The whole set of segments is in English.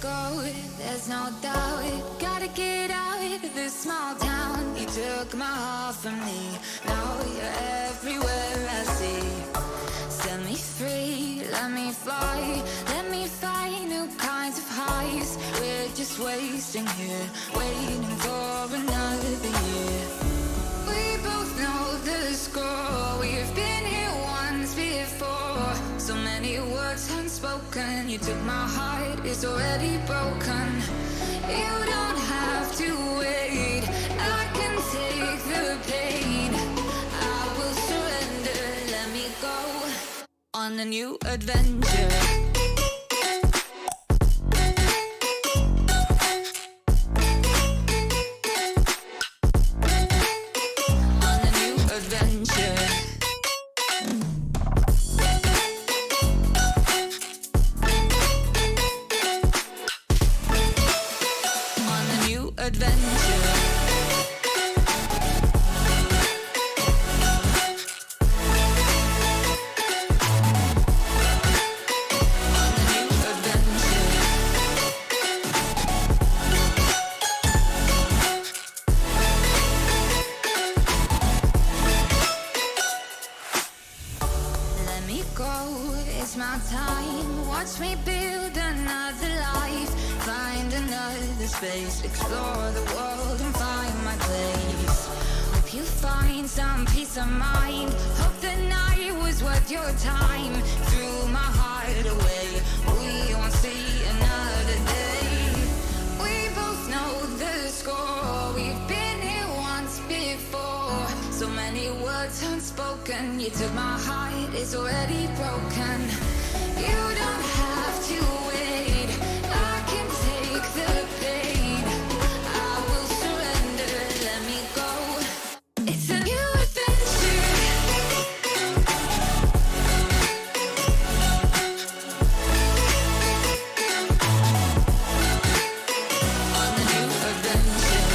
go, there's no doubt. Gotta get out of this small town. You took my heart from me, now you're everywhere I see. Set me free, let me fly, let me find new kinds of highs. We're just wasting here, waiting for another year. We both know the score, we've been here once before. So many words unspoken, you took my heart, it's already broken. You don't have to wait, I can take the pain. I will surrender, let me go on a new adventure. It's my time, watch me build another life. Find another space, explore the world and find my place. Hope you find some peace of mind. Hope the night was worth your time. Threw my heart away, we won't see another day. We both know the score, we've been here once before. So many words unspoken, you took my heart, it's already broken. You don't have to wait, I can take the pain. I will surrender, let me go. It's a new adventure. On a new adventure.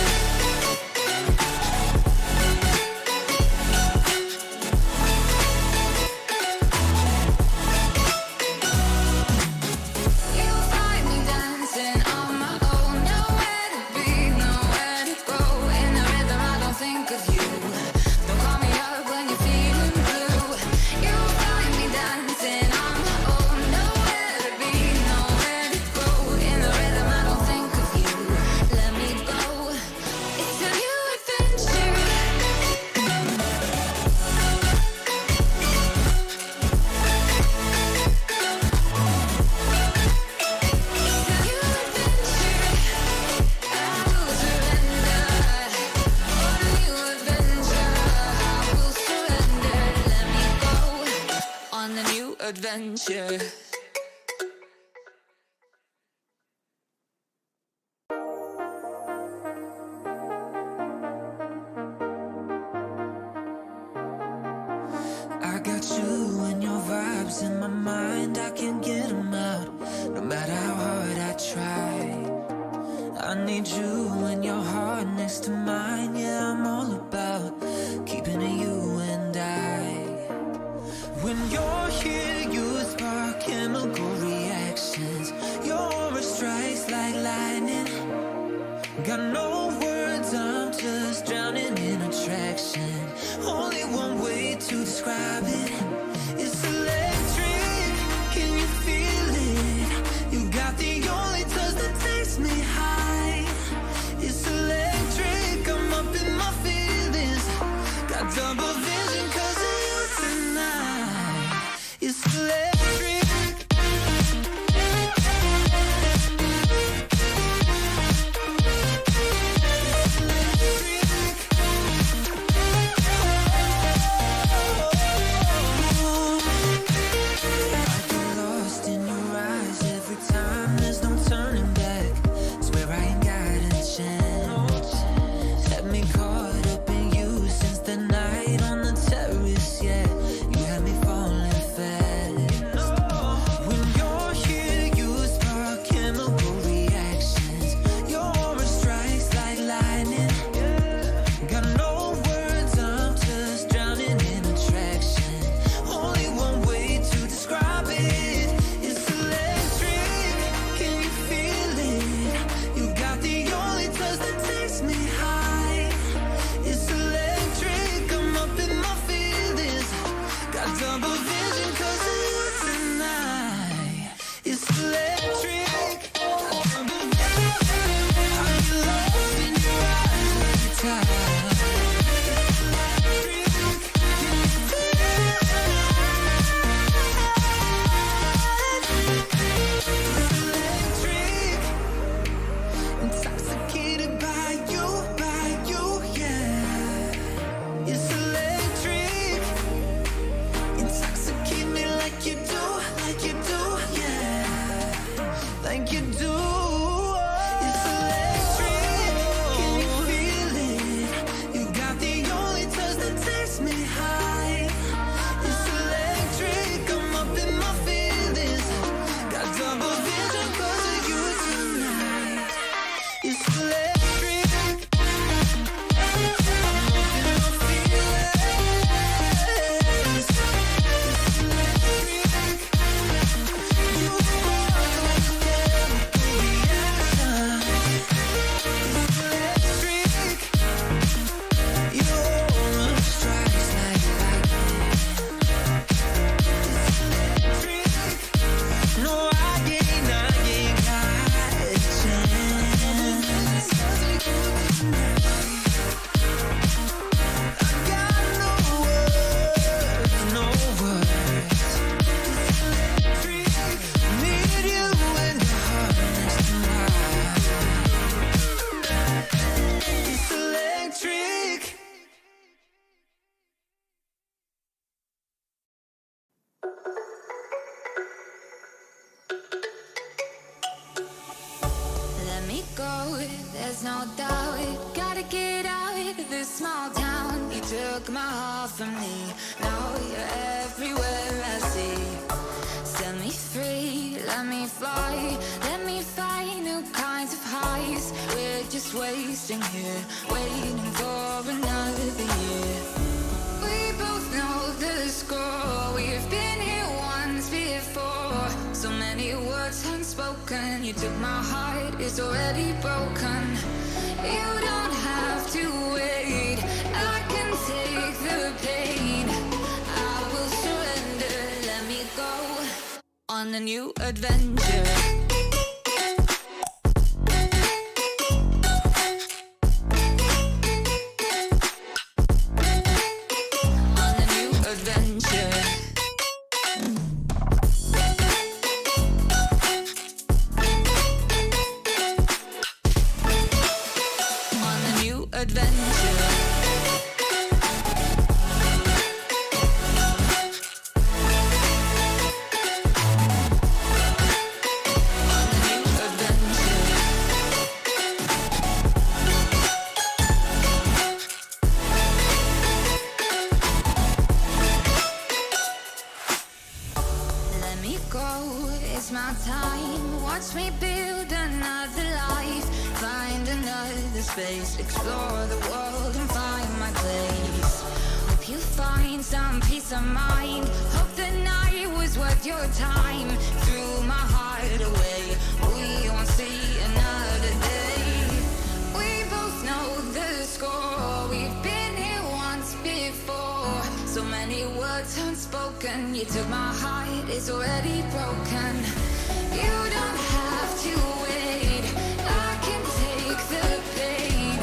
Adventure. I got you and your vibes in my mind, I can't get them out, no matter how hard I try. I need you and your heart next to mine, yeah, I'm all about keeping it you and I. When you're here, you spark chemical reactions. Your aura strikes like lightning. Got no words, I'm just drowning in attraction. Only one way to describe it. It's electric, can you feel it? You got the only touch that takes me high. It's electric, I'm up in go, there's no doubt. Gotta get out of this small town. You took my heart from me, now you're everywhere I see. Set me free, let me fly, let me find new kinds of highs. We're just wasting here, waiting for another year. We both know the score, we've been here once before. So many words unspoken, you took my heart, it's already broken. You don't have to wait, I can take the pain. I will surrender, let me go on a new adventure. It's my time, watch me build another life. Find another space, explore the world and find my place. Hope you find some peace of mind, hope the night was worth your time. Threw my heart away, we won't see another day. We both know the score, we've been here once before. So many words unspoken, you took my heart, it's already broken. You don't have to wait, I can take the pain.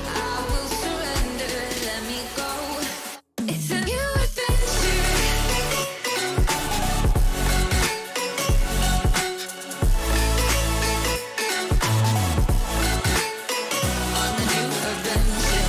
I will surrender, let me go. It's a new adventure. On a new adventure.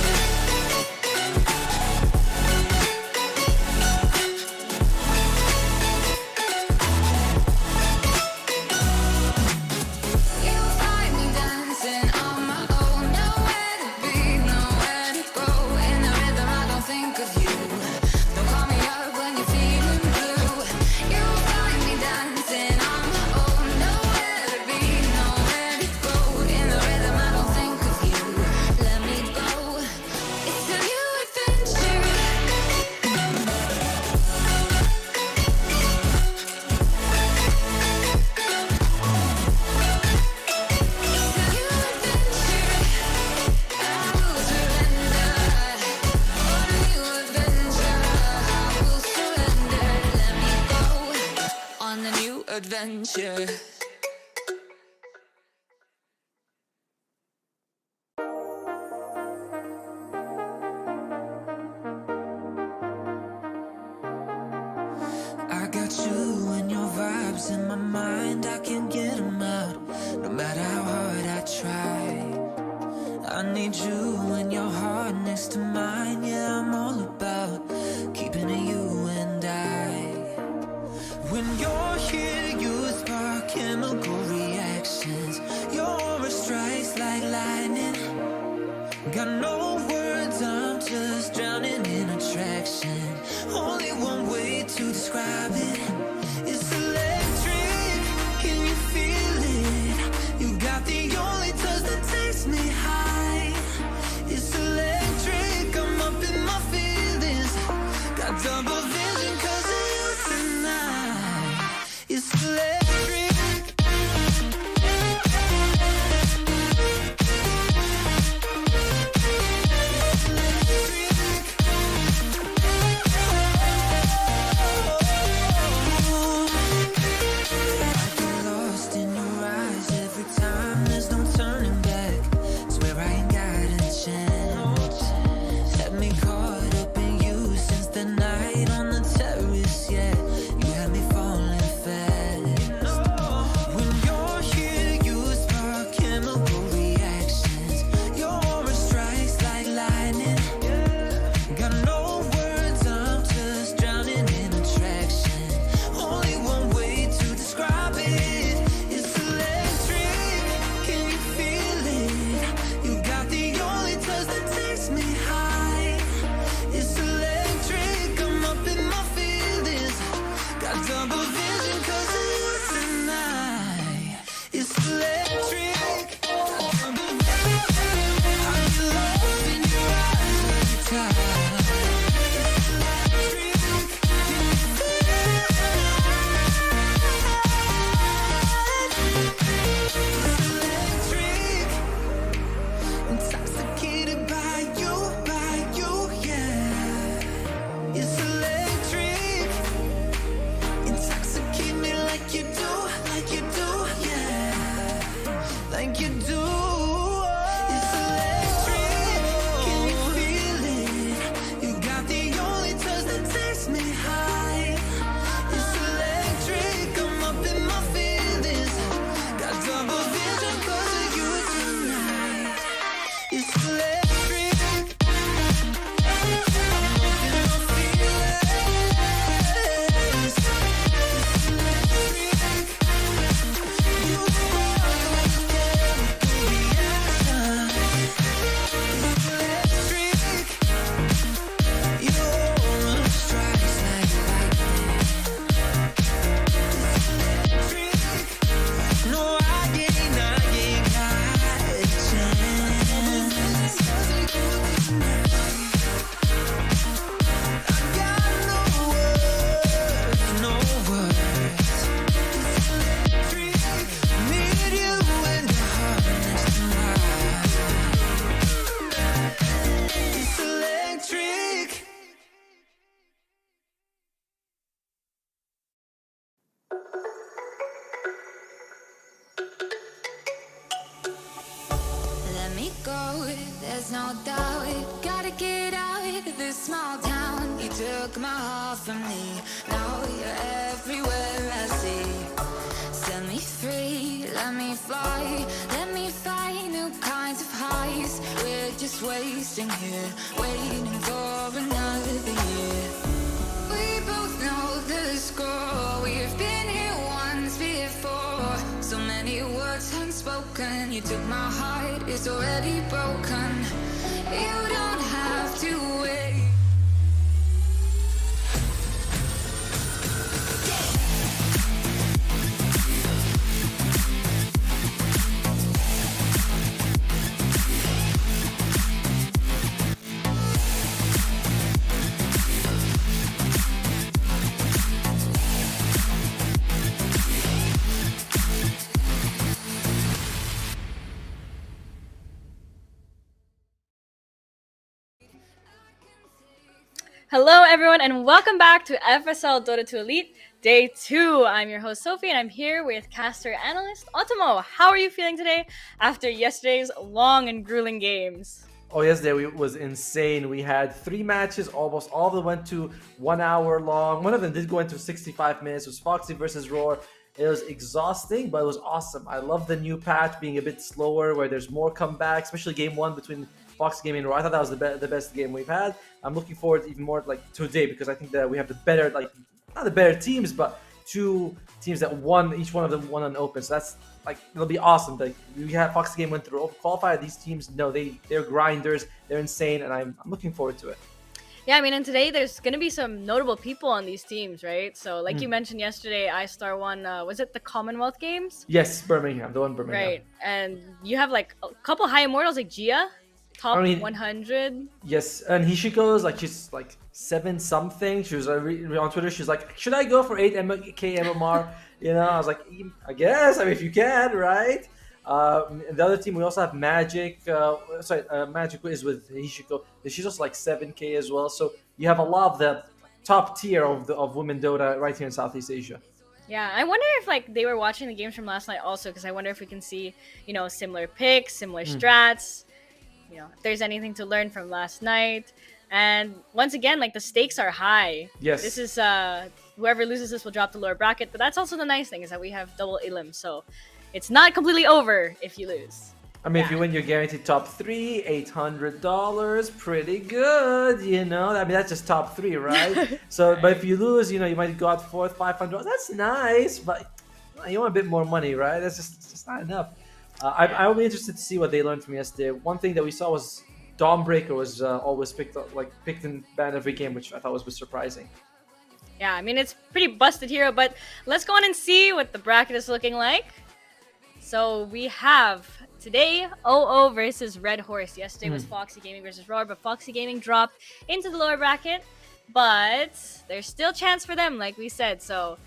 Adventure. I got you and your vibes in my mind, I can't get them out, no matter how hard I try. I need you and your heart next to mine, yeah, I'm all about keeping it you and I. When you're here, you spark chemical reactions, your aura strikes like lightning. Got no words, I'm just drowning in attraction. Only one way to describe it, it's electric. Can you feel it? You got the only touch that takes me high. It's electric, there's no doubt. Gotta get out of this small town. You took my heart from me. Now you're everywhere I see. Set me free, let me fly. Let me find new kinds of highs. We're just wasting here, waiting for another year. We both know the score. We've been here once before. So many words unspoken. You took my heart, it's already broken. You don't have to wait. Hello, everyone, and welcome back to FSL Dota 2 Elite Day 2. I'm your host, Sophy, and I'm here with caster analyst Otomo. How are you feeling today after yesterday's long and grueling games? Oh, yesterday was insane. We had 3 matches, almost all of them went to 1 hour long. One of them did go into 65 minutes. It was Foxy versus Roar. It was exhausting, but it was awesome. I love the new patch being a bit slower, where there's more comebacks, especially game 1 between Foxy Gaming and Roar. I thought that was the best game we've had. I'm looking forward even more today, because I think that we have the better, not the better teams, but 2 teams that won, each one of them won an open. So that's it'll be awesome. We have Foxy Game went through qualifier. These teams, they're grinders, they're insane, and I'm looking forward to it. Yeah, I mean, and today there's going to be some notable people on these teams, right? So, like you mentioned yesterday, iStar won, was it the Commonwealth Games? Yes, Birmingham, the one Birmingham. Right, and you have a couple high immortals like Gia, top 100. Yes, and Hishiko's she's 7 something. She was on Twitter. She's like, should I go for 8k MMR? I was like, I guess. I mean, if you can, right? The other team, we also have Magic. Magic is with Hishiko. She's just 7k as well. So you have a lot of the top tier of women Dota right here in Southeast Asia. Yeah, I wonder if they were watching the games from last night also, because I wonder if we can see similar picks, similar strats. If there's anything to learn from last night. And once again, the stakes are high. Yes. This is whoever loses this will drop the lower bracket, but that's also the nice thing, is that we have double elim, so it's not completely over if you lose. I mean, if you win, you're guaranteed top 3, $800, pretty good, I mean, that's just top 3, right? So, but if you lose, you might go out 4th, $500. That's nice, but you want a bit more money, right? That's just not enough. I'll be interested to see what they learned from yesterday. One thing that we saw was Dawnbreaker was always picked and banned every game, which I thought was surprising. Yeah, I mean, it's pretty busted here, but let's go on and see what the bracket is looking like. So we have today OO versus Red Hoorse. Yesterday was Foxy Gaming versus Roar, but Foxy Gaming dropped into the lower bracket. But there's still chance for them, like we said. So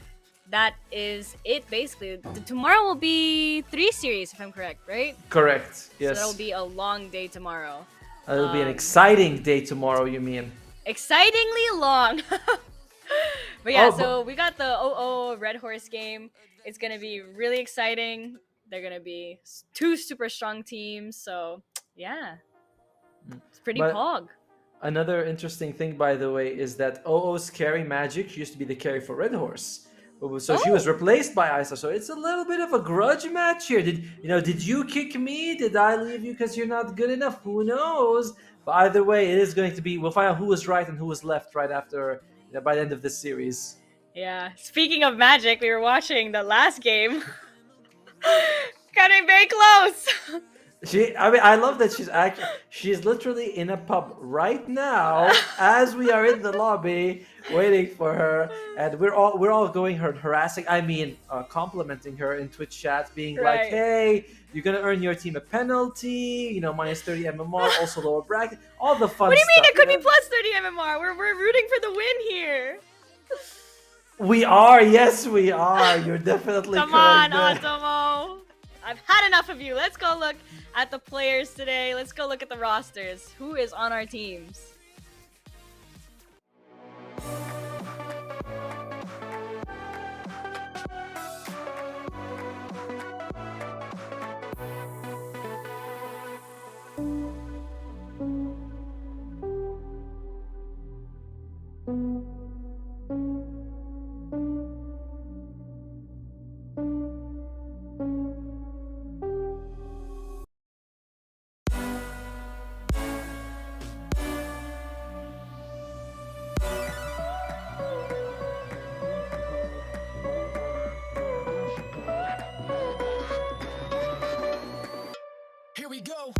that is it, basically. Tomorrow will be 3 series, if I'm correct, right? Correct, yes. So that'll be a long day tomorrow. It'll be an exciting day tomorrow, you mean? Excitingly long. But yeah, so we got the OO Red Hoorse game. It's going to be really exciting. They're going to be 2 super strong teams. So, yeah. It's pretty pog. Another interesting thing, by the way, is that OO's carry Magic used to be the carry for Red Hoorse. So she was replaced by Isa. So it's a little bit of a grudge match here. Did you kick me? Did I leave you because you're not good enough? Who knows? But either way, it is going to be. We'll find out who was right and who was left right after, by the end of this series. Yeah. Speaking of Magic, we were watching the last game. Getting very close. I love that she's literally in a pub right now as we are in the lobby waiting for her, and we're all going harassing, complimenting her in Twitch chat, being like, hey, you're gonna earn your team a penalty, minus 30 MMR, also lower bracket, all the fun stuff. What do you mean it could be plus 30 MMR? We're rooting for the win here. We are, yes we are. You're definitely Come on, Otomo. I've had enough of you. Let's go look at the players today. Let's go look at the rosters. Who is on our teams? Here we go.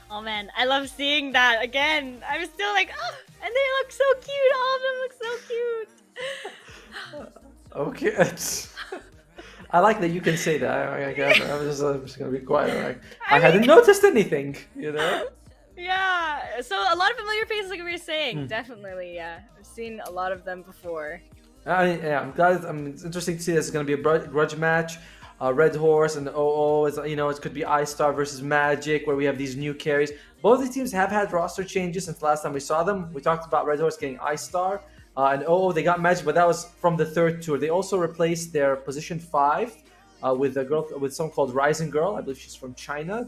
Oh man, I love seeing that again. I'm still like, oh, and they look so cute. All of them look so cute. Okay. I like that you can say that. I'm just gonna be quiet. Like, I hadn't noticed anything, you know? Yeah. So a lot of familiar faces, like we were saying. Definitely, yeah. I've seen a lot of them before. Yeah, I'm glad. It's interesting to see this is gonna be a grudge match. Red Hoorse and OO is, you know, it could be iStar versus Magic, where we have these new carries. Both these teams have had roster changes since the last time we saw them. We talked about Red Hoorse getting iStar, and OO they got Magic, but that was from the third tour. They also replaced their position 5 with a girl, with someone called Rising Girl. I believe she's from China.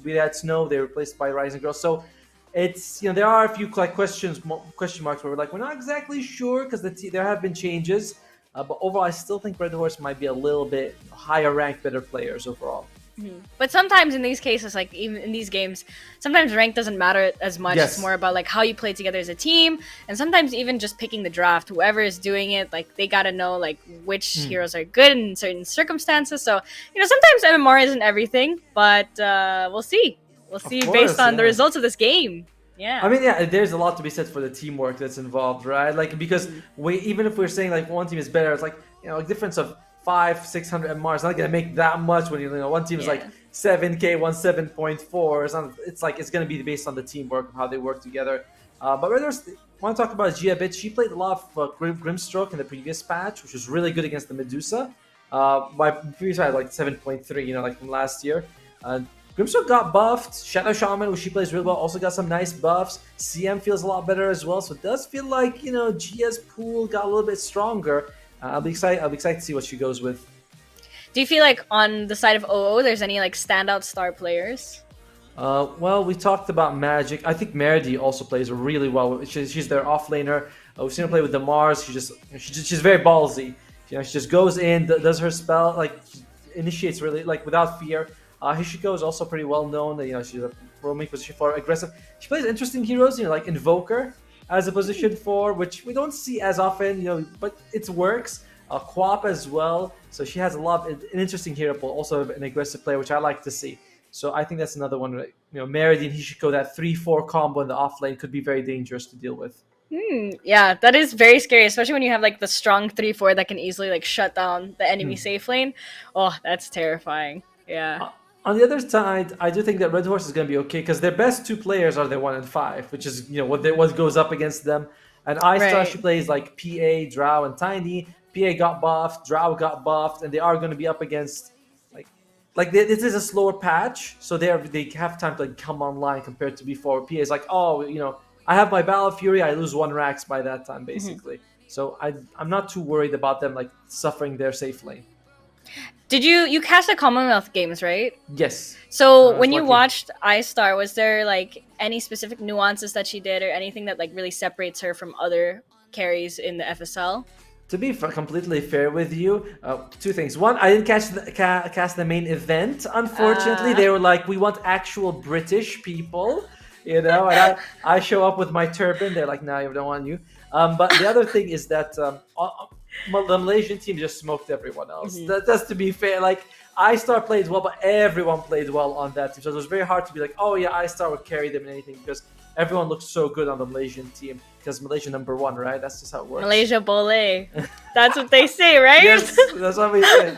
We had Snow. They replaced by Rising Girl. So it's, you know, there are a few like question marks where we're like, we're not exactly sure because there have been changes. But overall, I still think Red Hoorse might be a little bit higher ranked, better players overall. But sometimes in these cases, like even in these games, sometimes rank doesn't matter as much. Yes. It's more about like how you play together as a team, and sometimes even just picking the draft. Whoever is doing it, like they gotta know like which heroes are good in certain circumstances. So you know, sometimes MMR isn't everything, but we'll see. We'll see course, based on the yeah. results of this game. Yeah. I mean, yeah, there's a lot to be said for the teamwork that's involved, right? Like, because even if we're saying like one team is better, it's like, you know, a difference of 500-600 MR is not gonna make that much when you know one team is like 7K, one 7.4 or something. It's like it's gonna be based on the teamwork of how they work together. But Red Hoorse, I want to talk about Gia a bit. She played a lot of Grimstroke in the previous patch, which was really good against the Medusa. My previous had like 7.3, you know, like from last year. Grimstroke got buffed. Shadow Shaman, which she plays really well, also got some nice buffs. CM feels a lot better as well, so it does feel like, you know, Gia's pool got a little bit stronger. I'll be excited to see what she goes with. Do you feel like on the side of OO, there's any like standout star players? Well, we talked about Magic. I think Meridi also plays really well. She's their offlaner. We've seen her play with the Mars. She's very ballsy. You know, she just goes in, does her spell, like initiates really like without fear. Hishiko is also pretty well known. You know, she's a roaming position 4, aggressive. She plays interesting heroes, you know, like Invoker as a position 4, which we don't see as often, you know, but it works. Quap as well. So she has an interesting hero pool, also an aggressive player, which I like to see. So I think that's another one. You know, Meridi and Hishiko, that 3-4 combo in the offlane could be very dangerous to deal with. Yeah, that is very scary, especially when you have like the strong 3-4 that can easily like shut down the enemy safe lane. Oh, that's terrifying. Yeah. On the other side, I do think that Red Hoorse is going to be okay because their best 2 players are their 1 and 5, which is, you know, what goes up against them. And iStar, she plays like PA, Drow, and Tiny. PA got buffed, Drow got buffed, and they are going to be up against this is a slower patch, so they have time to like come online compared to before. PA is like, oh, you know, I have my Battle Fury, I lose 1 Rax by that time basically. So I'm not too worried about them like suffering their safe lane. Did you cast the Commonwealth Games, right? Yes. So when you watched iStar, was there like any specific nuances that she did or anything that like really separates her from other carries in the FSL? To be completely fair with you, 2 things. One, I didn't cast the main event. Unfortunately, they were like, we want actual British people, you know. And I show up with my turban. They're like, no, we don't want you. But the other thing is that the Malaysian team just smoked everyone else. That's to be fair. Like, iStar played well, but everyone played well on that team. So it was very hard to be like, oh yeah, iStar would carry them in anything because everyone looks so good on the Malaysian team. Because Malaysia #1, right? That's just how it works. Malaysia Bole. That's what they say, right? Yes, that's what we say.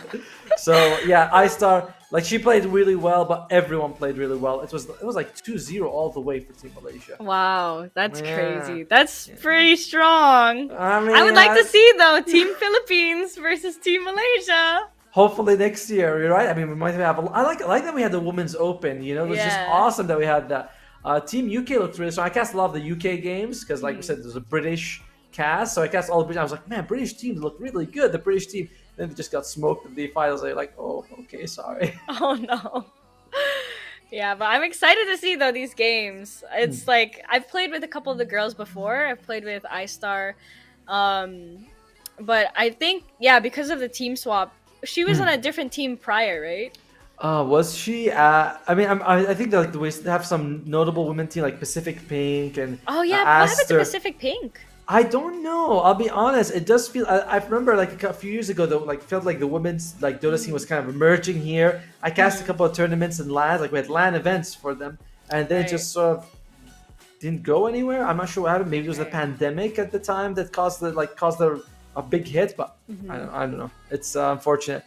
So yeah, iStar, like she played really well, but everyone played really well. It was like 2-0 all the way for Team Malaysia. Wow, that's crazy. That's pretty strong. I mean, I would like to see though Team Philippines versus Team Malaysia. Hopefully next year, right? I mean, we might have. I like that we had the Women's Open. You know, it was just awesome that we had that. Team UK looked really strong. I cast a lot of the UK games because, like we said, there's a British cast, so I cast all the British. I was like, man, British teams look really good. The British team. Then they just got smoked in the finals. I was like, oh, okay, sorry. Oh no. Yeah, but I'm excited to see though these games. It's like I've played with a couple of the girls before. I've played with iStar, but I think because of the team swap, she was on a different team prior, right? Was she? I mean, I think that, like, they have some notable women team like Pacific Pink and Oh yeah, what happened to Aster. Pacific Pink? I don't know. I'll be honest. It does feel. I remember like a few years ago, though, like felt like the women's like Dota scene was kind of emerging here. I cast a couple of tournaments and LAN, like we had LAN events for them, and then it just sort of didn't go anywhere. I'm not sure what happened. Maybe it was the pandemic at the time that caused a big hit, but I don't know. It's unfortunate.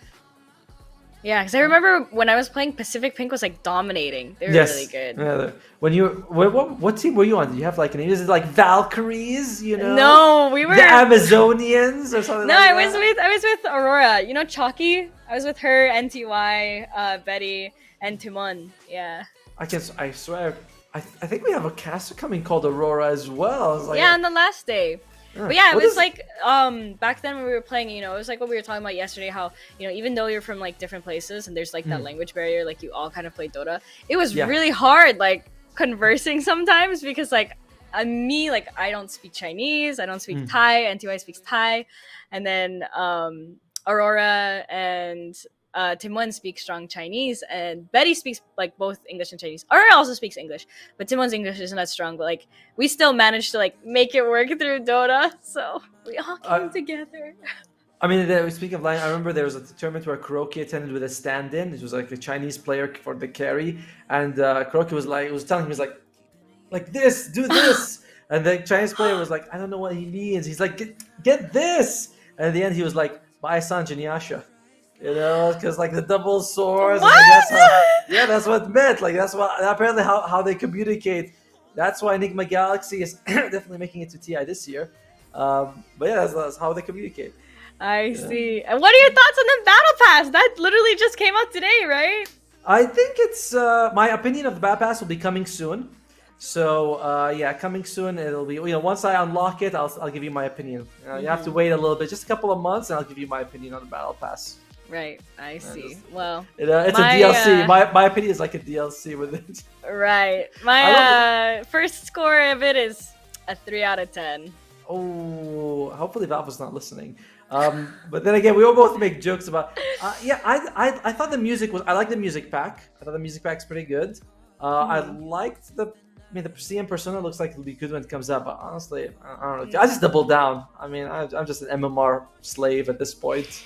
Yeah, because I remember when I was playing, Pacific Pink was like dominating. They were really good. Yeah, when you what team were you on? Did you have like an name? Is it like Valkyries? You know? No, we were the Amazonians or something. No, like I was with Aurora. You know Chalky? I was with her, NTY, Betty, and Timon. Yeah. I swear, I think we have a caster coming called Aurora as well. I was like, on the last day. But yeah, it was like back then when we were playing, you know, it was like what we were talking about yesterday, how, you know, even though you're from like different places and there's like that language barrier, like you all kind of play Dota, it was really hard like conversing sometimes because like me, like I don't speak Chinese, I don't speak Thai, NTY speaks Thai, and then Aurora and Timon speaks strong Chinese, and Betty speaks like both English and Chinese. Aurora also speaks English, but Timon's English isn't that strong. But like we still managed to like make it work through Dota, so we all came together. I mean, speaking of line, I remember there was a tournament where Kuroki attended with a stand-in. It was like a Chinese player for the carry, and Kuroki was telling him, he's like this, do this, and the Chinese player was like, I don't know what he means. He's like, get this, and at the end he was like, Bye San Jiniasha. You know, because like the double swords, and, like, that's what it meant. Like that's what apparently how they communicate. That's why Enigma Galaxy is definitely making it to TI this year. But yeah, that's how they communicate. I see. And what are your thoughts on the Battle Pass? That literally just came out today, right? I think it's my opinion of the Battle Pass will be coming soon. So coming soon. It'll be, you know, once I unlock it, I'll give you my opinion. You have to wait a little bit, just a couple of months, and I'll give you my opinion on the Battle Pass. Right, I see. Well, it's a DLC. My opinion is like a DLC with it. Right. My first score of it is a 3 out of 10. Oh, hopefully Valve was not listening. But then again, we all both make jokes about. I thought the music was. I like the music pack. I thought the music pack's pretty good. I liked the. I mean, the CM Persona looks like it'll be good when it comes out, but honestly, I don't know. I just doubled down. I mean, I'm just an MMR slave at this point.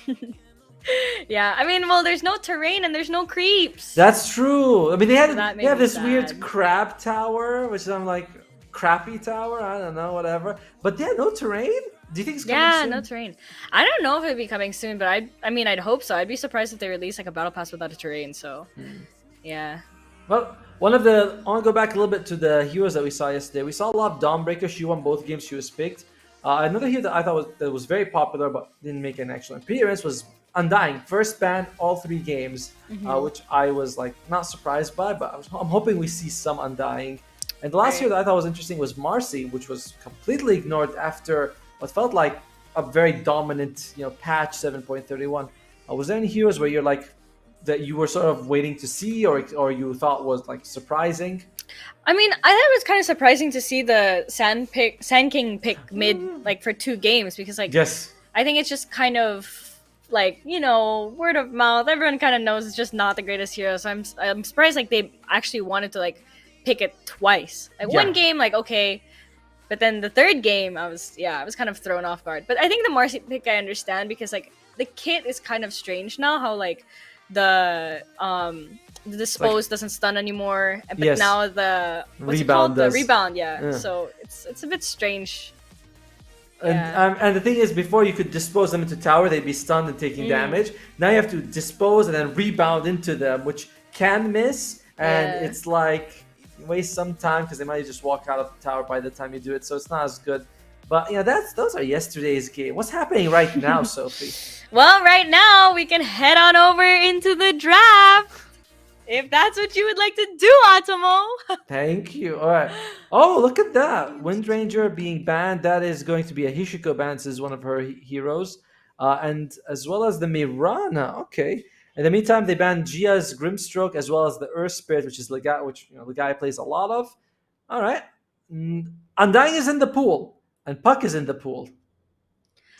Yeah, I mean, well, there's no terrain and there's no creeps. That's true. I mean, they have this sad. weird crab tower, which I'm like, crappy tower. I don't know, whatever. But yeah, no terrain. Do you think it's coming soon? Yeah, no terrain. I don't know if it'd be coming soon, but I mean, I'd hope so. I'd be surprised if they release like a battle pass without a terrain. So, yeah. Well, I want to go back a little bit to the heroes that we saw yesterday. We saw a lot of Dawnbreaker. She won both games she was picked. Another hero that I thought was very popular but didn't make an actual appearance was Undying. First ban all 3 games, which I was like not surprised by, but I'm hoping we see some Undying. And the last hero that I thought was interesting was Marcy, which was completely ignored after what felt like a very dominant, patch 7.31. Was there any heroes where you're like that you were sort of waiting to see, or you thought was like surprising? I mean, I thought it was kind of surprising to see the Sand King pick mid like for 2 games because like I think it's just kind of like, word of mouth. Everyone kind of knows it's just not the greatest hero. So I'm surprised like they actually wanted to like pick it twice. Like one game, like okay, but then the 3rd game, I was kind of thrown off guard. But I think the Marcy pick I understand because like the kit is kind of strange now. How like the dispose doesn't stun anymore, but now the rebound does. The rebound, So it's a bit strange. And the thing is, before you could dispose them into tower, they'd be stunned and taking damage. Now you have to dispose and then rebound into them, which can miss, and it's like you waste some time because they might just walk out of the tower by the time you do it, so it's not as good. But those are yesterday's game. What's happening right now, Sophie? Well, right now we can head on over into the draft. If that's what you would like to do, Otomo. Thank you. All right. Oh, look at that. Wind Ranger being banned. That is going to be a Hishiko ban. This is one of her heroes. And as well as the Mirana. Okay. In the meantime, they banned Gia's Grimstroke as well as the Earth Spirit, which is the guy, which the guy plays a lot of. All right. Undying is in the pool, and Puck is in the pool.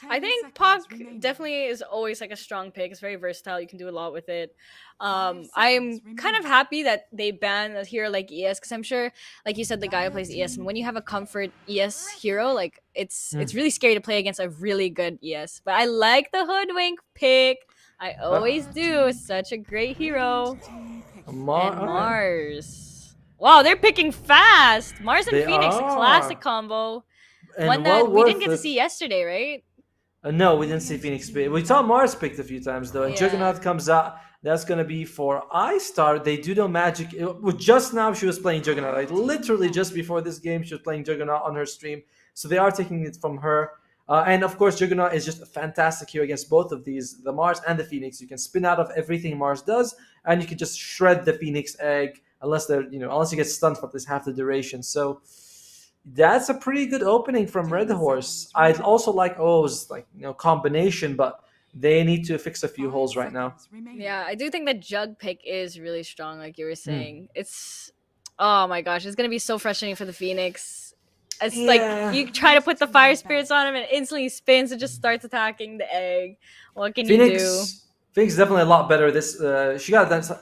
I think Puck definitely is always like a strong pick. It's very versatile. You can do a lot with it. I'm kind of happy that they banned a hero like ES because I'm sure, like you said, the guy who plays ES, and when you have a comfort ES hero, like it's really scary to play against a really good ES. But I like the Hoodwink pick. I always do. It's such a great hero. And All right. Mars. Wow, they're picking fast. Mars and They Phoenix, a are. classic combo. And One well that we didn't worth get to it. see yesterday, right? No, we didn't see Phoenix pick. We saw Mars picked a few times though, and Yeah. Juggernaut comes out. That's gonna be for iStar. They do know magic. Just now she was playing Juggernaut. Like literally just before this game, she was playing Juggernaut on her stream. So they are taking it from her. And of course, Juggernaut is just a fantastic hero against both of these, the Mars and the Phoenix. You can spin out of everything Mars does, and you can just shred the Phoenix egg unless unless you get stunned for this half the duration. So that's a pretty good opening from Red Hoorse. I'd also like O's combination, but they need to fix a few holes right now. Yeah, I do think the Jug pick is really strong, like you were saying. It's oh my gosh, it's gonna be so frustrating for the Phoenix. It's like you try to put the fire spirits on him and instantly spins and just starts attacking the egg. What can you do? Phoenix is definitely a lot better. This she got that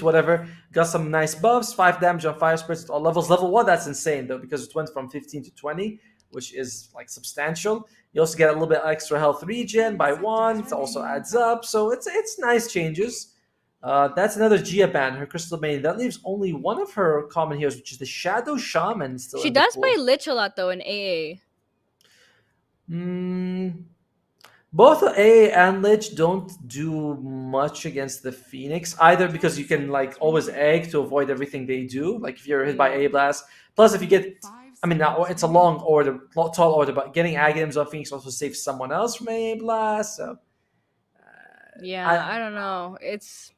whatever, got some nice buffs, 5 damage on fire spirits at all levels. Level 1, that's insane though, because it went from 15 to 20, which is like substantial. You also get a little bit extra health regen by 1. It also adds up, so it's nice changes. That's another Gia ban, her Crystal Maiden. That leaves only one of her common heroes, which is the Shadow Shaman. Still, She in the does pool. play Lich a lot though in AA. Both A and Lich don't do much against the Phoenix, either because you can always egg to avoid everything they do. Like if you're hit by A blast, plus if you get, now it's a long order, tall order, but getting items on Phoenix also saves someone else from A blast. So yeah, I don't know. It's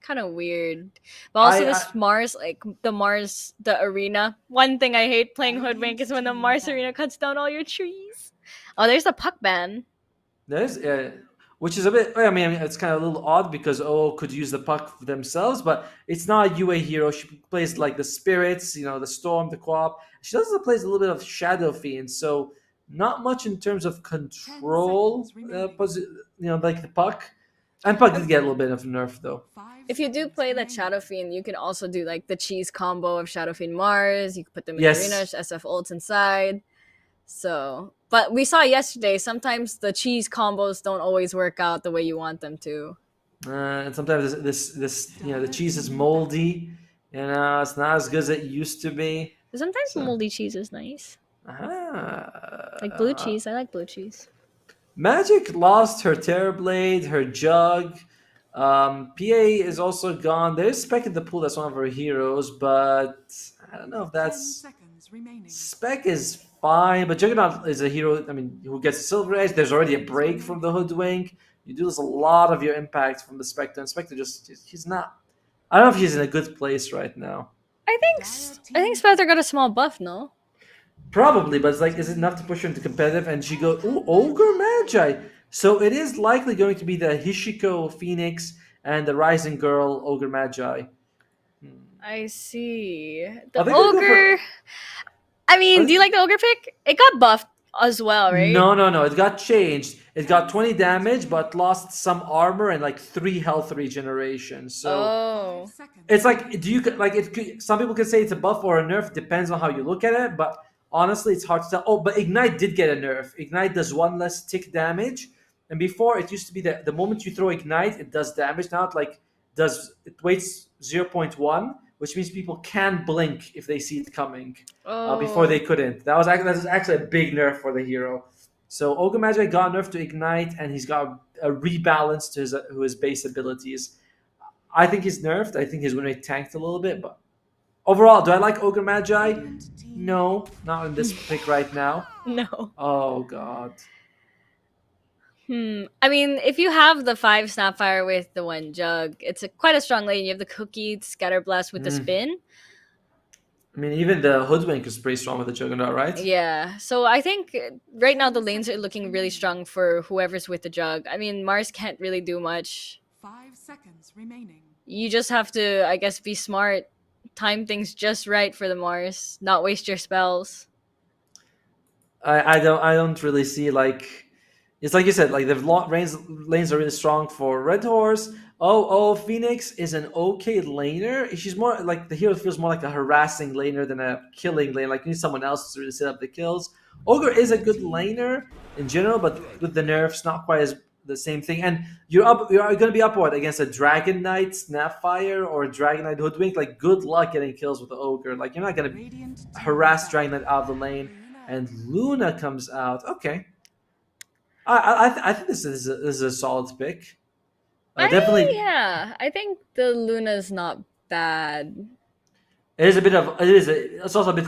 kind of weird. But also this Mars, like the arena. One thing I hate playing Hoodwink is when the Mars arena cuts down all your trees. Oh, there's the Puck ban. There's, which is a bit. I mean, it's kind of a little odd because could use the Puck themselves, but it's not a UA hero. She plays like the spirits, the storm, the co-op. She also plays a little bit of Shadow Fiend, so not much in terms of control. Like the Puck, and Puck did get a little bit of nerf though. If you do play that Shadow Fiend, you can also do like the cheese combo of Shadow Fiend Mars. You can put them in the arena, SF ults inside. So, but we saw yesterday, sometimes the cheese combos don't always work out the way you want them to. And sometimes this the cheese is moldy. It's not as good as it used to be. Sometimes moldy cheese is nice. Like blue cheese. I like blue cheese. Magic lost her Terrorblade, her Jug. PA is also gone. There's Spec in the pool. That's one of her heroes, but I don't know if that's... Spec is fine, but Juggernaut is a hero, who gets a Silver Edge. There's already a break from the Hoodwink. You do lose a lot of your impact from the Spectre, and Spectre he's not... I don't know if he's in a good place right now. I think Spectre got a small buff, no? Probably, but is it enough to push her into competitive? And she goes, ooh, Ogre Magi! So it is likely going to be the Hishiko Phoenix and the Rising Girl Ogre Magi. I see. The Ogre... do you like the Ogre pick? It got buffed as well, right? No. It got changed. It got 20 damage, but lost some armor and 3 health regeneration. So it's some people could say it's a buff or a nerf. Depends on how you look at it. But honestly, it's hard to tell. Oh, but Ignite did get a nerf. Ignite does 1 less tick damage. And before, it used to be that the moment you throw Ignite, it does damage. Now it weights 0.1. Which means people can blink if they see it coming. Before they couldn't. That was actually a big nerf for the hero. So Ogre Magi got nerfed to Ignite, and he's got a rebalance to his base abilities. I think he's nerfed. I think his win rate tanked a little bit, but overall, do I like Ogre Magi? No, not in this pick right now. No. Oh god. I mean, if you have the 5 Snapfire with the 1 Jug, it's quite a strong lane. You have the Cookie, Scatter Blast with the spin. I mean, even the Hoodwink is pretty strong with the Juggernaut, right? Yeah, so I think right now the lanes are looking really strong for whoever's with the Jug. I mean, Mars can't really do much. 5 seconds remaining. You just have to, I guess, be smart, time things just right for the Mars, not waste your spells. I don't really see like it's like you said, like the lanes are really strong for Red Horse. Oh, Phoenix is an okay laner. She's more like the hero feels more like a harassing laner than a killing lane. Like you need someone else to really set up the kills. Ogre is a good laner in general, but with the nerfs, not quite as the same thing. And you're going to be up what against a Dragon Knight Snapfire or a Dragon Knight Hoodwink. Like good luck getting kills with the Ogre. Like you're not going to harass Dragon Knight out of the lane. And Luna comes out. Okay, I think this is a solid pick. Definitely, Yeah, I think the Luna's not bad. it is a bit of it's also a bit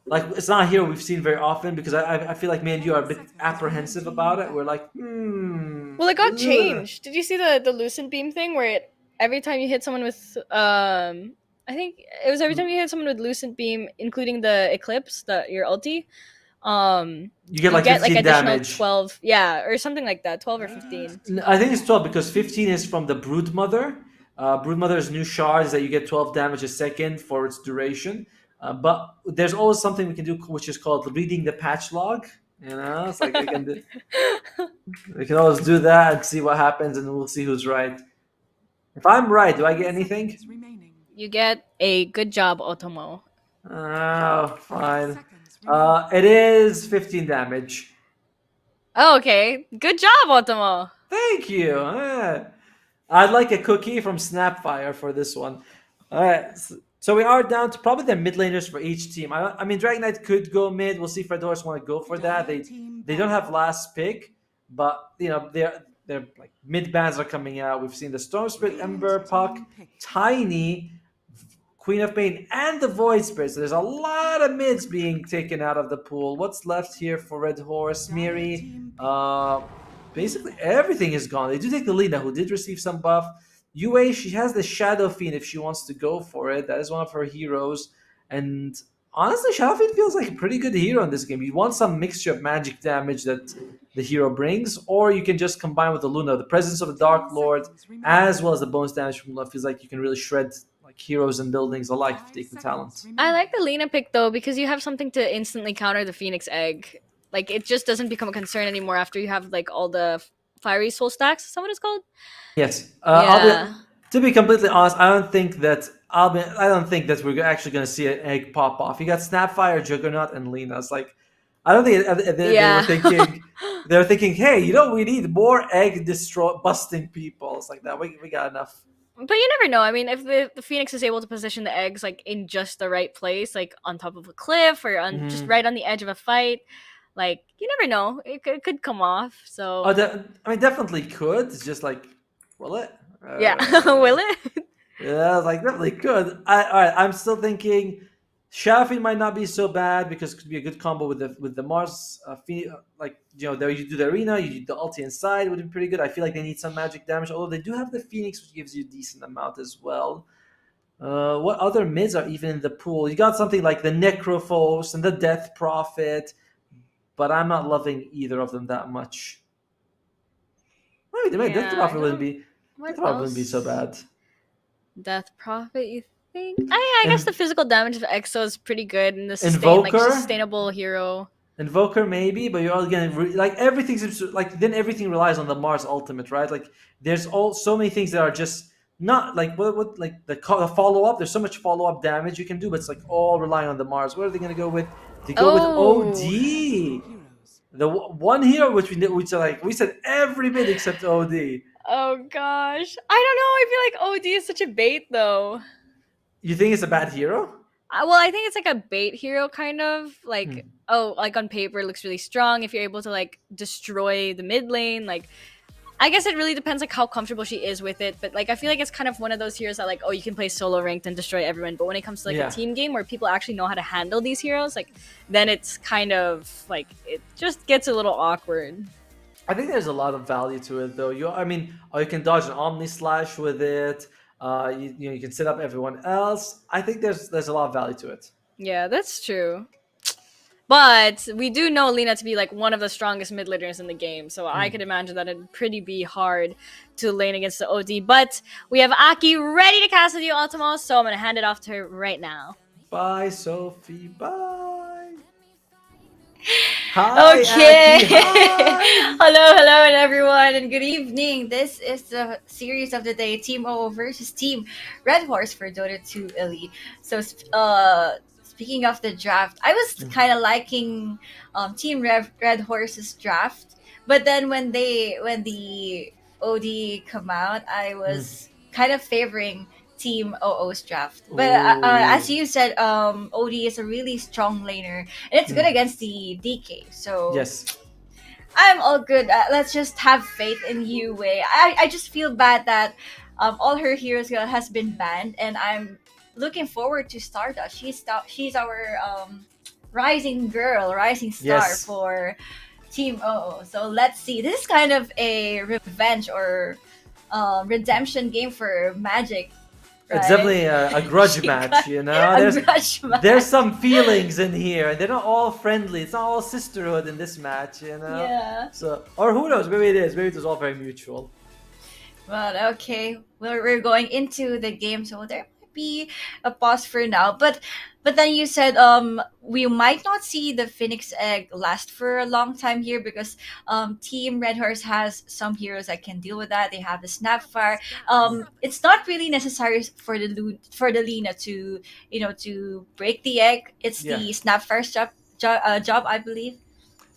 like it's not a hero we've seen very often because I feel like me and you are a bit apprehensive about it. We're like, Well, it got ugh. changed. Did you see the Lucent Beam thing where every time you hit someone with I think it was every time you hit someone with Lucent Beam, including the Eclipse, your ulti, You get like you get 15 additional damage. 12, yeah, or something like that, 12 or 15. I think it's 12 because 15 is from the Broodmother. Broodmother's new shard is that you get 12 damage a second for its duration. But there's always something we can do which is called reading the patch log. You know, it's like we can always do that and see what happens, and we'll see who's right. If I'm right, do I get anything? You get a good job, Otomo. Oh, fine. It is 15 damage. Oh, okay. Good job, Otomo. Thank you. I'd like a cookie from Snapfire for this one. All right. So we are down to probably the mid laners for each team. I mean, Dragon Knight could go mid. We'll see if Red Hoorse want to go for that. They don't have last pick, but you know they're like mid bans are coming out. We've seen the Storm Spirit, Ember, Puck, Tiny, Queen of Pain, and the Void Spirit. So there's a lot of mids being taken out of the pool. What's left here for Red Horse, Miri? Basically everything is gone. They do take the Lina, who did receive some buff. Yue, she has the Shadow Fiend if she wants to go for it. That is one of her heroes. And honestly, Shadow Fiend feels like a pretty good hero in this game. You want some mixture of magic damage that the hero brings, or you can just combine with the Luna. The presence of the Dark Lord, as well as the bonus damage from Luna, feels like you can really shred like heroes and buildings alike if you take the talent. I like the Lena pick though because you have something to instantly counter the Phoenix Egg. Like it just doesn't become a concern anymore after you have like all the fiery soul stacks. Is that what it's called? Yes. Yeah. To be completely honest, I don't think that we're actually going to see an egg pop off. You got Snapfire, Juggernaut, and Lena. It's like I don't think they were thinking, hey, we need more egg busting people. It's like that. We got enough. But you never know. I mean, if the Phoenix is able to position the eggs like in just the right place, like on top of a cliff or on just right on the edge of a fight, like you never know. It could come off. So I mean, definitely could. It's just like, will it? Yeah, will it? Yeah, like definitely could. All right, I'm still thinking Shafi might not be so bad because it could be a good combo with the Mars. Like there you do the arena, you do the ulti inside would be pretty good. I feel like they need some magic damage, although they do have the Phoenix, which gives you a decent amount as well. What other mids are even in the pool? You got something like the Necrophos and the Death Prophet, but I'm not loving either of them that much. Maybe Death Prophet wouldn't be. That probably wouldn't be so bad. Death Prophet, you think? I guess the physical damage of Exo is pretty good in the sustainable hero. Invoker maybe, but you're all getting like everything seems to, like then everything relies on the Mars ultimate, right? Like there's so many things that are just not like what like the follow up. There's so much follow up damage you can do, but it's like all relying on the Mars. What are they gonna go with? They go with OD. The one hero which we said every bit except OD. Oh gosh, I don't know. I feel like OD is such a bait though. You think it's a bad hero? Well, I think it's like a bait hero kind of like like on paper it looks really strong if you're able to like destroy the mid lane. Like I guess it really depends like how comfortable she is with it, but like I feel like it's kind of one of those heroes that like you can play solo ranked and destroy everyone, but when it comes to like a team game where people actually know how to handle these heroes, like then it's kind of like it just gets a little awkward. I think there's a lot of value to it, though. I mean, you can dodge an Omni Slash with it. You can set up everyone else. I think there's a lot of value to it. Yeah, that's true. But we do know Lina to be like one of the strongest mid laners in the game, so I could imagine that it'd pretty be hard to lane against the OD. But we have Akke ready to cast with you, Otomo, so I'm gonna hand it off to her right now. Bye, Sophie. Bye. Hi, Okay. Aki. Hi. Hello, and everyone, and good evening. This is the series of the day: Team O versus Team Red Horse for Dota 2 Elite. So, speaking of the draft, I was kind of liking Team Red Horse's draft, but then when the OD come out, I was kind of favoring Team OO's draft. But as Ooh. you said, OD is a really strong laner, and it's good against the DK. So Yes. I'm all good. Let's just have faith in Yue. I just feel bad that all her heroes has been banned, and I'm looking forward to Stardust. She's our rising girl, rising star Yes. for Team OO. So let's see. This is kind of a revenge or redemption game for Magic. It's Right? definitely a grudge She match, got you know? a grudge match. There's some feelings in here. They're not all friendly. It's not all sisterhood in this match, you know? Yeah. So, or who knows? Maybe it is. Maybe it was all very mutual. But okay, we're going into the game, so there might be a pause for now. But then you said we might not see the Phoenix Egg last for a long time here because Team Red Horse has some heroes that can deal with that. They have the Snapfire. It's not really necessary for the Lina to to break the egg. It's Yeah. the Snapfire's job, I believe.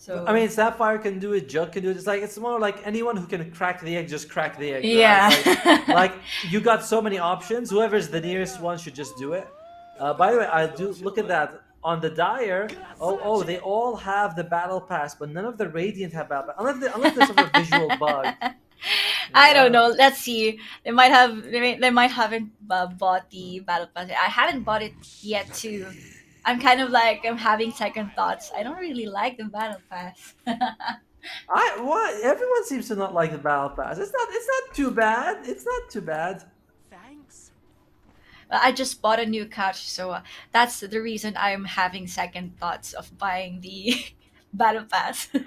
So I mean, Sapphire can do it, Jug can do it. It's more like anyone who can crack the egg, just crack the egg. Right? yeah. Like you got so many options. Whoever's the nearest one should just do it. By the way, I do look at that on the Dire. Oh, they all have the battle pass, but none of the Radiant have battle pass. Unless there's some visual bug. I don't know. Let's see. They might haven't bought the battle pass. I haven't bought it yet too. I'm kind of like I'm having second thoughts. I don't really like the battle pass. What? Everyone seems to not like the battle pass. It's not too bad. It's not too bad. I just bought a new couch, so that's the reason I'm having second thoughts of buying the battle pass. All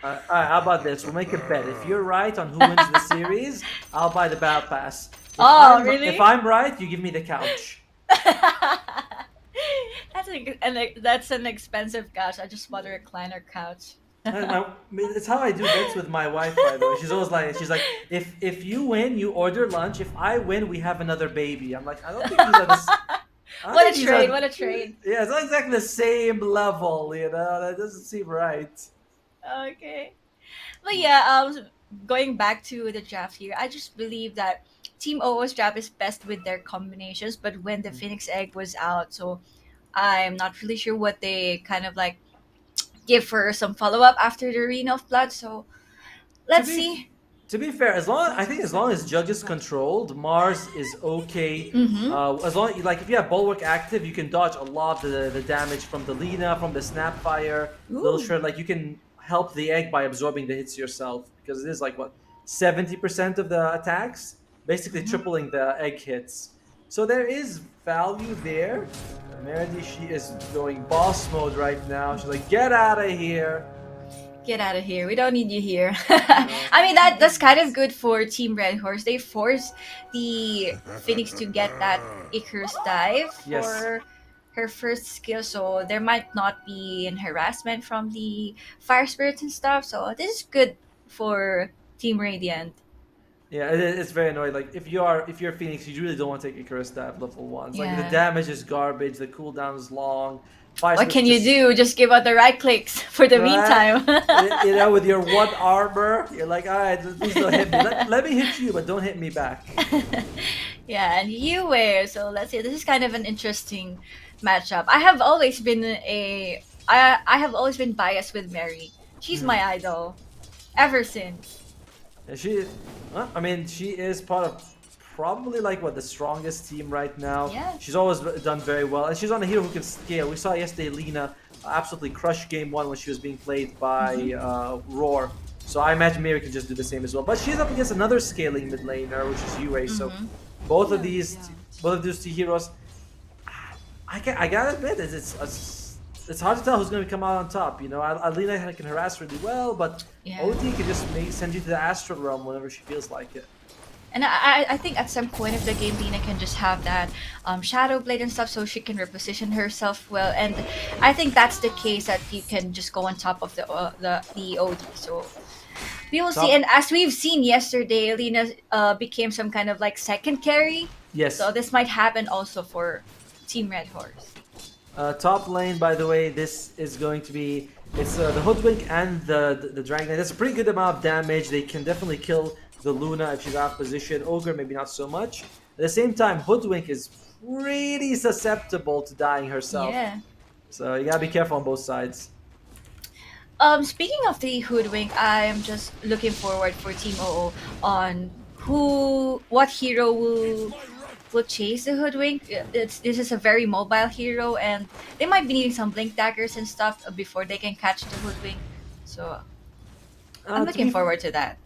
right, how about this? We'll make a bet. If you're right on who wins the series, I'll buy the battle pass. Really? If I'm right, you give me the couch. That's an expensive couch. I just bought a recliner couch. It's how I do bets with my wife, by the way. She's like, if you win, you order lunch. If I win, we have another baby. I'm like, I don't think these are the. I don't What think a these trade! are- What a trade! Yeah, it's not exactly the same level, you know. That doesn't seem right. Okay. But yeah, going back to the draft here, I just believe that Team OO's draft is best with their combinations, but when the Phoenix Egg was out, so I'm not really sure what they kind of like give for some follow up after the Arena of Blood. So let's be- see. To be fair, as long as Jug is controlled, Mars is okay. As long like if you have Bulwark active, you can dodge a lot of the damage from the Lina, from the Snapfire, Little Ooh. Shred. Like you can help the egg by absorbing the hits yourself because it is like what 70% of the attacks, basically tripling the egg hits. So there is value there. Meredy, she is going boss mode right now. She's like, get out of here. Get out of here. We don't need you here. I mean that's kind of good for Team Red Horse. They force the Phoenix to get that Icarus dive Yes. for her first skill, so there might not be an harassment from the fire spirits and stuff. So this is good for Team Radiant. Yeah, it's very annoying. Like if you're Phoenix, you really don't want to take Icarus dive level 1. Like the Yeah. damage is garbage, the cooldown is long. What can you do? Just give out the right clicks for the Right? meantime. You know, with your 1 armor, you're like, all right, please don't hit me. Let me hit you, but don't hit me back. Yeah, and you wear. So let's see. This is kind of an interesting matchup. I have always been I have always been biased with Mary. She's my idol, ever since. And I mean, she is part of probably like what the strongest team right now. Yeah. She's always done very well, and she's on a hero who can scale. We saw yesterday Lina absolutely crush game 1 when she was being played by Roar. So I imagine Mary can just do the same as well. But she's up against another scaling mid laner, which is Yue. So both of these two heroes, I gotta admit, it's hard to tell who's going to come out on top. You know, Alina can harass really well, but OT can just send you to the astral realm whenever she feels like it. And I think at some point of the game, Lina can just have that Shadow Blade and stuff so she can reposition herself well. And I think that's the case that you can just go on top of the OD. So we will see. And as we've seen yesterday, Lina became some kind of like second carry. Yes. So this might happen also for Team Red Hoorse. Top lane, by the way, this is going to be the Hoodwink and the Dragon Knight. That's a pretty good amount of damage. They can definitely kill the Luna if she's out of position. Ogre maybe not so much. At the same time, Hoodwink is pretty susceptible to dying herself. Yeah. So you gotta be careful on both sides. Speaking of the Hoodwink, I am just looking forward for Team OO on what hero will chase the Hoodwink. This is a very mobile hero, and they might be needing some blink daggers and stuff before they can catch the Hoodwink. So I'm looking forward to that.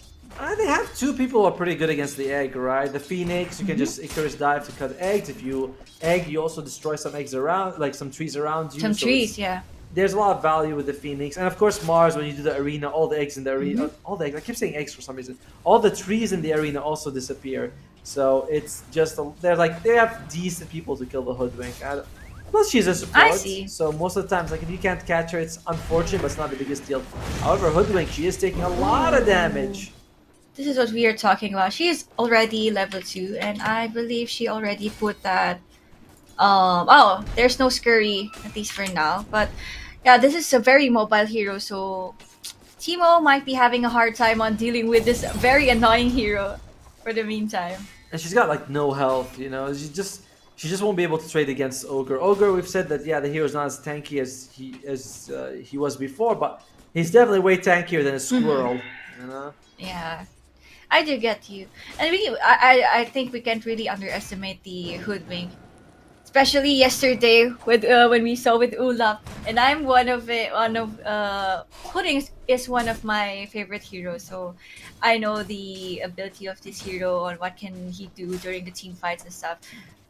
They have two people who are pretty good against the egg, right? The Phoenix, you can just Icarus dive to cut eggs. If you egg, you also destroy some eggs around, like some trees around you. Some trees, yeah. There's a lot of value with the Phoenix. And of course Mars, when you do the arena, all the eggs in the arena, all the eggs, I keep saying eggs for some reason. All the trees in the arena also disappear. So it's just, they have decent people to kill the Hoodwink. Plus she's a support, I see. So most of the times, like if you can't catch her, it's unfortunate, but it's not the biggest deal. However, Hoodwink, she is taking a lot of damage. This is what we are talking about. She is already level 2, and I believe she already put that. Oh, there's no scurry, at least for now. But yeah, this is a very mobile hero, so Teemo might be having a hard time on dealing with this very annoying hero for the meantime. And she's got like no health, you know. She just won't be able to trade against Ogre. Ogre, we've said that the hero's not as tanky as he was before, but he's definitely way tankier than a squirrel, you know. Yeah. I do get you, and I think we can't really underestimate the Hoodwink, especially yesterday with when we saw with Ulap, and I'm Hoodwink is one of my favorite heroes, so I know the ability of this hero and what can he do during the team fights and stuff.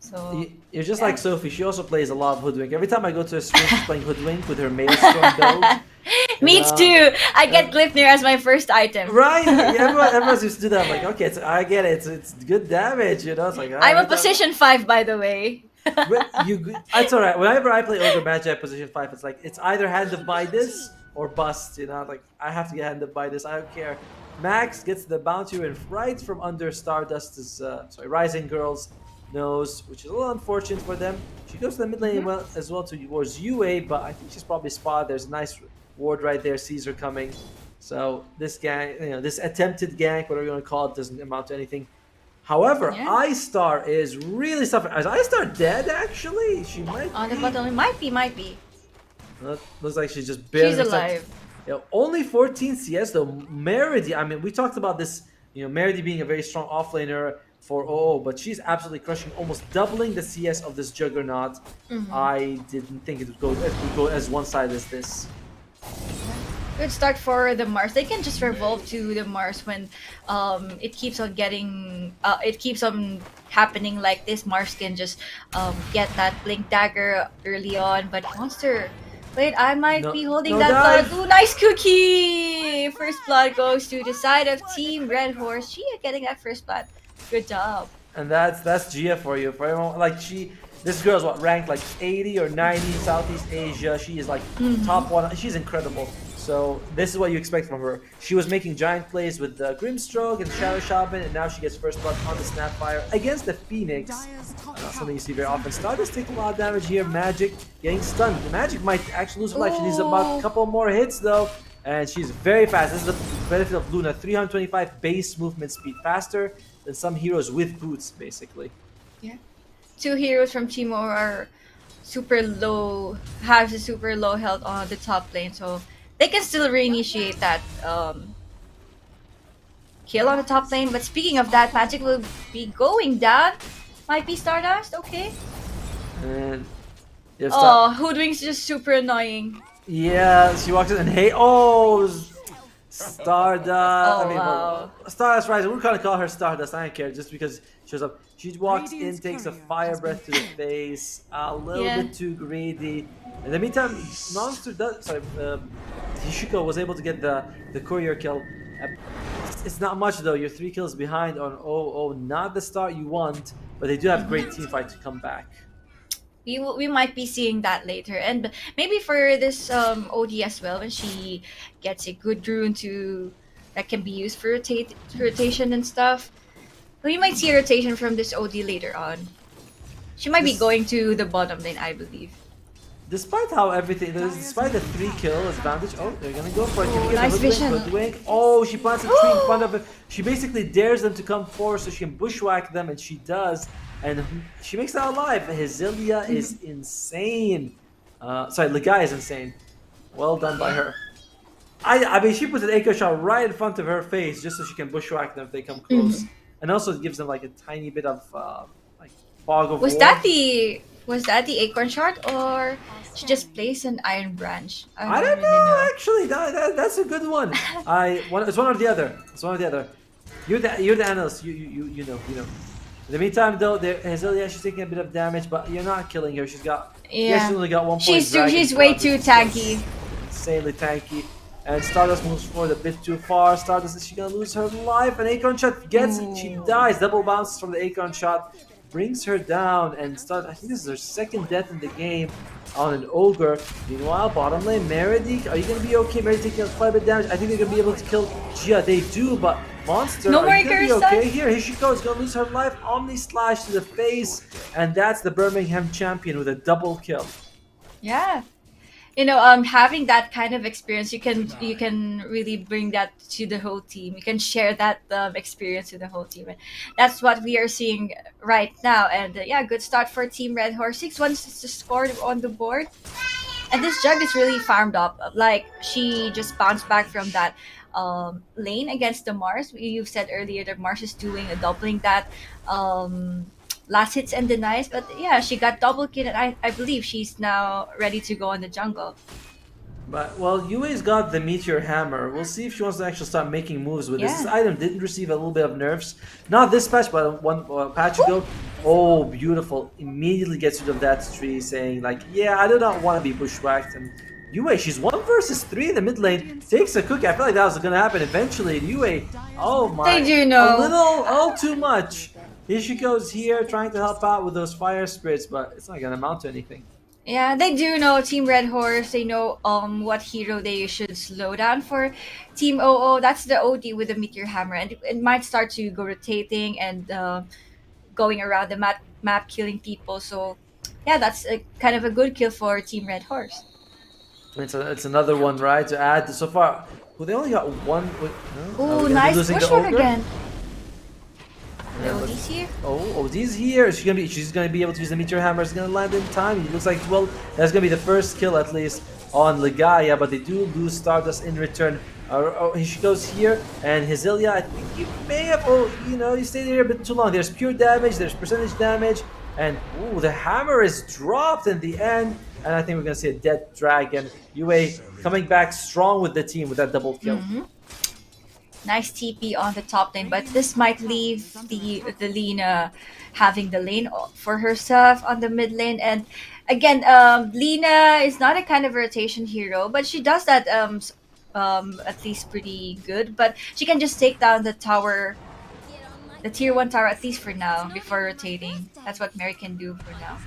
So you're just like Sophy. She also plays a lot of Hoodwink. Every time I go to a stream, she's playing Hoodwink with her Maelstrom build. Me too. I get Glypnir as my first item. Right? Everyone used to do that. I'm like, okay, I get it. It's good damage, you know. It's like I'm a position 5, by the way. It's alright. Whenever I play Ogre Match at position 5, it's like it's either Hand of Midas or bust. You know, like I have to get Hand of Midas. I don't care. Max gets the bounty right from under Stardust's Rising Girl's nose, which is a little unfortunate for them. She goes to the mid lane as well towards UA, but I think she's probably spotted. There's a nice ward right there, sees her coming. So this gank, this attempted gank, whatever you want to call it, doesn't amount to anything. However, I-Star is really suffering. Is I-Star dead actually? She might on be. the bottom. Might be. Looks like she's just barely. She's alive. Only 14 CS though. Meridi, I mean, we talked about this, Meridi being a very strong offlaner for OO, but she's absolutely crushing, almost doubling the CS of this Juggernaut. I didn't think it would go as one-sided as this. Good start for the Mars. They can just revolve to the Mars when it keeps on happening like this. Mars can just get that Blink Dagger early on, but Monster, wait, I might be holding that blood. Ooh, nice cookie! First blood goes to the side of Team Red Hoorse. She is getting that first blood. Good job. And that's Gia for you. For everyone, like this girl's ranked like 80 or 90 Southeast Asia. She is like top 1. She's incredible. So this is what you expect from her. She was making giant plays with the Grimstroke and Shadow Shaman, and now she gets first blood on the Snapfire against the Phoenix. Something you see very often. Stardust take a lot of damage here. Magic getting stunned. The Magic might actually lose her life. She needs about a couple more hits though, and she's very fast. This is the benefit of Luna. 325 base movement speed, faster than some heroes with boots, basically. Yeah. 2 heroes from Teemo are super low, have a super low health on the top lane, so they can still reinitiate that kill on the top lane. But speaking of that, Magic will be going down. Might be Stardust, okay. And Hoodwink's just super annoying. Yeah, she walks in and Stardust. I mean, wow. Stardust Rising. We're gonna call her Stardust. I don't care, just because she shows up. She walks in, Radiant's takes a courier fire has breath to been the face. A little Yeah. bit too greedy. In the meantime, Monster does. Sorry, Hishiko was able to get the courier kill. It's not much though. You're 3 kills behind on 0-0. Not the start you want, but they do have great team fight to come back. We might be seeing that later, and maybe for this OD as well, when she gets a good rune to that can be used for rotation and stuff. We might see a rotation from this OD later on. She might be This- going to the bottom lane, I believe. Despite how everything, despite the 3 kill advantage, oh, they're gonna go for it. Can we get Nice the vision. hoodwink? Oh, she plants a tree in front of it. She basically dares them to come forward so she can bushwhack them, and she does. And she makes that alive. Hezilia is insane. Sorry, Legai is insane. Well done by her. I mean, she puts an echo shot right in front of her face just so she can bushwhack them if they come close. And also it gives them like a tiny bit of like fog of Was war. that the acorn shard, or she just placed an iron branch? I don't know. Actually, that's a good one. It's one or the other. It's one or the other. You're the analyst. You know. In the meantime, though, Hezilia, she's taking a bit of damage, but you're not killing her. She's only got 1 point. She's way too tanky. Insanely tanky. And Stardust moves forward a bit too far. Stardust, is she gonna lose her life? An Acorn shot gets it. She dies. Double bounces from the Acorn shot. Brings her down. And Stardust, I think this is her second death in the game on an Ogre. Meanwhile, bottom lane, Meredith, are you gonna be okay? Meredith taking quite a bit of damage. I think they're gonna be able to kill Gia. They do, but Monster, No are more you gonna be Icarus okay Sun? here? Hishiko is gonna lose her life. Omni Slash to the face. And that's the Birmingham champion with a double kill. Yeah. Having that kind of experience, you can really bring that to the whole team. You can share that experience to the whole team, and that's what we are seeing right now. And yeah, good start for Team Red Horse. 6-1 is just scored on the board, and this Jug is really farmed up. Like, she just bounced back from that lane against the Mars. You said earlier that Mars is doubling that. Last hits and denies, but yeah, she got double kill, and I believe she's now ready to go in the jungle. But, well, Yue's got the Meteor Hammer. We'll see if she wants to actually start making moves with this. This Yeah. item didn't receive a little bit of nerfs. Not this patch, but one patch ago. Oh, beautiful. Immediately gets rid of that tree, saying, like, yeah, I do not want to be bushwhacked. And Yue, she's 1 versus 3 in the mid lane. Takes a cookie. I feel like that was going to happen eventually. Yue, oh my. They do know. All too much. Here she goes here, trying to help out with those fire spirits, but it's not going to amount to anything. Yeah, they do know Team Red Horse. They know what hero they should slow down for. Team OO, that's the OD with the Meteor Hammer, and it might start to go rotating and going around the map killing people. So yeah, that's kind of a good kill for Team Red Horse. It's another one, right, to add. So far, well, they only got one. Ooh, nice push one again. The Yeah, OD's here. Oh, OD's here. She's gonna be able to use the Meteor Hammer. It's gonna land in time. It looks like, well, that's gonna be the first kill at least on Legaia, but they do lose Stardust in return. She goes here, and Hezilia, I think you may have, you stayed here a bit too long. There's pure damage, there's percentage damage, and ooh, the hammer is dropped in the end, and I think we're gonna see a dead dragon. Yue coming back strong with the team with that double kill. Nice TP on the top lane, but this might leave the Lina having the lane for herself on the mid lane. And again, Lina is not a kind of rotation hero, but she does that at least pretty good. But she can just take down the tower, the tier 1 tower, at least for now, before rotating. That's what Mary can do for now.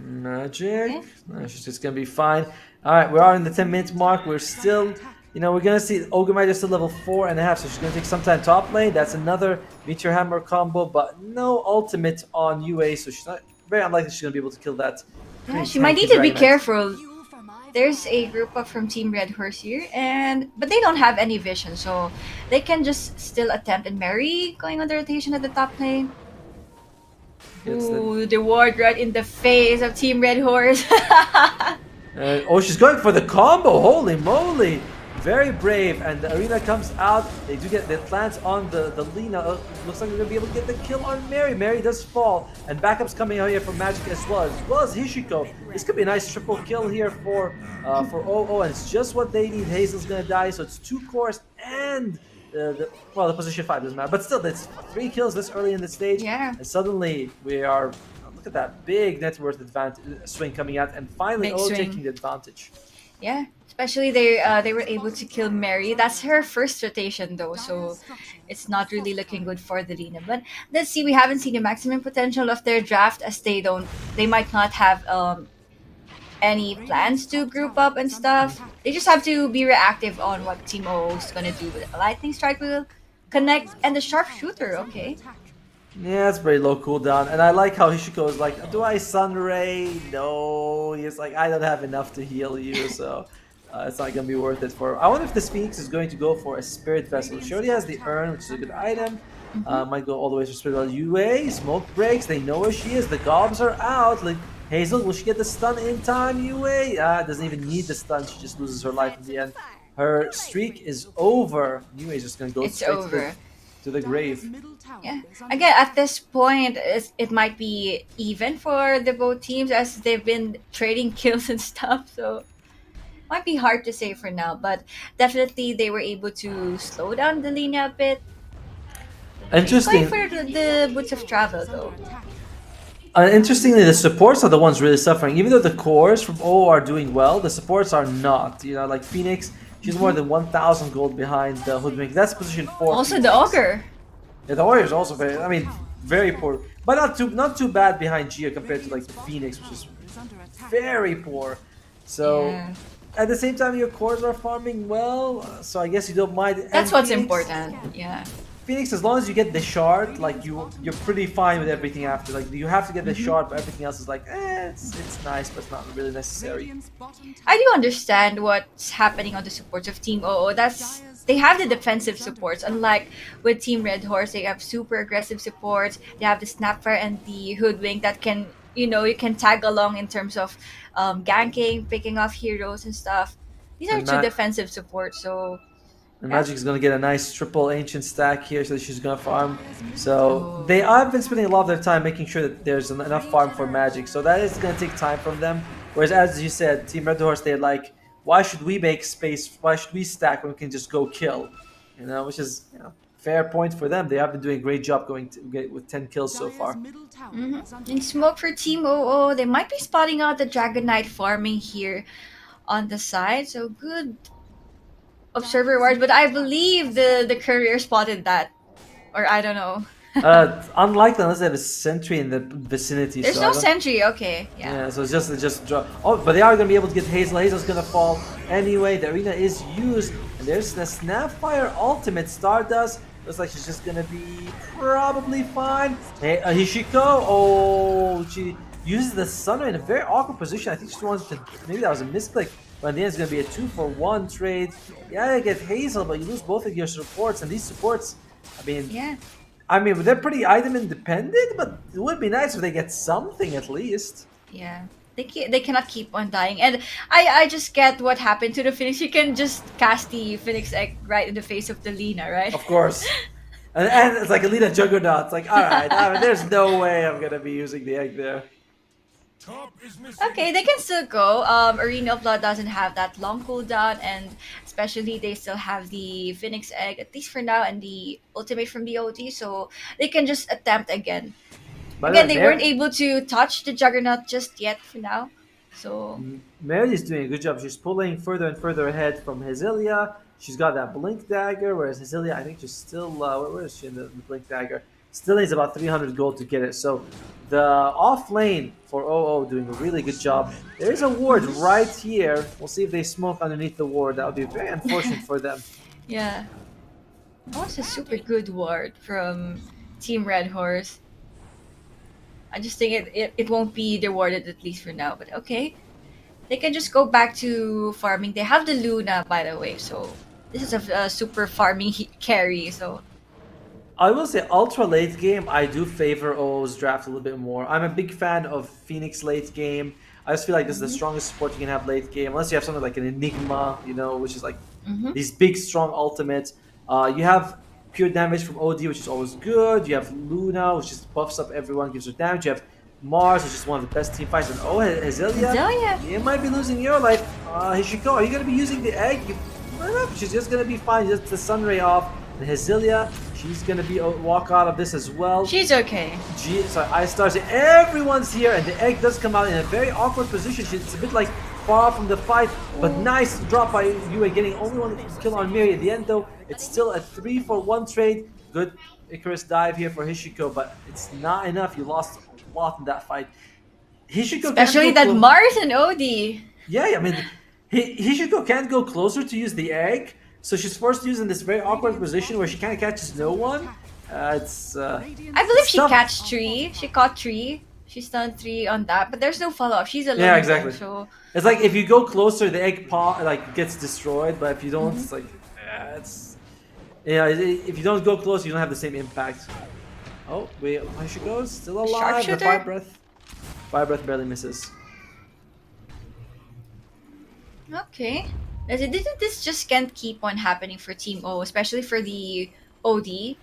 Magic. Okay. No, she's just gonna be fine. Alright, we are in the 10-minute mark. We're still, we're gonna see Ogre Might is still level 4.5, so she's gonna take some time top lane. That's another Meteor Hammer combo, but no ultimate on UA, so she's not very unlikely she's gonna be able to kill that. Yeah, pretty she might tanky need to be Dragon Knight. careful. There's a group up from Team Red Horse here, but they don't have any vision, so they can just still attempt. And Mary going on the rotation at the top lane. Gets Ooh, the ward right in the face of Team Red Horse. She's going for the combo. Holy moly! Very brave, and the arena comes out. They do get the plants on the Lina. Looks like they're gonna be able to get the kill on Mary. Mary does fall, and backup's coming out here from Magic as well as Hishiko. This could be a nice triple kill here for for OO, and it's just what they need. Hazel's gonna die, so it's 2 cores and the position 5 doesn't matter, but still, that's 3 kills this early in the stage, Yeah. and suddenly we are. Look at that big net worth advantage swing coming out, and finally Big OO swing. taking the advantage. Yeah, especially they were able to kill Mary. That's her first rotation though, so it's not really looking good for the Lina. But let's see, we haven't seen the maximum potential of their draft as they might not have any plans to group up and stuff. They just have to be reactive on what Team O is gonna do with a lightning strike will connect and the sharpshooter. Okay, Yeah, it's very low cooldown, and I like how Hishiko is like, do I Sunray? No, he's like, I don't have enough to heal you, so it's not gonna be worth it for. I wonder if this Phoenix is going to go for a Spirit Vessel. She already has the Urn, which is a good item. Might go all the way to Spirit Vessel. UA, smoke breaks, they know where she is. The gobs are out. Like Hazel, will she get the stun in time? UA doesn't even need the stun. She just loses her life in the end. Her streak is over. UA is just gonna go it's straight over. to the grave. Yeah. Again, at this point, it might be even for the both teams as they've been trading kills and stuff. So might be hard to say for now, but definitely they were able to slow down the Lina a bit. Interesting. Going for the boots of travel though. Interestingly, the supports are the ones really suffering. Even though the cores from O are doing well, the supports are not. You know, like Phoenix, she's more than 1,000 gold behind the Hoodwink. That's position 4. Also the ogre. Yeah, the Warriors also very. I mean, very poor, but not too bad behind Gia compared to like the Phoenix, which is very poor. So Yeah. at the same time, your cores are farming well. So I guess you don't mind. That's And what's Phoenix- important. Yeah. Phoenix, as long as you get the shard, like you're pretty fine with everything after. Like you have to get the shard, but everything else is like, it's nice, but it's not really necessary. I do understand what's happening on the supports of Team OO. They have the defensive supports, unlike with Team Red Horse. They have super aggressive supports. They have the Snapfire and the Hoodwink that can, you can tag along in terms of ganking, picking off heroes and stuff. These are And two Ma- defensive supports, so And Magic is gonna get a nice triple ancient stack here, so she's gonna farm. So Oh. they have been spending a lot of their time making sure that there's enough farm for Magic. So that is gonna take time from them. Whereas, as you said, Team Red Horse, they're like, why should we make space? Why should we stack when we can just go kill? You know, which is fair point for them. They have been doing a great job going to get with 10 kills so far. in smoke for Team OO, they might be spotting out the Dragon Knight farming here on the side. So good observer ward, but I believe the courier spotted that, or I don't know. Unlikely unless they have a sentry in the vicinity. There's so no I don't- sentry. Okay, yeah. Yeah, so it's just draw. Oh, but they are gonna be able to get Hazel. Hazel's gonna fall anyway. The arena is used, and there's the Snapfire ultimate. Stardust looks like she's just gonna be probably fine. Hey, Hishiko. Oh, she uses the Sunray in a very awkward position. I think she wanted to. Maybe that was a misclick. But in the end, it's gonna be a 2-for-1 trade. Yeah, you get Hazel, but you lose both of your supports, and these supports, Yeah. I mean, they're pretty item independent, but it would be nice if they get something at least. Yeah. They cannot keep on dying. And I just get what happened to the Phoenix. You can just cast the Phoenix Egg right in the face of the Lina, right? Of course. And it's like a Alita Juggernaut. It's like, alright, I mean, there's no way I'm gonna be using the egg there. Okay, they can still go. Arena of Blood doesn't have that long cooldown, and especially they still have the Phoenix Egg, at least for now, and the ultimate from the OT, so they can just attempt again. But Again, they weren't able to touch the Juggernaut just yet for now. So Mary is doing a good job. She's pulling further and further ahead from Hazelia. She's got that Blink Dagger, whereas Hazelia, I think she's still, where is she in the Blink Dagger? Still needs about 300 gold to get it. So the off lane for OO doing a really good job. There is a ward right here. We'll see if they smoke underneath the ward. That would be very unfortunate for them. yeah. That was a super good ward from Team Red Horse. I just think it won't be rewarded at least for now, but okay. They can just go back to farming. They have the Luna, by the way, so this is a super farming carry, so I will say ultra late game, I do favor OO's draft a little bit more. I'm a big fan of Phoenix late game. I just feel like this is the strongest support you can have late game, unless you have something like an Enigma, which is like these big strong ultimates. You have pure damage from OD, which is always good. You have Luna, which just buffs up everyone, gives her damage. You have Mars, which is one of the best team fights. And oh, Hezelia, Hezelia. you might be losing your life. Hishiko, are you gonna be using the egg? She's just gonna be fine. Just the sun ray off. And Hezelia, she's gonna be walk out of this as well. She's okay. So Ice Stars, everyone's here, and the egg does come out in a very awkward position. It's a bit like far from the fight, but nice drop by Yue, getting only one kill on Miri. At the end, though, it's still a 3-for-1 trade. Good Icarus dive here for Hishiko, but it's not enough. You lost a lot in that fight. Hishiko, Especially that Mars and Odie. Yeah, I mean, Hishiko can't go closer to use the egg, so she's forced to use in this very awkward position where she kind of catches no one. I believe she catched 3. She caught 3. She stunned 3 on that, but there's no follow-up. She's alone. Yeah, exactly. So it's like if you go closer, the egg gets destroyed, but if you don't, it's like if you don't go close, you don't have the same impact. Oh, wait, here she goes, still alive. The fire breath barely misses. okay, this just can't keep on happening for Team O, especially for the OD.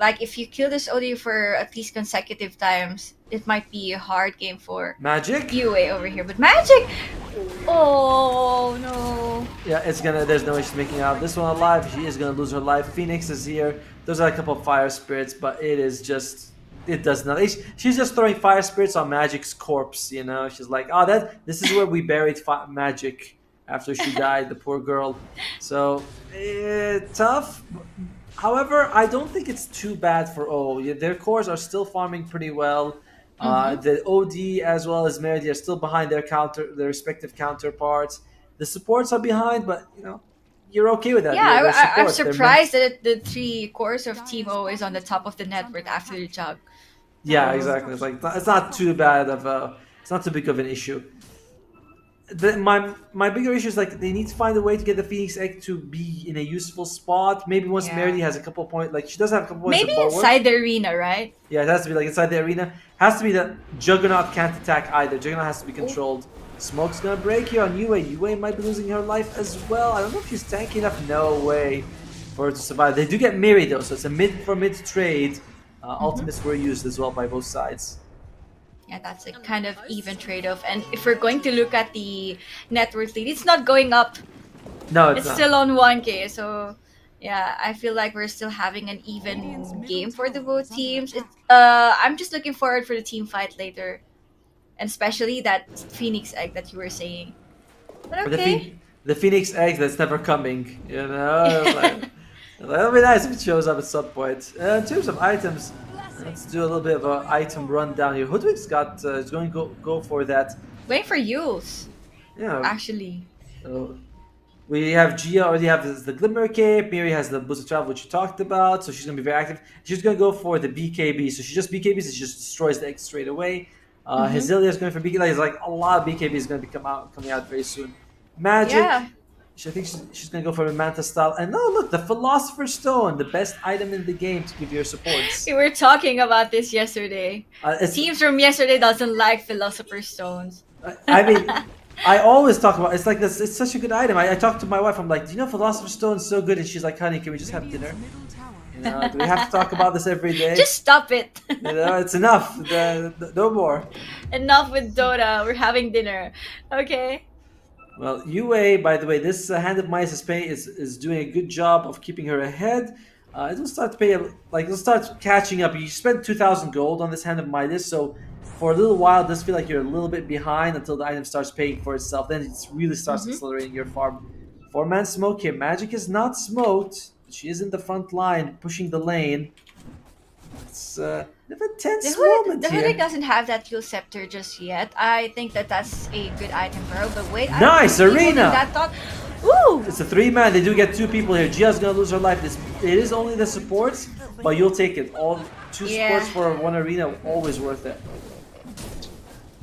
Like if you kill this OD for at least consecutive times, it might be a hard game for Magic? UA over here. But Magic, oh no. Yeah, there's no way she's making out this one alive. She is gonna lose her life. Phoenix is here. Those are a couple of fire spirits, but it does nothing. She's just throwing fire spirits on Magic's corpse, you know? She's like, oh, this is where we buried Magic after she died, the poor girl. So, tough. However, I don't think it's too bad for O. Their cores are still farming pretty well. The OD as well as Meridi are still behind their respective counterparts. The supports are behind, but you're okay with that. Yeah, I'm surprised that the 3 cores of Team O is on the top of the network after the jug. Yeah, exactly. It's not too bad it's not too big of an issue. My bigger issue is they need to find a way to get the Phoenix Egg to be in a useful spot. Maybe once Meridi has a couple points, she does have a couple points. Maybe inside the arena, right? Yeah, it has to be inside the arena. Has to be that Juggernaut can't attack either. Juggernaut has to be controlled. Smoke's gonna break here on Yue. Yue might be losing her life as well. I don't know if she's tanky enough. No way for her to survive. They do get Miri though, so it's a mid trade. Ultimates were used as well by both sides. Yeah, that's a kind of even trade-off. And if we're going to look at the net worth lead, it's not going up. No, it's not. Still on 1K. So yeah, I feel like we're still having an even game for the both teams. I'm just looking forward for the team fight later. And especially that Phoenix Egg that you were saying. But okay. The Phoenix Egg that's never coming, That'll be nice if it shows up at some point. In terms of items, let's do a little bit of an item rundown here. Hoodwink's is going to go for that. Waiting for Yules. Yeah. Actually. We have Gia already have the Glimmer Cape. Miri has the Boost of Travel, which you talked about. So she's going to be very active. She's going to go for the BKB. So she just BKBs, it just destroys the egg straight away. Hezelia is going for BKB. There's a lot of BKB is going to be coming out very soon. Magic. Yeah. I think she's going to go for a Manta style. And look, the Philosopher's Stone, the best item in the game to give your supports. We were talking about this yesterday. Teams from yesterday doesn't like Philosopher's Stones. I mean, I always talk about it's like this. It's such a good item. I talked to my wife. I'm like, do you know Philosopher's Stone is so good? And she's like, honey, can we just have dinner? Do we have to talk about this every day? Just stop it. It's enough. No more. Enough with Dota. We're having dinner. Okay. Well, UA, by the way, this Hand of Midas is doing a good job of keeping her ahead. It'll start to pay, it'll start catching up. You spent 2,000 gold on this Hand of Midas, so for a little while, it does feel like you're a little bit behind until the item starts paying for itself. Then it really starts accelerating your farm. 4-man smoke here. Magic is not smoked. She is in the front line, pushing the lane. It's a tense moment here. The Hoodie doesn't have that Fuel Scepter just yet. I think that's a good item for her. But wait, nice arena. That thought. Ooh! It's a 3-man. They do get 2 people here. Gia's gonna lose her life. It is only the supports, but you'll take it. All 2 supports for 1 arena, always worth it.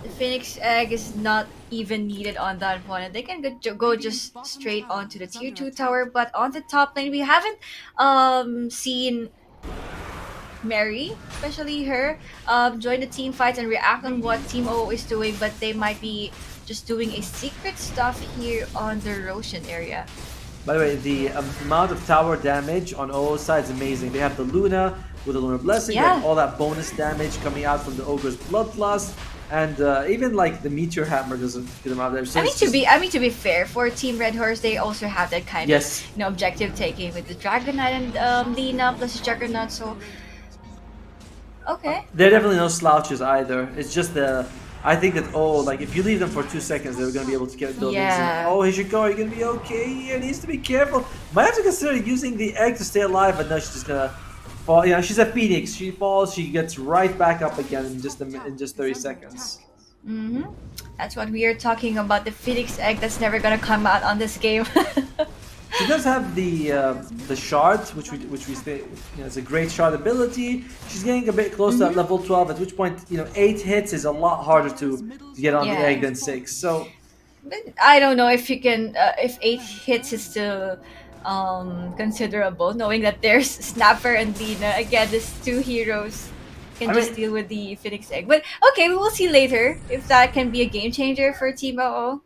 The Phoenix Egg is not even needed on that one, and they can go just straight onto the tier 2 tower. But on the top lane, we haven't seen Mary, especially her, join the team fights and react on what Team O is doing, but they might be just doing a secret stuff here on the Roshan area. By the way, the amount of tower damage on OO's side is amazing. They have the Luna with the Lunar Blessing, they have Yeah. all that bonus damage coming out from the Ogre's Bloodlust, and even like the Meteor Hammer doesn't get them out there. So I mean it's to just- be I mean to be fair, for Team Red Horse, they also have that kind Yes. of objective taking with the Dragon Knight and Lina plus the Juggernaut. So okay. They're definitely no slouches either. It's just the I think that like if you leave them for 2 seconds, they're gonna be able to get buildings. Yeah. And, Hishiko, are you gonna be okay? He needs to be careful. Might have to consider using the egg to stay alive, but no, she's just gonna fall. You know, she's a phoenix. She falls, she gets right back up again in just 30 seconds. Mm-hmm. That's what we are talking about. The Phoenix Egg that's never gonna come out on this game. She does have the shard, which we say it's a great shard ability. She's getting a bit close to that level 12. At which point 8 hits is a lot harder to get on the Yeah. egg than 6. So But I don't know if you can, if 8 hits is still considerable, knowing that there's Snapper and Lina. Again, these 2 heroes can I just mean- deal with the Phoenix Egg. But okay, we will see later if that can be a game changer for Team OO.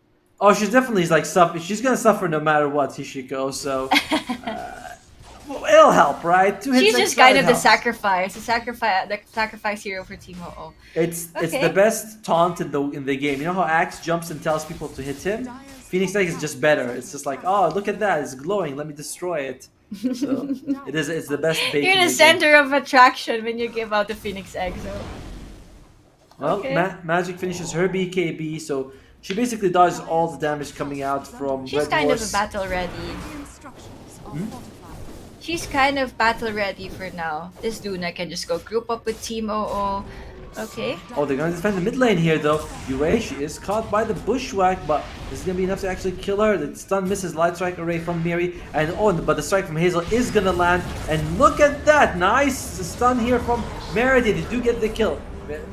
she's definitely like suffer. She's gonna suffer no matter what, Hishiko. So well, it'll help, right? 2 hits She's extra, just kind it of the helps. sacrifice hero for Team OO. It's Okay. the best taunt in the game. You know how Axe jumps and tells people to hit him? Phoenix Egg is just better. It's just like, oh, look at that, it's glowing. Let me destroy it. So it's the best bait. You're in the game. center of attraction when you give out the Phoenix Egg, so. Well, Okay. Magic finishes her BKB, so she basically dodges all the damage coming out from She's Red kind Hoorse. of battle ready. The instructions are fortified. She's kind of battle ready for now. This Luna can just go group up with Team OO. Okay. Oh, they're gonna defend the mid lane here though. Yue, she is caught by the bushwhack, but this is gonna be enough to actually kill her. The stun misses light strike array from Miri, and but the strike from Hazel is gonna land. And look at that, nice stun here from Meredith. They do get the kill.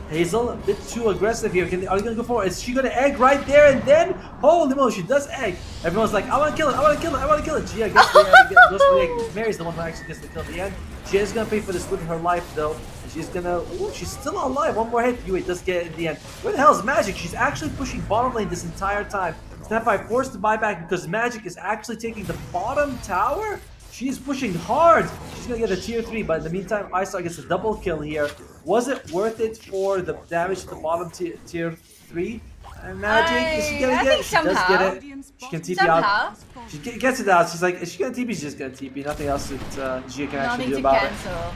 Hazel a bit too aggressive here. Are you gonna go for it? Is she gonna egg right there and then? Holy moly, she does egg. Everyone's like, I wanna kill it, I wanna kill it, I wanna kill it. Gia gets the egg, goes for the egg. Mary's the one who actually gets the kill at the end. She is gonna pay for this with her life though. And she's gonna, she's still alive. One more hit. Yue does get it in the end. Where the hell is Magic? She's actually pushing bottom lane this entire time. Snapfire forced to buy back because Magic is actually taking the bottom tower. She's pushing hard. She's gonna get a tier 3, but in the meantime, Isar gets a double kill here. Was it worth it for the damage to the bottom tier 3? And Magic, is she gonna I get think it? She does somehow. get it. She can TP Somehow. out. She gets it out. She's like, is she gonna TP? She's just gonna TP. Nothing else that Gia can actually Nothing do to about it. cancel.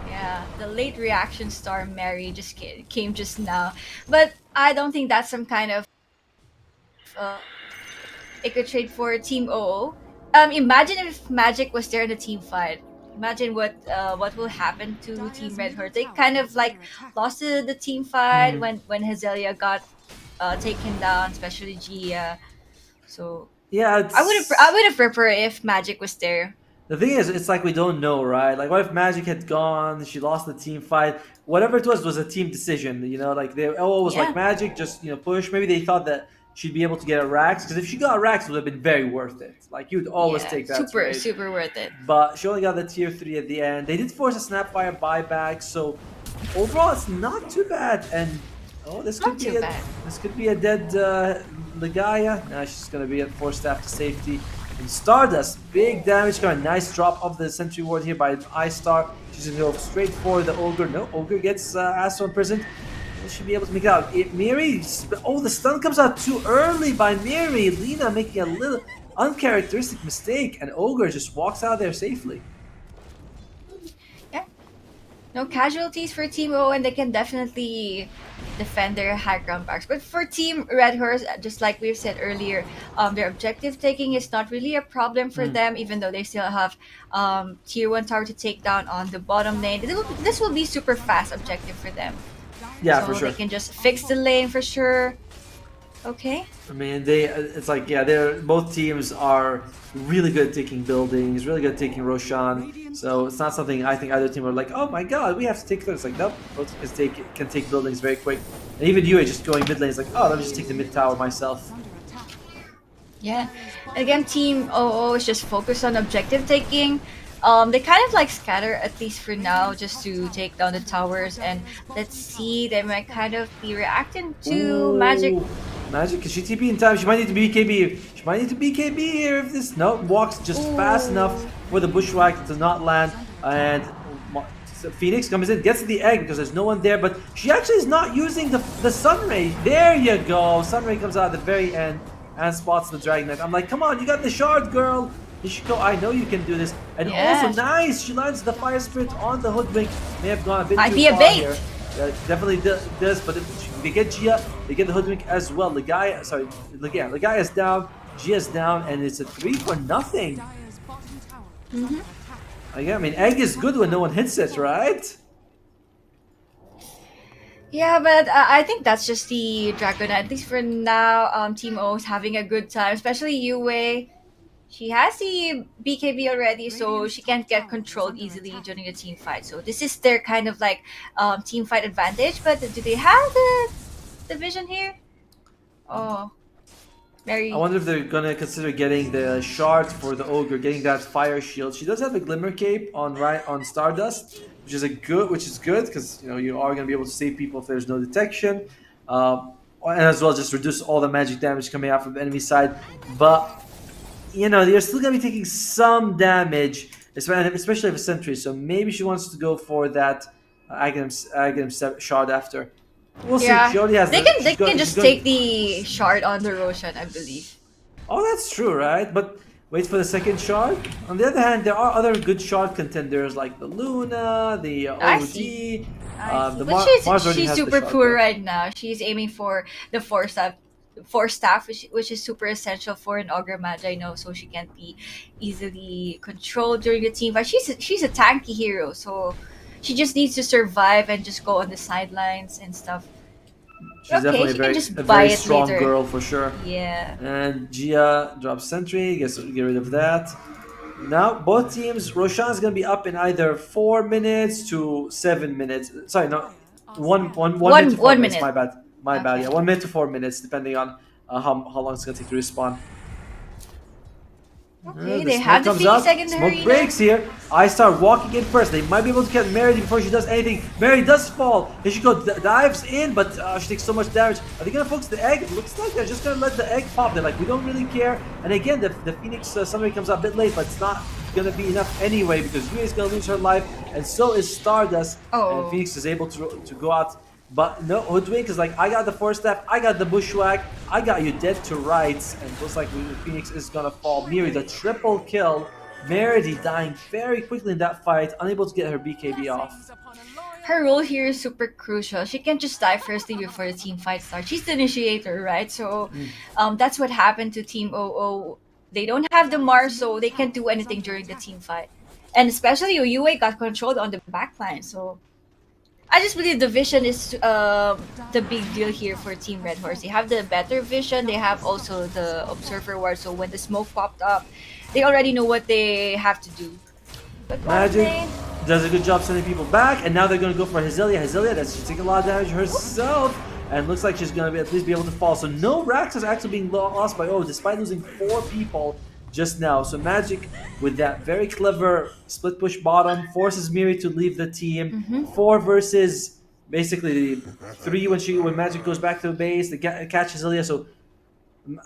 Yeah, the late reaction star Mary just came just now. But I don't think that's some kind of eco trade for Team OO. Imagine if Magic was there in the team fight. Imagine what will happen to Team Red Hoorse. They kind of like lost the team fight when Hazelia got taken down, especially Gia. So Yeah, I would have preferred if Magic was there. the thing is, it's like we don't know, right? Like, what if Magic had gone? She lost the team fight. Whatever it was a team decision. You know, like they was Yeah. like Magic, just push. Maybe they thought that she'd be able to get a Rax, because if she got a Rax, it would have been very worth it. Like you'd always Yeah, take that. super trade. super worth it. But she only got the tier 3 at the end. They did force a Snapfire buyback, so overall it's not too bad. And this Not could too be bad. this could be a dead Ligaya. Nah, she's gonna be at 4 staff to safety. And Stardust, big damage coming. Nice drop of the Sentry Ward here by iStar. She's gonna go straight for the Ogre. No, Ogre gets Astro imprisoned. Will she be able to make it out? Miri, the stun comes out too early by Miri. Lina making a little uncharacteristic mistake, and Ogre just walks out there safely. Yeah. No casualties for Team O, and they can definitely defend their high ground backs. But for Team Red Hoorse, just like we've said earlier, their objective taking is not really a problem for them, even though they still have tier 1 tower to take down on the bottom lane. This will be super fast objective for them. Yeah, so for sure. they can just fix the lane for sure. Okay. I mean, it's like, yeah, both teams are really good at taking buildings, really good at taking Roshan. So it's not something I think either team are like, oh my god, we have to take those. It's like, nope, both teams can take buildings very quick. And even Yue just going mid lane is like, oh, let me just take the mid tower myself. Yeah. And again, Team OO is just focused on objective taking. They kind of like scatter, at least for now, just to take down the towers. And let's see, they might kind of be reacting to Ooh, Magic. Magic, can she TP in time? She might need to BKB. She might need to BKB here if this... No, walks just fast enough for the Bushwhack to not land. And Phoenix comes in, gets the egg because there's no one there, but she actually is not using the Sunray. There you go. Sunray comes out at the very end and spots the Dragon Knight. I'm like, come on, you got the shard, girl. Ishiko, I know you can do this. And also, nice, she lands the Fire Spirit on the Hoodwink. May have gone a bit too far here. Definitely does, but if they get Gia, they get the Hoodwink as well. The guy is down, Gia's down, and it's a 3-0. I mean, egg is good when no one hits it, right? Yeah, but I think that's just the Dragon. At least for now, Team O is having a good time, especially Yue. She has the BKB already, so she can't get controlled easily during the team fight. So this is their kind of like team fight advantage. But do they have the vision here? Oh, very. I wonder if they're gonna consider getting the shard for the ogre, getting that fire shield. She does have a glimmer cape on Stardust, which is good because you are gonna be able to save people if there's no detection, and as well just reduce all the magic damage coming out from the enemy side. But they're still gonna be taking some damage, especially if a sentry. So maybe she wants to go for that Aghanim shard after. We'll see. She already has. They can just take the shard on the Roshan, I believe. Oh, that's true, right? But wait for the second shard. On the other hand, there are other good shard contenders like the Luna, the OG. But she's super poor right now. She's aiming for the four staff, which is super essential for an Ogre Magi, so she can't be easily controlled during the team fight. She's a tanky hero, so she just needs to survive and just go on the sidelines and stuff. She's definitely a very strong girl for sure. Yeah. And Gia drops sentry, get rid of that. Now both teams, Roshan's gonna be up in either 4 minutes to 7 minutes. Sorry, no, one minute to 4 minutes. My bad. Yeah, 1 minute to 4 minutes, depending on how long it's gonna take to respawn. Okay, they have the Phoenix secondary. Smoke breaks here. I start walking in first. They might be able to get Mary before she does anything. Mary does fall. Ishiko dives in, but she takes so much damage. Are they gonna focus the egg? It looks like they're just gonna let the egg pop. They're like, we don't really care. And again, the Phoenix Sunray comes out a bit late, but it's not gonna be enough anyway because Yue is gonna lose her life, and so is Stardust. And Phoenix is able to go out. But no, Hoodwink is like, I got the 4-step, I got the Bushwhack, I got you dead to rights, and looks like Phoenix is gonna fall. Miri, the triple kill. Meredy dying very quickly in that fight, unable to get her BKB off. Her role here is super crucial. She can't just die firstly before the team fight starts. She's the initiator, right? So that's what happened to Team OO. They don't have the Mars, so they can't do anything during the team fight. And especially Yue got controlled on the backline, so I just believe the vision is the big deal here for Team Red Hoorse. They have the better vision. They have also the Observer Ward. So when the smoke popped up, they already know what they have to do. But Magic does a good job sending people back, and now they're going to go for Hazelia. Hazelia, she's taking a lot of damage herself, and looks like she's going to at least be able to fall. So no Rax is actually being lost by despite losing 4 people just now. So Magic, with that very clever split push bottom, forces Miri to leave the team. 4 versus basically 3 when Magic goes back to the base. They catch Hazelia. So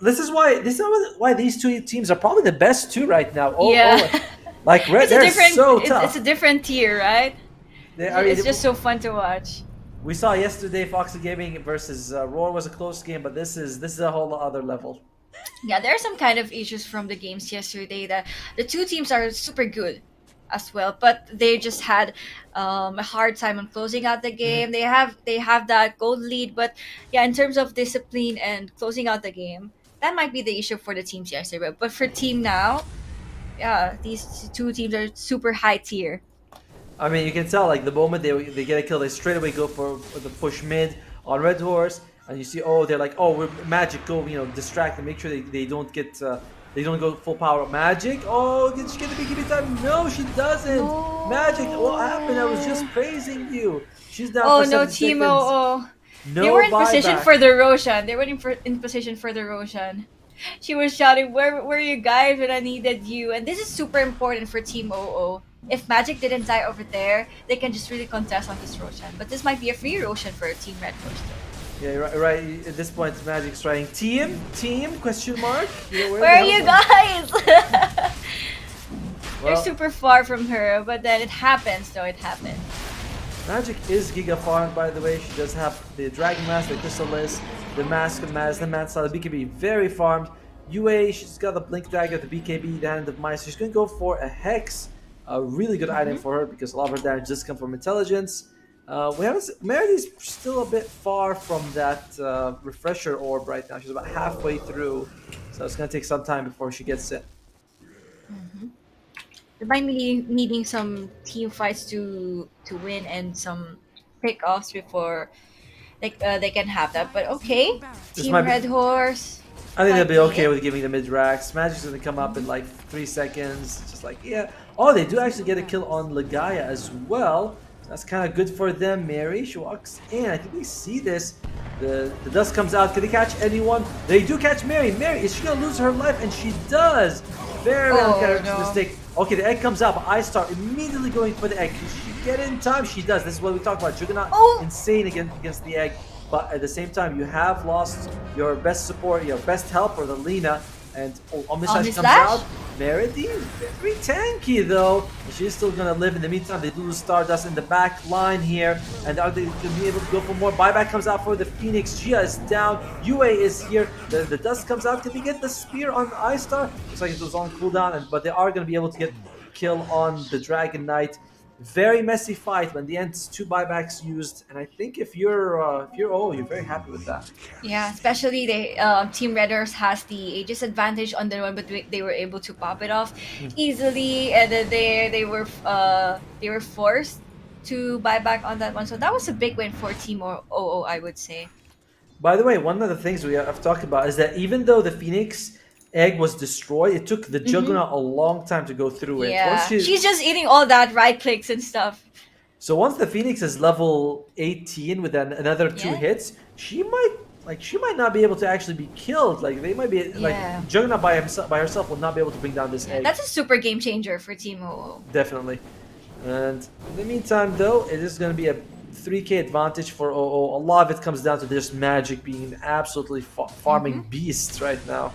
this is why these two teams are probably the best two right now. Like Red, they're so tough. It's a different tier, right? It's just so fun to watch. We saw yesterday Foxy Gaming versus Roar was a close game, but this is a whole other level. Yeah, there are some kind of issues from the games yesterday that the two teams are super good as well, but they just had a hard time on closing out the game. They have that gold lead, but yeah, in terms of discipline and closing out the game, that might be the issue for the teams yesterday. But for team now, yeah, these two teams are super high tier. I mean, you can tell like the moment they get a kill, they straight away go for the push mid on Red Hoorse. And you see, they're like, we're Magic, go, distract and make sure they don't get, they don't go full power. Magic, did she get the BKB time? No, she doesn't. No. Magic, what happened? I was just praising you. She's down for 7 seconds. No, they were in position for the Roshan. They were in position for the Roshan. She was shouting, where were you guys when I needed you? And this is super important for Team OO. If Magic didn't die over there, they can just really contest on this Roshan. But this might be a free Roshan for Team Red Hoorse. Yeah, you're right. At this point, Magic's trying team question mark. You know, Where the are hell you is that? guys? You're Well, super far from her, but then it happens, so it happened. Magic is Giga farmed, by the way. She does have the Dragon Mask, the Chrysalis, the Mask of Maz, the Manslaughter, the BKB, very farmed. UA, she's got the Blink Dagger, the BKB, the Hand of Mice. She's going to go for a Hex, a really good item for her because a lot of her damage does come from Intelligence. We haven't. Meridy's still a bit far from that Refresher Orb right now. She's about halfway through, so it's going to take some time before she gets it. They might be needing some team fights to win and some pick-offs before they can have that. But okay, This Team might be. Red Horse. I think they'll be Akke. okay with giving the mid racks. Magic's gonna come up in like 3 seconds. Just like, yeah. Oh, they do actually get a kill on Legaia as well. So that's kind of good for them. Mary, she walks in. I think we see this. The dust comes out. Can they catch anyone? They do catch Mary. Mary, is she gonna lose her life? And she does. Very no. mistake. Okay, the egg comes out, but I start immediately going for the egg. Can she get in time? She does. This is what we talk about. Juggernaut Oh. insane against the egg. But at the same time, you have lost your best support, your best helper, the Lina, and Omnislash comes Omnislash? out. Merity, very tanky though. And she's still gonna live. In the meantime, they lose Stardust in the back line here, and are they gonna be able to go for more? Buyback comes out for the Phoenix. Gia is down. UA is here. The dust comes out. Can they get the spear on I-Star? Looks like it was on cooldown, but they are gonna be able to get kill on the Dragon Knight. Very messy fight, but in the end, it's 2 buybacks used, and I think if you're you're very happy with that. Yeah, especially they Team Red Horse has the Aegis advantage on the one, but they were able to pop it off easily, and then they were forced to buy back on that one. So that was a big win for Team OO, I would say. By the way, one of the things we have talked about is that even though the Phoenix egg was destroyed, it took the Juggernaut a long time to go through it. Yeah, Once she's just eating all that right clicks and stuff. so once the Phoenix is level 18 with another 2 Yeah. hits, she might not be able to actually be killed. Like they might be Yeah. like Juggernaut by herself will not be able to bring down this egg. That's a super game changer for Team OO. Definitely. And in the meantime, though, it is going to be a 3k advantage for OO. A lot of it comes down to just Magic being an absolutely farming beast right now.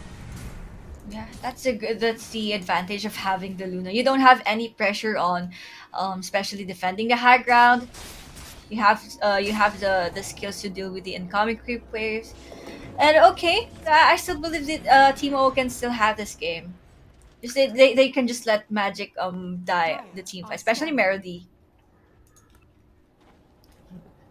Yeah, that's the advantage of having the Luna. You don't have any pressure on, especially defending the high ground. You have the skills to deal with the incoming creep waves. And okay, I still believe that Team O can still have this game. Just they can just let Magic die the team fight, especially Melody.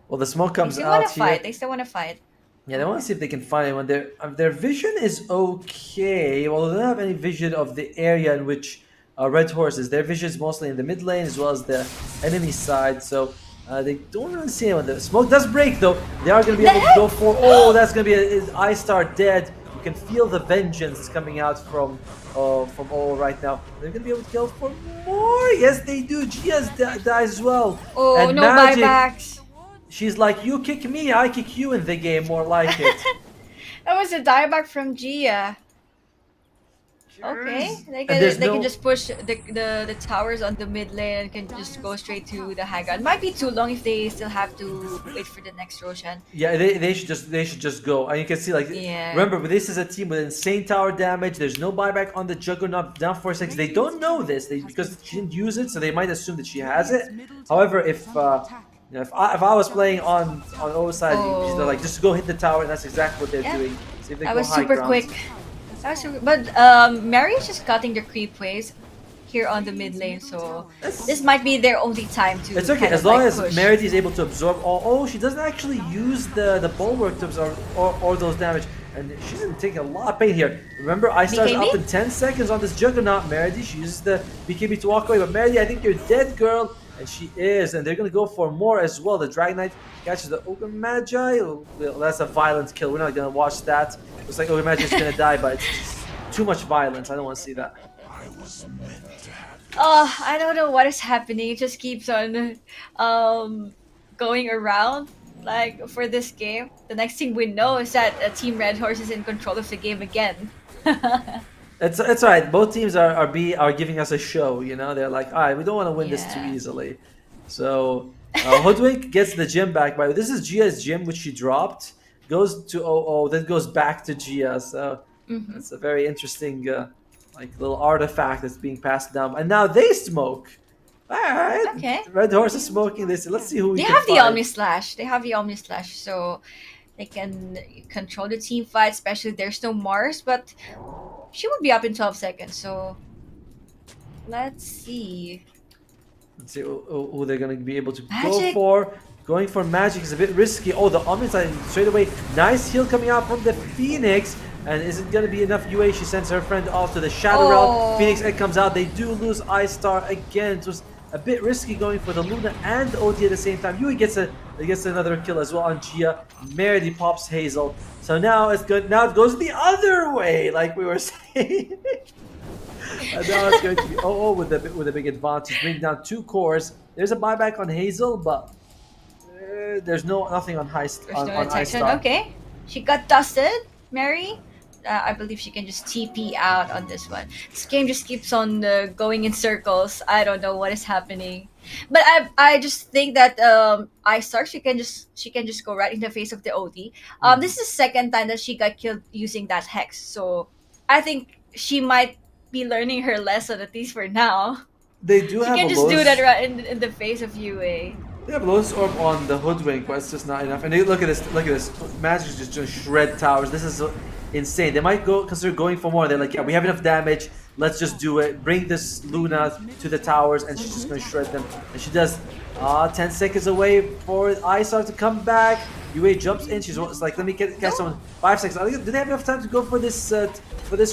Well, the smoke They comes still want out to here. fight. They still want to fight. Yeah, they want to see if they can find anyone. Their vision is okay. Well, they don't have any vision of the area in which Red Horse is. Their vision is mostly in the mid lane as well as the enemy side. So they don't really see anyone. The smoke does break though. They are going to be able to go for. Oh, that's going to be an I-Star dead. You can feel the vengeance coming out from OO right now. They're going to be able to kill for more. Yes, they do. Gia's dies as well. Oh, And no Magic, buybacks. she's like, you kick me, I kick you in the game, more like it. That was a dieback from Gia. Okay, they can just push the towers on the mid lane and can just go straight to the high ground. Might be too long if they still have to wait for the next Roshan. Yeah, they should just go. And you can see, like, Yeah. remember, this is a team with insane tower damage. There's no buyback on the Juggernaut down 4-6. They don't know this because she didn't use it, so they might assume that she has it. However, if I was playing on O side, they're like, just go hit the tower, and that's exactly what they're Yeah. doing. See if they That go was high super ground. quick. But Mary is just cutting the creep waves here on the mid lane, so this might be their only time to. It's okay kind as of, long like, as push. Merity is able to absorb all. Oh, she doesn't actually use the bulwark to absorb all those damage, and she's taking a lot of pain here. Remember, I started BKB? up in 10 seconds on this Juggernaut. Merity, she uses the BKB to walk away, but Merity, I think you're dead, girl, and she is, and they're gonna go for more as well. The Dragon Knight catches the Ogre Magi. Oh, well, that's a violent kill. We're not gonna watch that. Looks like Ogre Magi is gonna die, but it's just too much violence. I don't want to see that. Oh, I don't know what is happening. It just keeps on going around. Like for this game, the next thing we know is that Team Red Horse is in control of the game again. It's alright. Both teams are giving us a show. You know, they're like, all right, we don't want to win this too Yeah. easily. So Hoodwink gets the gym back. By this is Gia's gym, which she dropped. goes to OO, then goes back to Gia. So Mhm. it's a very interesting, like little artifact that's being passed down. And now they smoke. All right, Okay. Red Horse is smoking this. Let's see who we They can have the find. Omni Slash. They have the Omni Slash, so they can control the team fight, especially there's no Mars, but she would be up in 12 seconds, so let's see. Let's see who they're going to be able to go Magic. for. Going for Magic is a bit risky. Oh, the Omniside straight away. Nice heal coming out from the Phoenix. And is it going to be enough UA? She sends her friend off to the Shadow Realm. Oh. Phoenix Egg comes out. They do lose Ice Star again. It was a bit risky going for the Luna and the OD at the same time. UA gets another kill as well on Gia. Meredy pops Hazel. So now it's good. Now it goes the other way, like we were saying. And now it's going to be OO with a big advantage, bringing down 2 cores. There's a buyback on Hazel, but there's nothing on There's on no Ice detection. Star. Okay. She got dusted, Mary. I believe she can just TP out on this one. This game just keeps on going in circles. I don't know what is happening, but I just think that iStar she can just go right in the face of the OD. This is the second time that she got killed using that hex, so I think she might be learning her lesson, at least for now. They do She have can a just do Lotus. that right in the face of UA. They have Lotus Orb on the Hoodwink, but it's just not enough. And look at this. Look at this. Magic is just going to shred towers. This is insane. They might consider going for more. They're like, yeah, we have enough damage. Let's just do it. Bring this Luna to the towers, and she's just going to shred them. And she does. 10 seconds away for Isar to come back. UA jumps in. She's like, let me catch someone. 5 seconds. Do they have enough time to go for this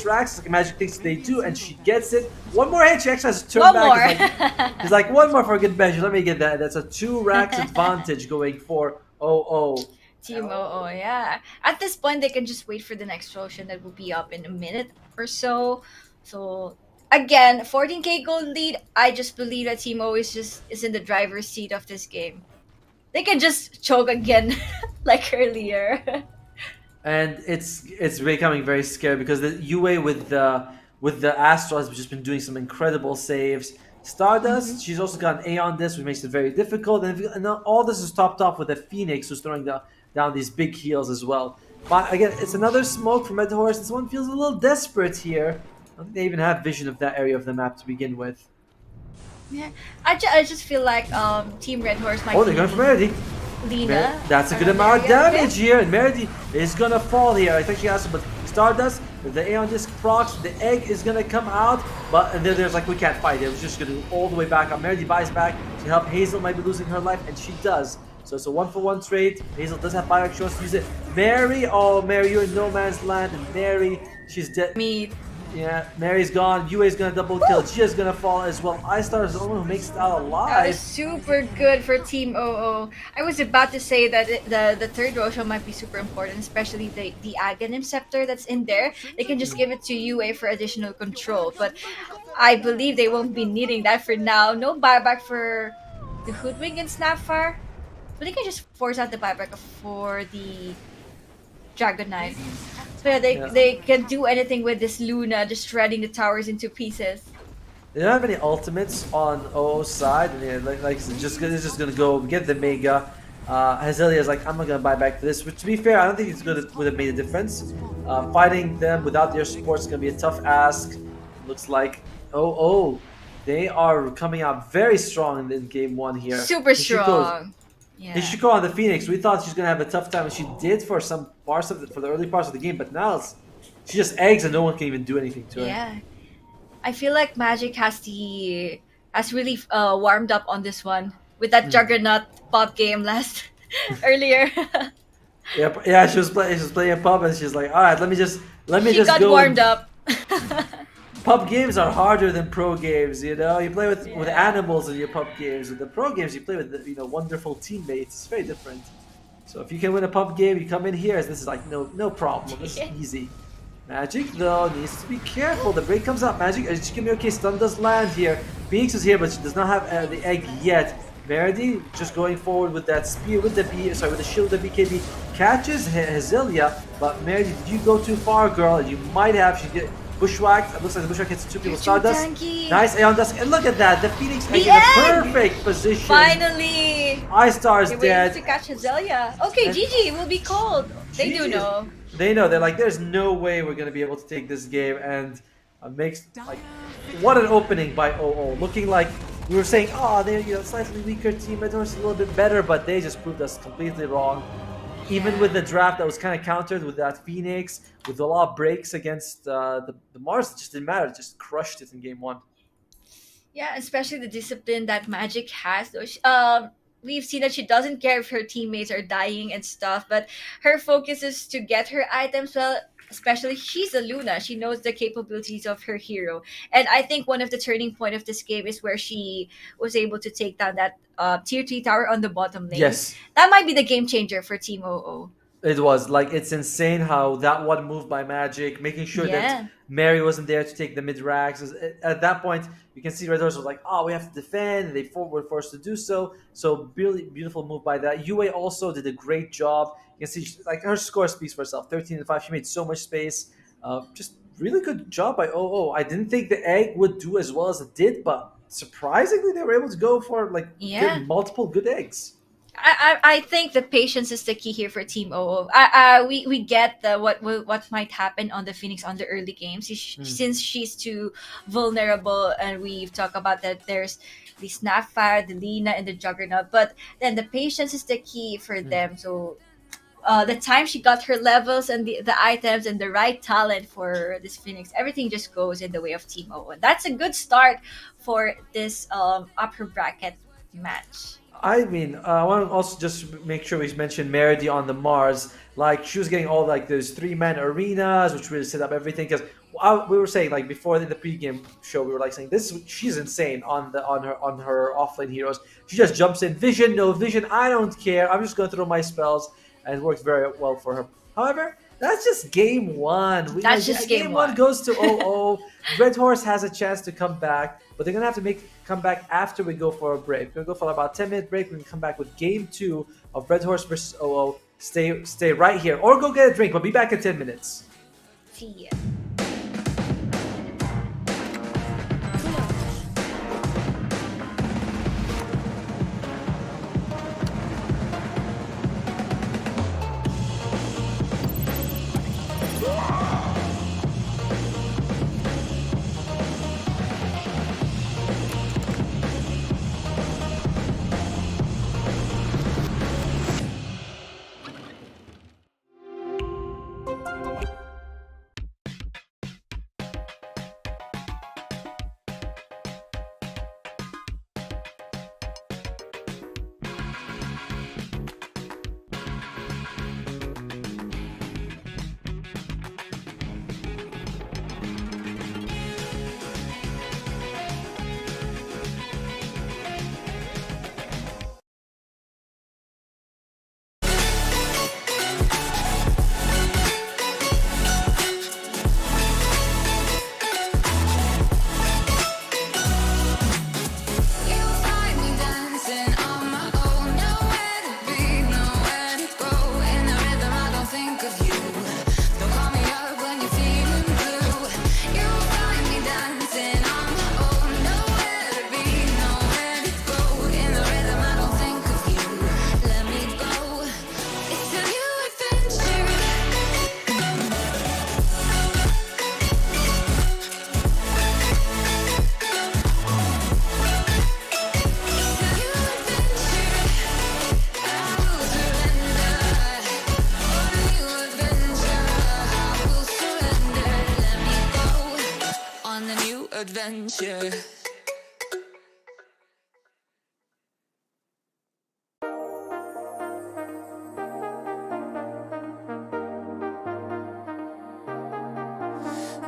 Rax? Like Magic thinks they do, and she gets it. One more hit. She actually has to turn One back. more. It's like one more for a good measure. Let me get that. That's a 2 Rax advantage going for OO. Team OO, yeah. At this point, they can just wait for the next potion that will be up in a minute or so. So again, 14k gold lead. I just believe that Team OO is in the driver's seat of this game. They can just choke again, like earlier. And it's becoming very scary because the UA with the Astral has just been doing some incredible saves. Stardust, she's also got an A on this, which makes it very difficult. And all this is topped off with a Phoenix who's throwing down these big heals as well. But again, it's another smoke from Red Hoorse. This one feels a little desperate here. I don't think they even have vision of that area of the map to begin with. Yeah, I just feel like Team Red Hoorse might. Oh, they're going for Meredy. Lina. That's a good around amount of the area. damage here, and Meredy is gonna fall here. I think she has to, but Stardust, with the Aeon Disc procs, the egg is gonna come out, but and then there's like, we can't fight. It was just gonna go all the way back up. Meredy buys back to help Hazel, might be losing her life, and she does. So it's a 1-for-1 trade. Hazel does have buyback, she wants to use it. Mary, oh Mary, you're in no man's land, and Mary, she's dead. Me. Yeah, Mary's gone. UA's gonna double kill. Gia's gonna fall as well. iStar is the only one who makes it out That alive. was super good for Team OO. I was about to say that the third Roshan might be super important, especially the Aghanim Scepter that's in there. They can just give it to UA for additional control, but I believe they won't be needing that for now. No buyback for the Hoodwink and Snapfire, but they can just force out the buyback for the Dragon Knight. So yeah, they can do anything with this Luna, just shredding the towers into pieces. They don't have any ultimates on OO's side, and yeah, like it's just gonna go get the Mega. Hazelia is like, I'm not gonna buy back for this. Which, to be fair, I don't think it's would have made a difference. Fighting them without their support is gonna be a tough ask. Looks like OO, they are coming out very strong in game one here. Super strong. Yeah. Ishiko on the Phoenix, we thought she's gonna have a tough time, and she did for some parts of for the early parts of the game, but now she just eggs and no one can even do anything to her. Yeah, I feel like Magic has really warmed up on this one with that Juggernaut pop game last earlier. Yeah, she was playing a pub, and she's like, all right, let me just She got go. warmed up. Pub games are harder than pro games, you know. You play with animals in your pub games. With the pro games, you play with wonderful teammates. It's very different. So if you can win a pub game, you come in here. This is like no problem. This is easy. Magic though needs to be careful. The break comes up. Magic, she can be okay. Stun does land here. Phoenix is here, but she does not have the egg yet. Meredy just going forward with that spear with the shield of the BKB catches Hazelia, but Meredy, did you go too far, girl? You might have. She get bushwhacked. It looks like the bushwhack hits 2 people. Stardust. Tanky. Nice Aeon Dust. And look at that. The Phoenix egg The in a egg! perfect position. Finally. iStar's You're dead. waiting to catch Hazelia. Okay, GG will be called. They do GG is- know. They know. They're like, there's no way we're gonna be able to take this game, and makes like, what an opening by OO. Looking like we were saying, oh, they're slightly weaker team. Red Hoorse is a little bit better, but they just proved us completely wrong. Even with the draft that was kind of countered with that Phoenix, with a lot of breaks against the Mars, it just didn't matter. It just crushed it in game one. Yeah, especially the discipline that Magic has. Though we've seen that she doesn't care if her teammates are dying and stuff, but her focus is to get her items. Well, especially she's a Luna. She knows the capabilities of her hero, and I think one of the turning point of this game is where she was able to take down that tier 3 tower on the bottom lane. Yes. That might be the game changer for Team OO. It was like, it's insane how that one move by Magic, making sure Yeah. that Mary wasn't there to take the mid racks. At that point, you can see Red Hoorse was like, "Oh, we have to defend," and they were forced to do so. So really beautiful move by that. UA also did a great job. You can see like her score speaks for herself. 13-5. She made so much space. Just really good job by OO. I didn't think the egg would do as well as it did, but surprisingly, they were able to go for like Yeah. get multiple good eggs. I think the patience is the key here for Team OO. We get the what might happen on the Phoenix on the early games since she's too vulnerable, and we've talked about that there's the Snapfire, the Lina, and the Juggernaut. But then the patience is the key for them. So the time she got her levels and the items and the right talent for this Phoenix, everything just goes in the way of Team OO. And that's a good start for this upper bracket match. I mean, I want to also just make sure we mention Meredy on the Mars. Like, she was getting all like those 3-man arenas, which really set up everything. Because we were saying like before the pregame show, we were like saying she's insane on her offlane heroes. She just jumps in, vision, no vision, I don't care. I'm just going to throw my spells, and it works very well for her. However, that's just game one. That's just game one one. goes to OO. Red Hoorse has a chance to come back, but they're gonna have to come back after we go for a break. We're gonna go for about 10-minute break. We're gonna come back with game 2 of Red Hoorse versus OO. Stay right here, or go get a drink. We'll be back in 10 minutes. See ya. You find me dancing on my own, nowhere to be, nowhere to go. In the rhythm, I don't think of you. Don't call me up when you're feeling blue. You find me dancing on my own, nowhere to be, nowhere to go. In the rhythm, I don't think of you. Let me go. It's a new adventure. Adventure.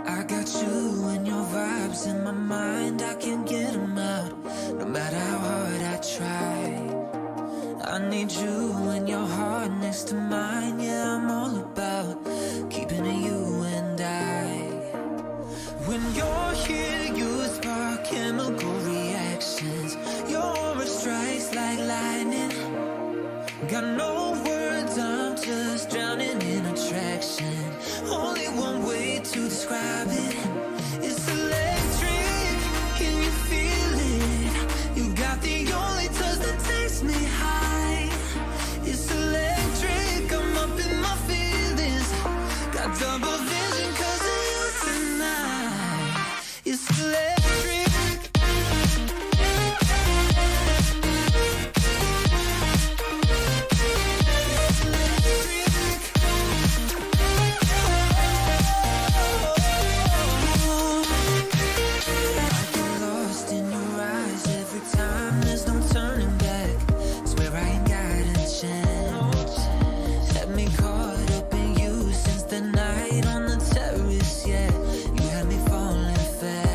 I got you and your vibes in my mind, I can't get them out, no matter how hard I try. I need you and your heart next to mine, yeah, I'm all about keeping it you and I. When you're here, you spark and It's electric. Lost in your eyes every time. There's no turning back. Swear I ain't got a chance. Had me caught up in you since the night on the terrace. Yeah, you had me falling fast.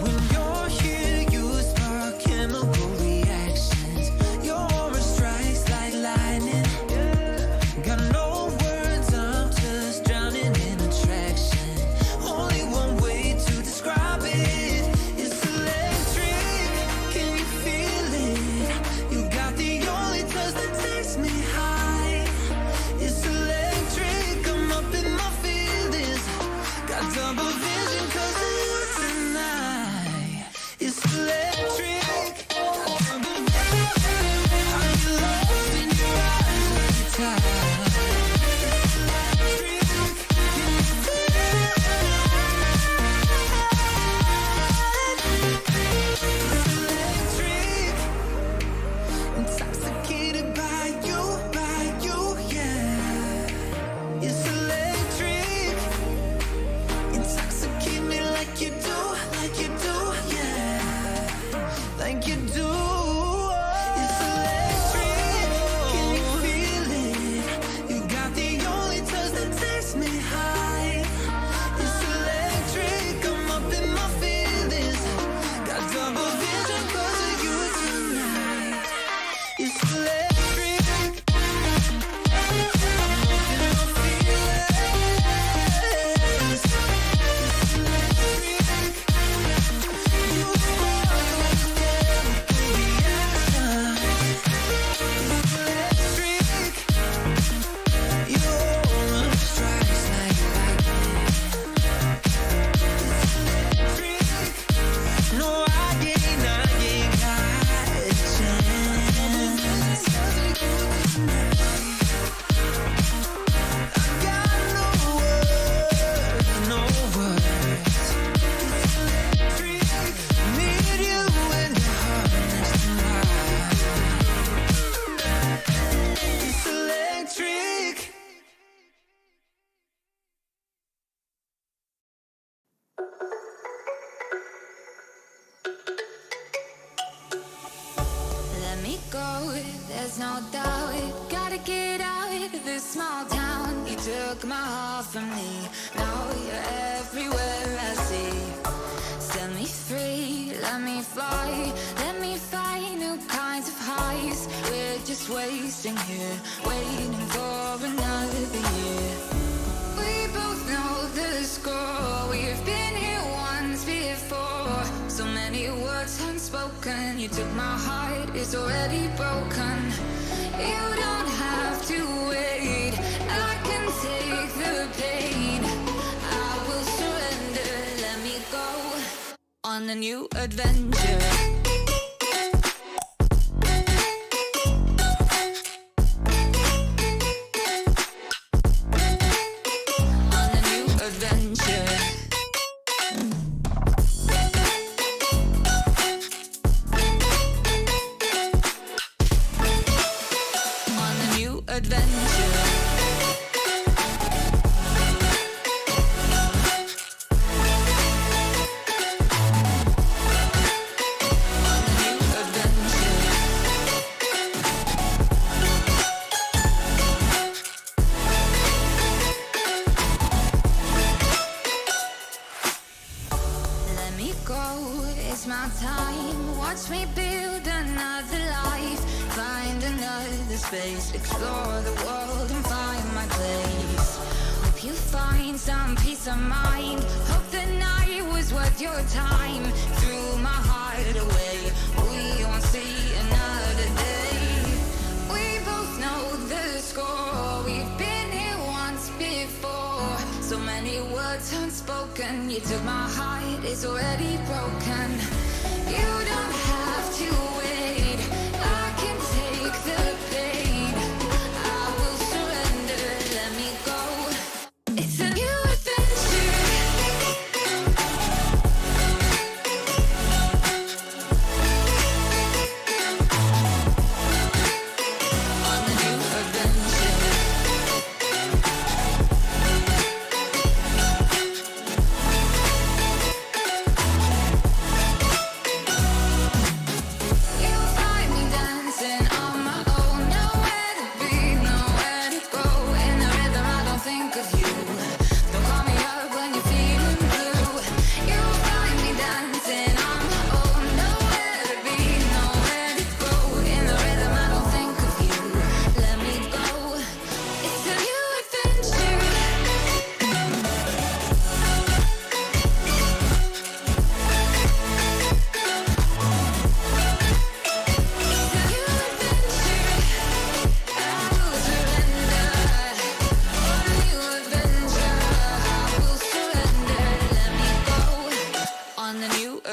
When you're here, you spark chemical reactions. Your aura strikes like lightning. Got no words, I'm just drowning in attraction. Only one way to describe it. It's electric. Can you feel it? You got the only touch that takes me high. It's electric. I'm up in my feelings. Got double vision 'cause of you tonight. It's electric. Got double vision. I get lost in your eyes every time. Intoxicated by you, yeah. It's electric. Intoxicate me like you do, yeah. Like you do. It's electric. Can you feel it? You got the only touch that takes me high. It's electric. I'm up in my feelings. Got double vision 'cause of you tonight. It's electric. I'm up in my feelings. You spark chemical reactions. Electric. Your aura strikes like lightning. Electric. No, I ain't got a chance. I got no words. Need you in the heart next to mine. It's electric. Let me go, there's no doubt. Gotta get out of this small town. You took my heart from me. Now you're everywhere I see. Set me free, let me fly. Let me find new kinds of highs. We're just wasting here, waiting for another year. We both know the score. We've been here once before. So many words unspoken. You took my heart, it's already broken. You don't have to wait. I can take the pain. I will surrender. Let me go on a new adventure. On a new adventure. On a new adventure. On a new adventure. Let me go, it's my time. Watch me build another life. Find another space. Explore the world and find my place. Hope you find some peace of mind. Hope the night was worth your time. Threw my heart away. We won't see another day. We both know the score. We've been here once before. So many words unspoken. You took my heart, it's already broken. You don't have to wait. I can take the pain. I will surrender. Let me go. It's a new adventure.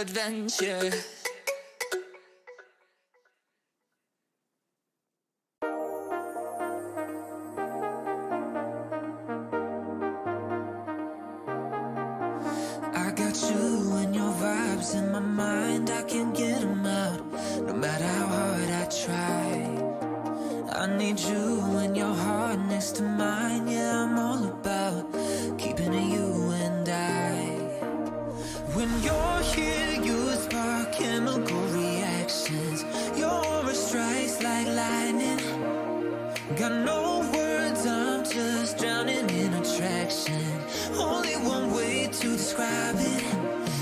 adventure. I got you and your vibes in my mind, I can't get them out, no matter how hard I try. I need you and your heart next to mine, yeah, I'm all about keeping it you and I. When you're here, you spark chemical reactions, your aura strikes like lightning. Got no words, I'm just drowning in attraction. Only one way to describe it.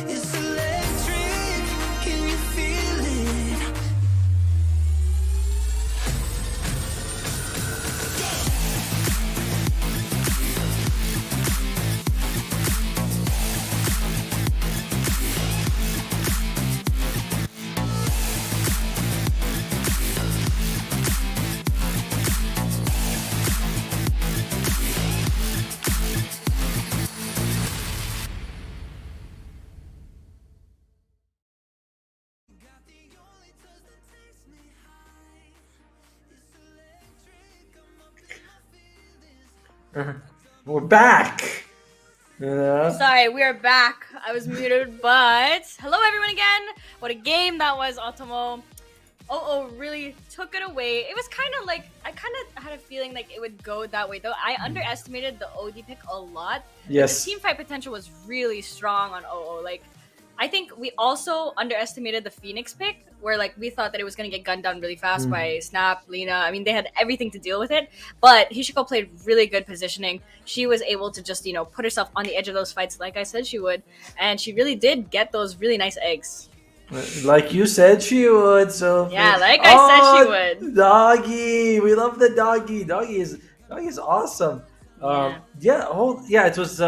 It's electric, can you feel it? We're back. You know? Sorry, we are back. I was muted, but hello everyone again. What a game that was, Otomo. Oh, really took it away. It was kind of like, I kind of had a feeling like it would go that way, though. I underestimated the OD pick a lot. Yes. The team fight potential was really strong on OO. Like, I think we also underestimated the Phoenix pick, where like we thought that it was going to get gunned down really fast by Snap, Lena. I mean, they had everything to deal with it, but Hishiko played really good positioning. She was able to just, put herself on the edge of those fights like I said she would, and she really did get those really nice eggs. Like you said she would, so Yeah, like I said she would. Doggy, we love the doggy. Doggy is awesome. It was.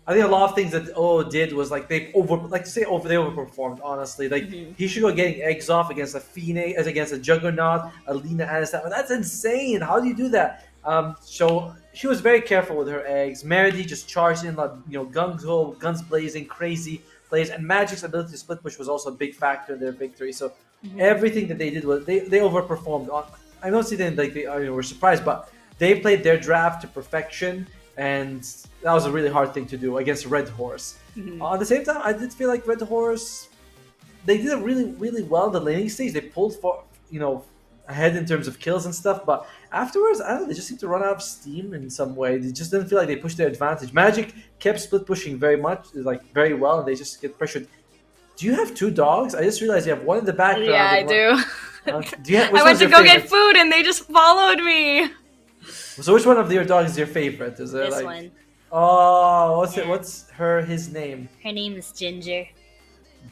I think a lot of things that did was like they overperformed. Honestly, like Hishiko getting eggs off against a Phoenix, against a Juggernaut, Alina Anastasia. That's insane. How do you do that? So she was very careful with her eggs. Meredy just charged in, like, gung ho, guns blazing, crazy plays, and Magic's ability to split push was also a big factor in their victory. So everything that they did was they overperformed. I don't see them like they were surprised, but they played their draft to perfection, and that was a really hard thing to do against Red Hoorse. At the same time, I did feel like Red Hoorse, they did it really, really well in the laning stage. They pulled for ahead in terms of kills and stuff, but afterwards, I don't know, they just seemed to run out of steam in some way. They just didn't feel like they pushed their advantage. Magic kept split pushing very well, and they just get pressured. Do you have two dogs? I just realized you have one in the background. Yeah, I do. I went to go get food and they just followed me. So which one of your dogs is your favorite? Is there This one. Oh, what's his name? Her name is Ginger.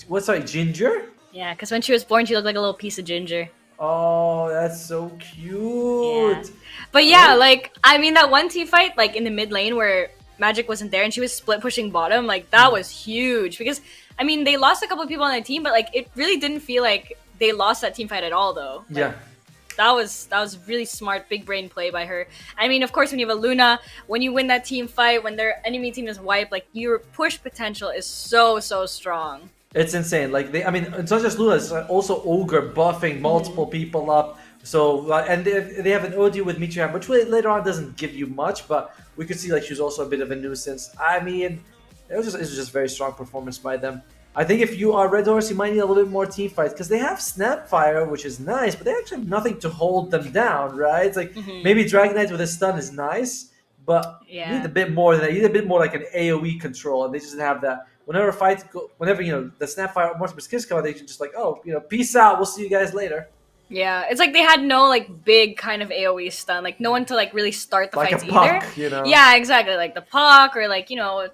What's Ginger? Yeah, because when she was born, she looked like a little piece of ginger. Oh, that's so cute. Yeah. But yeah, that one team fight, like in the mid lane where Magic wasn't there and she was split pushing bottom, like that was huge because, they lost a couple of people on their team, but like it really didn't feel like they lost that team fight at all, though. Like, yeah. That was really smart, big brain play by her. Of course, when you have a Luna, when you win that team fight, when their enemy team is wiped, like your push potential is so strong. It's insane. Like it's not just Luna; it's also Ogre buffing multiple people up. So and they have an OD with Michigan, which later on doesn't give you much, but we could see like she was also a bit of a nuisance. It was just very strong performance by them. I think if you are Red Hoorse, you might need a little bit more team fights because they have Snapfire, which is nice, but they actually have nothing to hold them down, right? It's like maybe Dragonite with a stun is nice, but you need a bit more than that. You need a bit more like an AoE control, and they just didn't have that. Whenever the Snapfire or skills come out, they can just peace out. We'll see you guys later. Yeah, it's like they had no big kind of AoE stun, like no one to really start the fights a puck, either. Yeah, exactly, like the puck or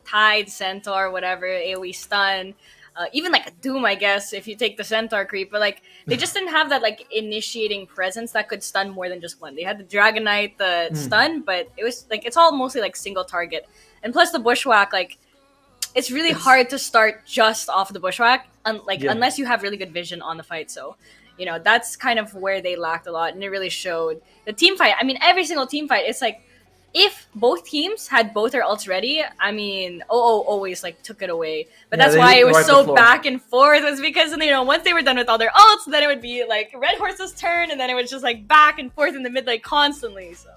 Tide, Centaur, whatever AoE stun. Even a Doom, I guess, if you take the Centaur creep, but they just didn't have that initiating presence that could stun more than just one. They had the Dragonite, the stun, but it was it's all mostly single target, and plus the Bushwhack, it's really hard to start just off the Bushwhack, unless you have really good vision on the fight. So, that's kind of where they lacked a lot, and it really showed. The team fight, every single team fight, it's if both teams had both their ults ready, I mean, OO always like took it away. But Yeah, that's they why it was wiped the so floor. back and forth. Was because once they were done with all their ults, then it would be like Red Horse's turn, and then it was just like back and forth in the mid like constantly. So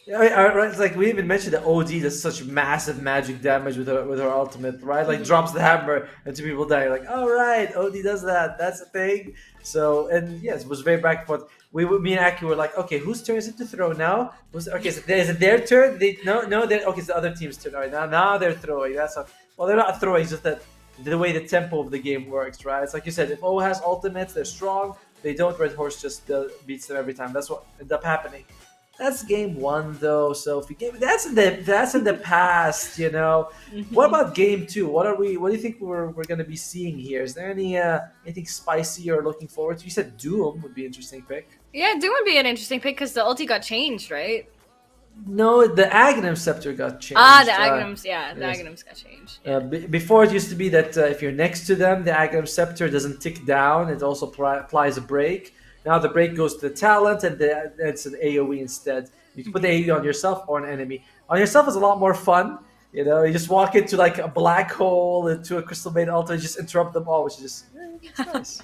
Yeah, right. It's like we even mentioned that OD does such massive magic damage with her ultimate, right? Like drops the hammer and two people die. You're like, all right, OD does that. That's a thing. So and yes, it was very back and forth. Me and Akke were like, okay, whose turn is it to throw now? Okay, is it their turn? No, okay, it's the other team's turn. All right, now they're throwing. That's how, well, they're not throwing. It's just that the way the tempo of the game works, right? It's like you said, if O has ultimates, they're strong. They don't. Red Horse just beats them every time. That's what ended up happening. That's game one, though. Sophy, that's in the past. What about game two? What do you think we're gonna be seeing here? Is there anything spicy you're looking forward to? You said Doom would be an interesting pick. yeah, Doom would be an interesting pick because the ulti got changed, right? No, the Aghanim Scepter got changed. The Aghanims, the yes. Aghanims got changed. Before it used to be that if you're next to them, the Aghanim Scepter doesn't tick down. It also applies a break. Now the break goes to the talent, and it's an AoE instead. You can put the AoE on yourself or an enemy. On yourself is a lot more fun. You just walk into like a black hole, into a Crystal Maiden altar, and just interrupt them all, which is just it's nice.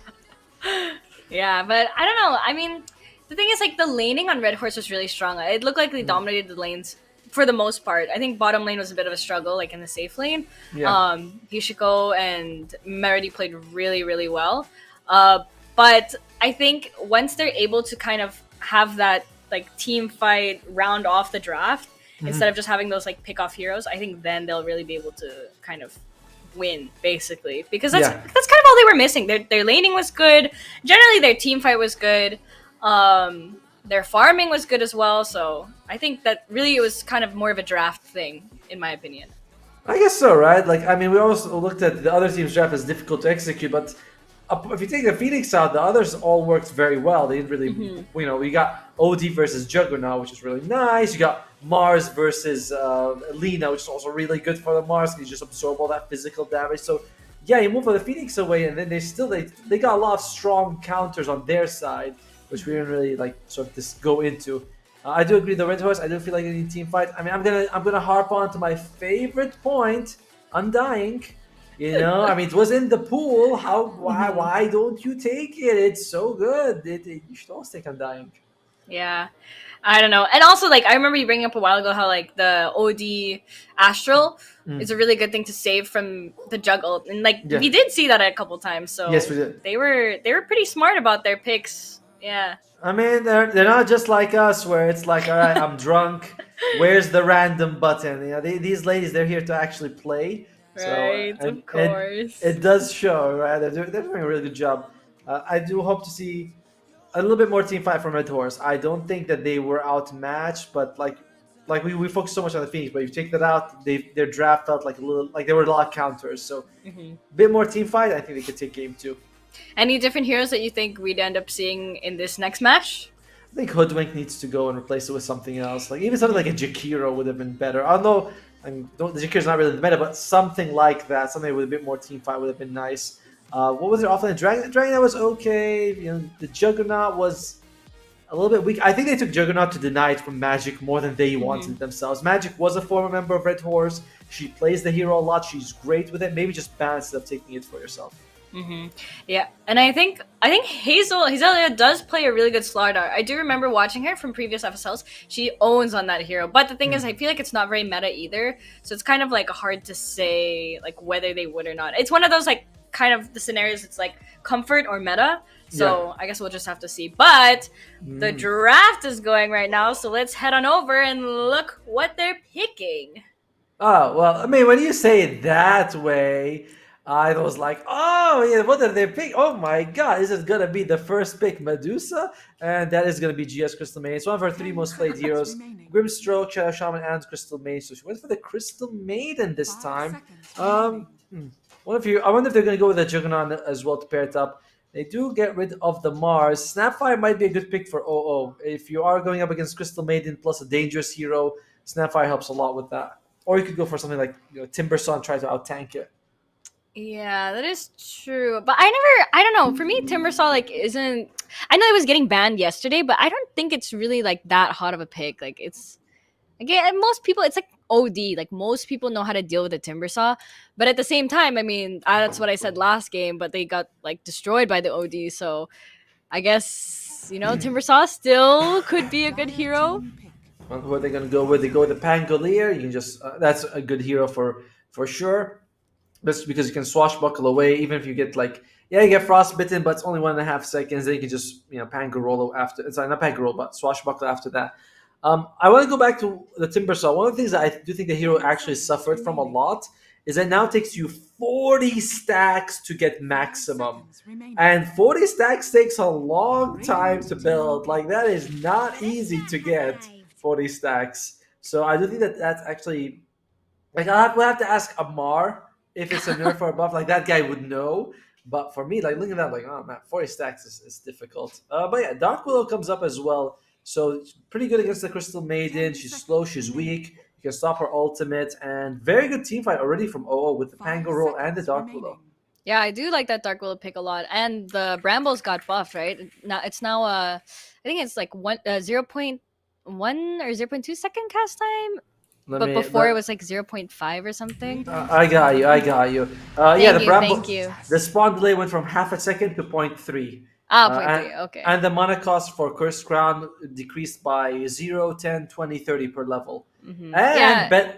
Yeah, but I don't know. I mean, the thing is, like, the laning on Red Horse was really strong. It looked like they dominated the lanes for the most part. I think bottom lane was a bit of a struggle, like in the safe lane. Yeah. Hishiko and Meredy played really, really well. But I think once they're able to kind of have that like team fight round off the draft instead of just having those like pick off heroes, I think then they'll really be able to kind of win basically because that's kind of all they were missing. Their laning was good. Generally, their team fight was good. Their farming was good as well. So I think that really it was kind of more of a draft thing, in my opinion. I guess so, right? Like, I mean, we also looked at the other team's draft as difficult to execute, but if you take the Phoenix out, the others all worked very well. They didn't really, we got OD versus Juggernaut, which is really nice. You got Mars versus Lina, which is also really good for the Mars. You just absorb all that physical damage. So, yeah, you move the Phoenix away, and then they got a lot of strong counters on their side, which we didn't really sort of just go into. I do agree. The Red Horse, I do feel like they need team fight. I mean, I'm gonna harp on to my favorite point, Undying. I mean, it was in the pool. Why don't you take it? It's so good. You should always take Undying. Yeah, I don't know. And also, I remember you bringing up a while ago how the OD Astral is a really good thing to save from the juggle, and we did see that a couple times. So yes, we did. They were pretty smart about their picks. Yeah. I mean, they're not just like us, where it's like, all right, I'm drunk. Where's the random button? These ladies, they're here to actually play. Right, so, of course. It does show, right? They're doing a really good job. I do hope to see a little bit more team fight from Red Horse. I don't think that they were outmatched, but we focus so much on the Phoenix. But if you take that out, their draft felt like there were a lot of counters. So a bit more team fight. I think they could take game two. Any different heroes that you think we'd end up seeing in this next match? I think Hoodwink needs to go and replace it with something else. Even something like a Jakiro would have been better. Although the Jakiro's not really the meta, but something like that, something with a bit more team fight would have been nice. What was their offline? Dragon was okay. The Juggernaut was a little bit weak. I think they took Juggernaut to deny it from Magic more than they wanted themselves. Magic was a former member of Red Horse. She plays the hero a lot. She's great with it. Maybe just balance it up, taking it for yourself. Yeah, and I think Hazelia does play a really good Slardar. I do remember watching her from previous FSLs. She owns on that hero, but the thing is, I feel like it's not very meta either. So it's kind of hard to say whether they would or not. It's one of those kind of the scenarios. It's comfort or meta. So I guess we'll just have to see. But the draft is going right now, so let's head on over and look what they're picking. Oh well, I mean, when you say it that way. I was like, oh, yeah, what did they pick? Oh my god, this is going to be the first pick, Medusa, and that is going to be GS Crystal Maiden. It's one of our three most played heroes, Grimstroke, Shadow Shaman, and Crystal Maiden. So she went for the Crystal Maiden this time. I wonder if they're going to go with a Juggernaut as well to pair it up. They do get rid of the Mars. Snapfire might be a good pick for OO. If you are going up against Crystal Maiden plus a dangerous hero, Snapfire helps a lot with that. Or you could go for something like Timbersaw, try to out-tank it. Yeah, that is true. But I don't know. For me, Timbersaw isn't. I know it was getting banned yesterday, but I don't think it's really that hot of a pick. It's Again, and most people, it's like OD. Like most people know how to deal with a timber saw, but at the same time, I mean, that's what I said last game. But they got like destroyed by the OD, so I guess timber saw still could be a good Dire hero. team pick. Well, who are they going to go with? They go with the Pangolier. You can just that's a good hero for sure. That's because you can swashbuckle away, even if you get like you get frostbitten, but it's only 1.5 seconds. Then you can just Pangoroll after. It's not Pangoroll, but swashbuckle after that. I want to go back to the Timber Saw. One of the things that I do think the hero actually suffered from a lot is that now it takes you 40 stacks to get maximum. Seconds remaining. And 40 stacks takes a long time to build. Like, that is not easy to get 40 stacks. So I do think that that's actually... Like, we'll have to ask Amar if it's a nerf or a buff. Like, that guy would know. But for me, like, looking at that, like, oh, man, 40 stacks is difficult. But yeah, Dark Willow comes up as well. So it's pretty good against the Crystal Maiden. She's slow, she's weak. You can stop her ultimate. And very good team fight already from OO with the 5 Pangoroll and the seconds Dark remaining. Willow. Yeah, I do like that Dark Willow pick a lot, and the Brambles got buffed, right? Now it's now I think it's like 0.1 or 0.2 second cast time, but before it was like 0.5 or something. I got you. Yeah, the Bramble. Thank you. The spawn delay went from half a second to 0.3. Ah, Uh, 0.3. and, Okay. and the mana cost for Cursed Crown decreased by 0, 10, 20, 30 per level. Mhm. And Yeah.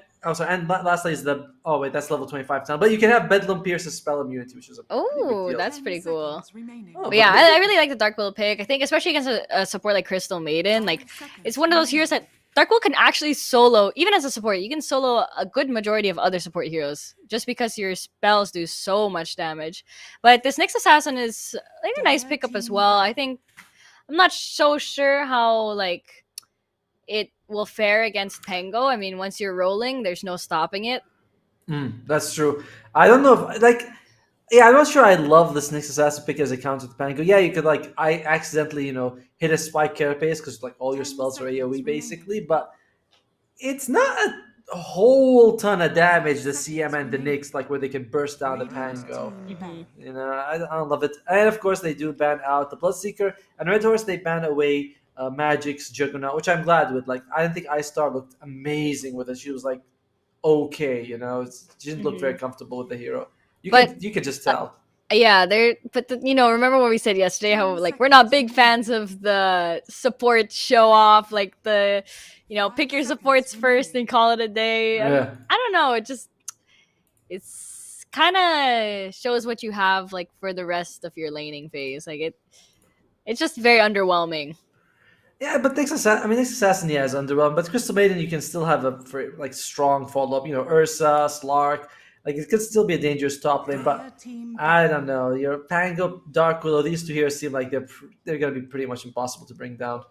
and lastly is the that's level 25 now. But you can have Bedlam Pierce's spell immunity, which is a pretty big Oh, deal. that's 10 pretty cool. seconds remaining. Oh, But yeah, but- I really like the Dark Willow pick. I think especially against a support like Crystal Maiden, like 5 seconds it's one of those heroes that Dark Willow can actually solo, even as a support. You can solo a good majority of other support heroes just because your spells do so much damage. But this Nyx Assassin is like a nice pickup as well. I think I'm not so sure how like it will fare against Pango. I mean, once you're rolling, there's no stopping it. That's true. I don't know if yeah, I'm not sure I love this Nyx Assassin pick as a counter to Pango. Yeah, you could I accidentally, hit a spike carapace because like all your 10 spells are seconds AoE remaining. basically, but it's not a whole ton of damage, the CM and the Nyx, like where they can burst down the Radiant Pango. team ban. I don't love it. And of course, they do ban out the Bloodseeker. And Red Horse, they ban away Magic's Juggernaut, which I'm glad with. Like, I didn't think Ice Star looked amazing with it. She was like, okay, she didn't look very comfortable with the hero. You could just tell. Yeah, remember what we said yesterday? How like we're not big fans of the support show off, like the, pick your supports first and call it a day. Yeah. I don't know. It's kind of shows what you have like for the rest of your laning phase. Like it's just very underwhelming. Yeah, but Nyx Assassin, yeah, is underwhelming. But Crystal Maiden, you can still have a strong follow up. Ursa, Slark, like it could still be a dangerous top lane. But Dire team I don't know. Your Pango, Dark Willow, these two heroes seem like they're gonna be pretty much impossible to bring down.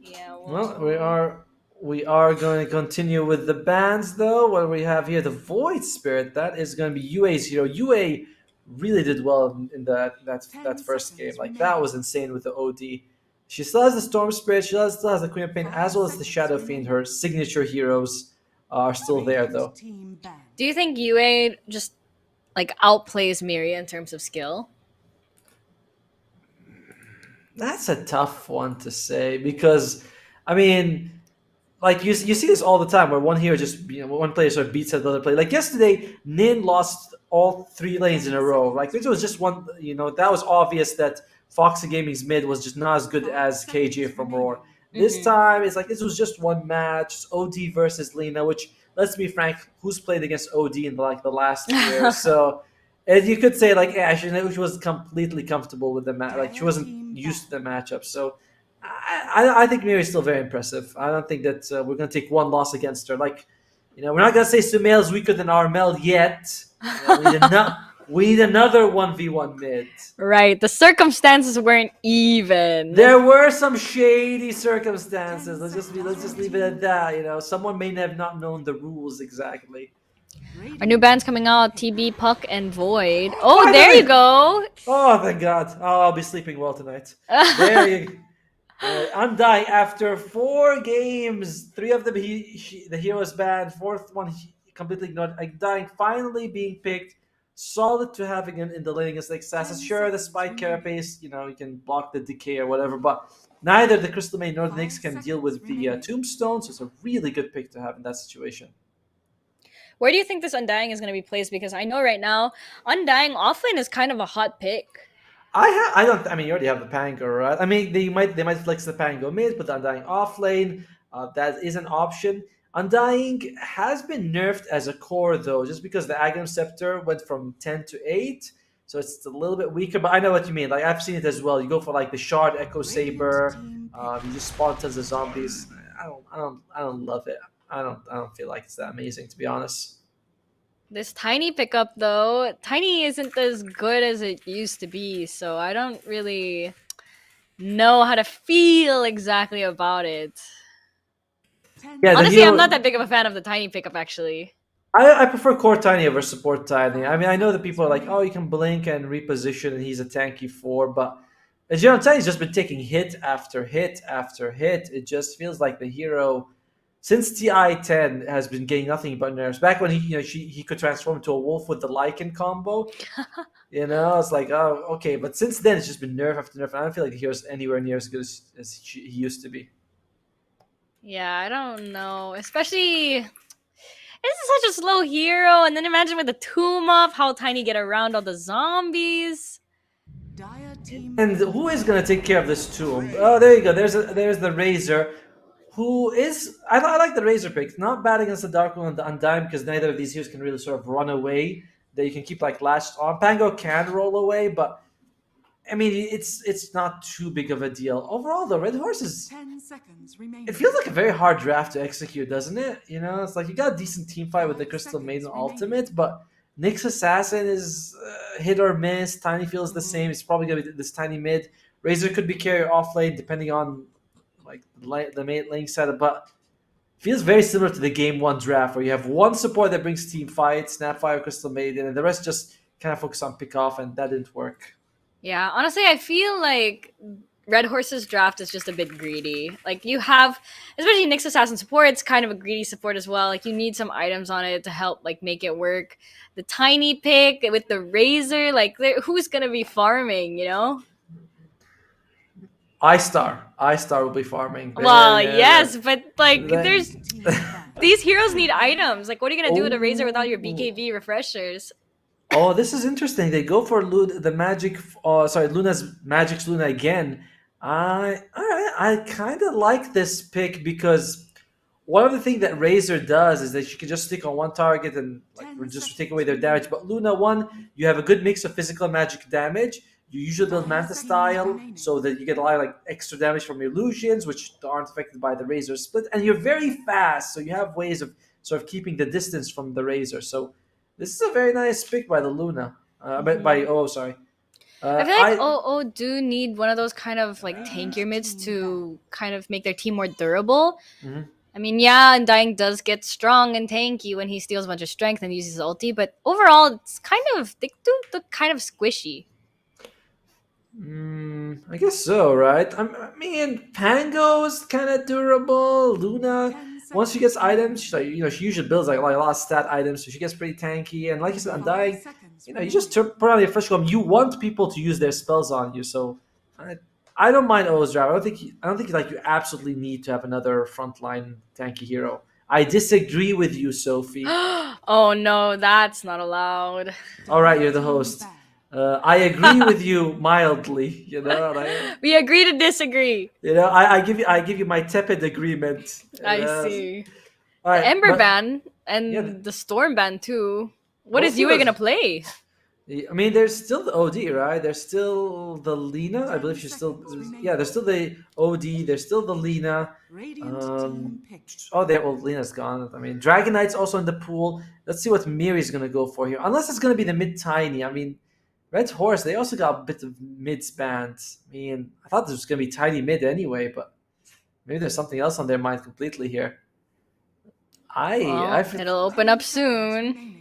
Yeah. Well, we are going to continue with the bans though. What we have here, the Void Spirit. That is going to be UA's hero. UA really did well in that first game. Like that was insane with the OD. She still has the Storm Spirit. She still has the Queen of Pain as well as the Shadow Fiend. Her signature heroes are still there though. team ban. Do you think UA just like outplays Miria in terms of skill? That's a tough one to say because, I mean, like you see this all the time where one hero just one player sort of beats the other player. Like yesterday, Nin lost all 3 lanes in a row. Like it was just one. That was obvious that Foxy Gaming's mid was just not as good as KJ from Roar. This time, it's like this was just one match. It's OD versus Lena, which let's be frank, who's played against OD in the last year? So. And you could say she was completely comfortable with the match. Like she wasn't used to the matchup. So I think Miri's still very impressive. I don't think that we're gonna take one loss against her. Like, we're not gonna say Sumail is weaker than Armel yet. We need another 1v1 mid. Right. The circumstances weren't even. There were some shady circumstances. Let's just leave it at that. Someone may have not known the rules exactly. Our new band's coming out, TB, Puck, and Void. Oh, there you go. Oh, thank God. Oh, I'll be sleeping well tonight. There you go. Undying after 4 games. 3 of them the hero's banned. 4th one he completely ignored. Undying finally being picked solid to having in the lane against like Sasa. Sure, the spike carapace, you can block the decay or whatever, but neither the Crystal Maid nor the Nyx can deal with the Tombstone, so it's a really good pick to have in that situation. Where do you think this Undying is going to be placed? Because I know right now Undying offlane is kind of a hot pick. I don't. I mean, you already have the Pango, right? I mean, they might flex the Pango mid, but the Undying offlane, that is an option. Undying has been nerfed as a core though, just because the Aghanim Scepter went from 10 to 8, so it's a little bit weaker. But I know what you mean. Like I've seen it as well. You go for like the Shard Echo Saber, you just spawn tons of zombies. I don't love it. I don't feel like it's that amazing, to be honest. This Tiny pickup though, Tiny isn't as good as it used to be, so I don't really know how to feel exactly about it. Yeah, the Honestly, hero, I'm not that big of a fan of the Tiny pickup actually. I prefer core Tiny over support Tiny. I mean, I know that people are like, oh, you can blink and reposition, and he's a tanky 4, but as Tiny's just been taking hit after hit after hit. It just feels like the hero, since TI-10, has been getting nothing but nerfs. Back when he could transform into a wolf with the Lycan combo, it's like, oh, okay. But since then, it's just been nerf after nerf. I don't feel like the hero's anywhere near as good as he used to be. Yeah, I don't know. Especially, this is such a slow hero, and then imagine with the tomb up, how Tiny get around all the zombies. And who is gonna take care of this tomb? Oh, there you go. There's the Razor, who is I like the Razor pick. Not bad against the Dark One and the Undying, because neither of these heroes can really sort of run away. That you can keep like latched on. Pango can roll away, but I mean it's not too big of a deal. Overall, the Red Horse is. 10 seconds remaining. It feels like a very hard draft to execute, doesn't it? It's like you got a decent team fight with the Crystal Maiden Ultimate, but Nyx Assassin is hit or miss. Tiny feels the same. It's probably gonna be this Tiny mid. Razor could be carrier off lane depending on like the main lane setup, but feels very similar to the game 1 draft where you have one support that brings team fight, Snapfire, Crystal Maiden, and the rest just kind of focus on pick off, and that didn't work. Yeah, honestly, I feel like Red Horse's draft is just a bit greedy. Like you have, especially Nyx Assassin support, it's kind of a greedy support as well. Like you need some items on it to help like make it work. The Tiny pick with the Razor, like who's gonna be farming? I-Star will be farming. Well, yes, but like Then- these heroes need items. Like what are you gonna do with a Razor without your BKB refreshers? Oh, this is interesting. They go for the magic. Luna's Magic's Luna again. I kind of like this pick because one of the things that Razor does is that she can just stick on one target and just take away their damage. But Luna 1, you have a good mix of physical and magic damage. You usually build Manta style so that you get a lot of like extra damage from illusions, which aren't affected by the Razor split. And you're very fast, so you have ways of sort of keeping the distance from the Razor. So this is a very nice pick by the Luna. Sorry. I feel like OO do need one of those kind of like tankier mids to kind of make their team more durable. Mhm. I mean, yeah, Undying does get strong and tanky when he steals a bunch of strength and uses his ulti, but overall, they do look kind of squishy. I guess so, right? I mean, Pango is kind of durable. Luna, once she gets items, she usually builds like a lot of stat items, so she gets pretty tanky. And like you said, Undying, you just put on your fresh column. You want people to use their spells on you, so I don't mind O's draft. I don't think like you absolutely need to have another frontline tanky hero. I disagree with you, Sophie. Oh no, that's not allowed. All right, you're the host. I agree with you mildly. We agree to disagree. I give you my tepid agreement. I see. All right, The Ember but- ban and Yeah, the Storm ban too. What Both is Yue heroes- gonna play? I mean, there's still the OD, right? There's still the Lina. I believe she's still. Yeah, there's still the OD. There's still the Lina. Lina's gone. I mean, Dragon Knight's also in the pool. Let's see what Miri's gonna go for here. Unless it's gonna be the mid Tiny. I mean, Red Horse, they also got a bit of mids banned. I mean, I thought this was gonna be Tiny mid anyway, but maybe there's something else on their mind completely here. It'll open up soon.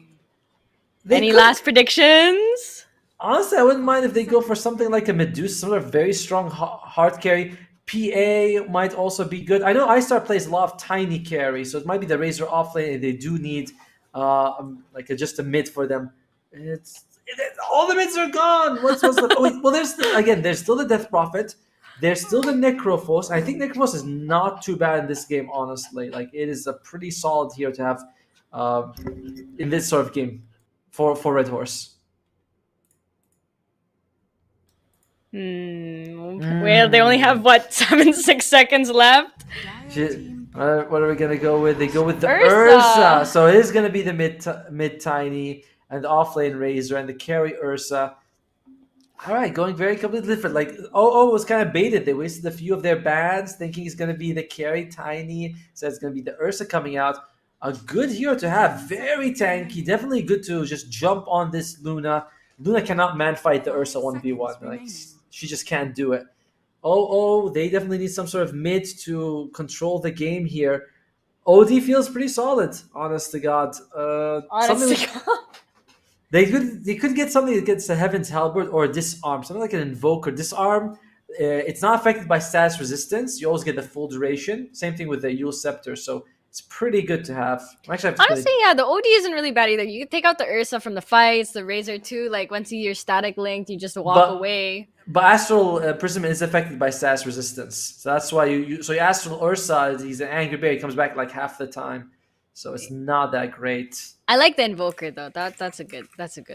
They Any could- last predictions? Honestly, I wouldn't mind if they go for something like a Medusa, some sort of very strong hard carry. PA might also be good. I know iStar plays a lot of tiny carry, so it might be the Razor offlane. They do need just a mid for them. All the mids are gone. What's the? Oh, wait, well, there's still the Death Prophet. There's still the Necrophos. I think Necrophos is not too bad in this game, honestly. Like it is a pretty solid hero to have in this sort of game for Red Horse. Well, they only have what 6 seconds left. What are we gonna go with? They go with the Ursa. Ursa. So it is gonna be the mid tiny and the offlane Razor and the carry Ursa. All right, going very completely different. Like was kind of baited. They wasted a few of their bans, thinking it's gonna be the carry tiny. So it's gonna be the Ursa coming out. A good hero to have, very tanky. Definitely good to just jump on this Luna. Luna cannot man fight the Ursa 1v1. Like she just can't do it. They definitely need some sort of mid to control the game here. OD feels pretty solid, honest to God. They could get something that gets the Heaven's Halberd or Disarm, something like an Invoker. Disarm, it's not affected by status resistance. You always get the full duration. Same thing with the Yule Scepter, so it's pretty good to have. Actually, Honestly, yeah, the OD isn't really bad either. You can take out the Ursa from the fights, the Razor too. Like once you're static linked, you just walk away. But Astral Prism is affected by status resistance, so that's why so your Astral Ursa, he's an Angry Bear. He comes back like half the time, so it's not that great. I like the Invoker though. That's a good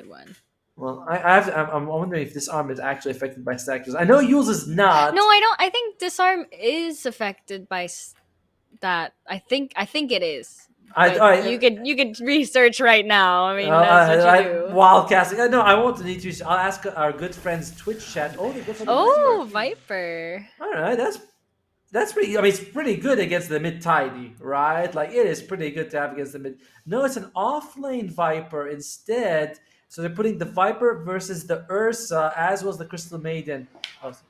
one. Well, I'm wondering if Disarm is actually affected by static resistance. I know Yule's is not. No, I don't. I think Disarm is affected by that. I think it is. You could research right now. I mean, that's what you do. Wildcasting. No, I won't need to. I'll ask our good friends Twitch chat. Oh, they go for the Viper. All right, that's pretty. I mean, it's pretty good against the mid tiny, right? Like it is pretty good to have against the mid. No, it's an offlane Viper instead. So they're putting the Viper versus the Ursa, as was the Crystal Maiden.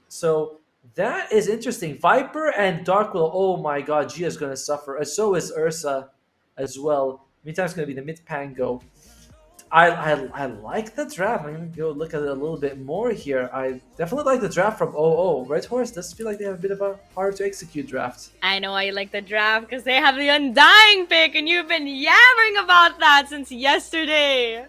So that is interesting. Viper and Dark Willow. Oh my God, Gia's gonna suffer. So is Ursa as well. Meantime, it's gonna be the mid Pango. I like the draft. I'm gonna go look at it a little bit more here. I definitely like the draft from OO. Red Horse does feel like they have a bit of a hard to execute draft. I know why you like the draft because they have the Undying pick, and you've been yammering about that since yesterday.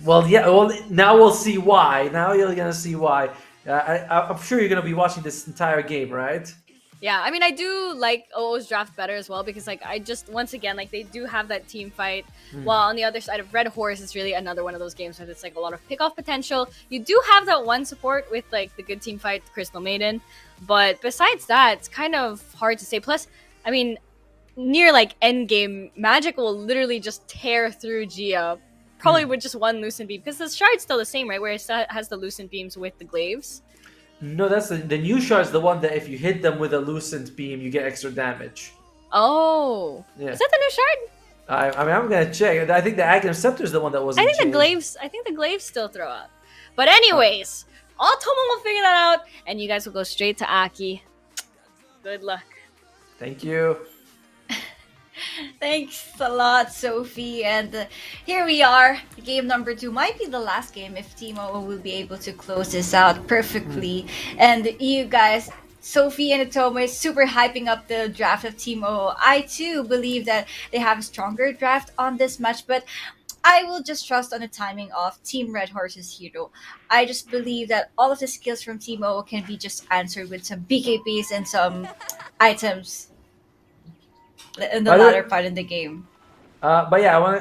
Well, yeah. Well, now we'll see why. Now you're gonna see why. I'm sure you're gonna be watching this entire game, right? Yeah, I mean, I do like OO's draft better as well because, like, I just, once again, like, they do have that team fight. While on the other side of Red Horse, it's really another one of those games where it's, like, a lot of pick-off potential. You do have that one support with, like, the good team fight, Crystal Maiden. But besides that, it's kind of hard to say. Plus, I mean, near, like, endgame, Magic will literally just tear through Gia. Probably with just one Lucent Beam. Because the shard's still the same, right? Where it has the Lucent Beams with the Glaives. No, that's the new shard's the one that if you hit them with a Lucent Beam, you get extra damage. Oh. Yeah. Is that the new shard? I mean, I'm gonna check. I think the Aghanim Scepter is the one that wasn't changed. I think the Glaives still throw out. But anyways, Otomo will figure that out, and you guys will go straight to Akke. Good luck. Thank you. Thanks a lot, Sophie. And here we are. Game number 2 might be the last game if Team O will be able to close this out perfectly. And you guys, Sophie and Otomo is super hyping up the draft of Team O. I too believe that they have a stronger draft on this match, but I will just trust on the timing of Team Red Horse's hero. I just believe that all of the skills from Team O can be just answered with some BKBs and some items in the latter part in the game. But yeah, we'll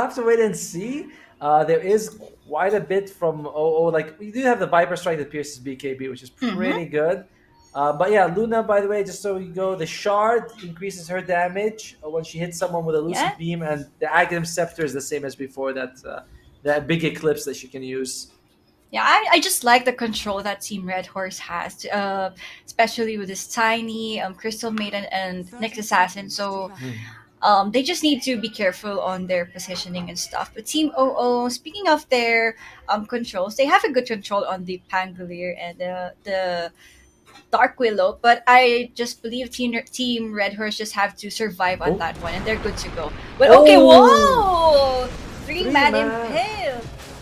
have to wait and see. There is quite a bit from OO. Like we do have the Viper Strike that pierces BKB, which is pretty good. But yeah, Luna, by the way, just so you go, the Shard increases her damage when she hits someone with a Lucent Beam, and the Aghanim Scepter is the same as before. That big Eclipse that she can use. Yeah, I just like the control that Team Red Horse has, especially with this tiny Crystal Maiden and Nyx Assassin. So they just need to be careful on their positioning and stuff. But Team OO, speaking of their controls, they have a good control on the Pangolier and the Dark Willow. But I just believe Team Red Horse just have to survive on that one, and they're good to go. But okay, whoa! 3-man impale!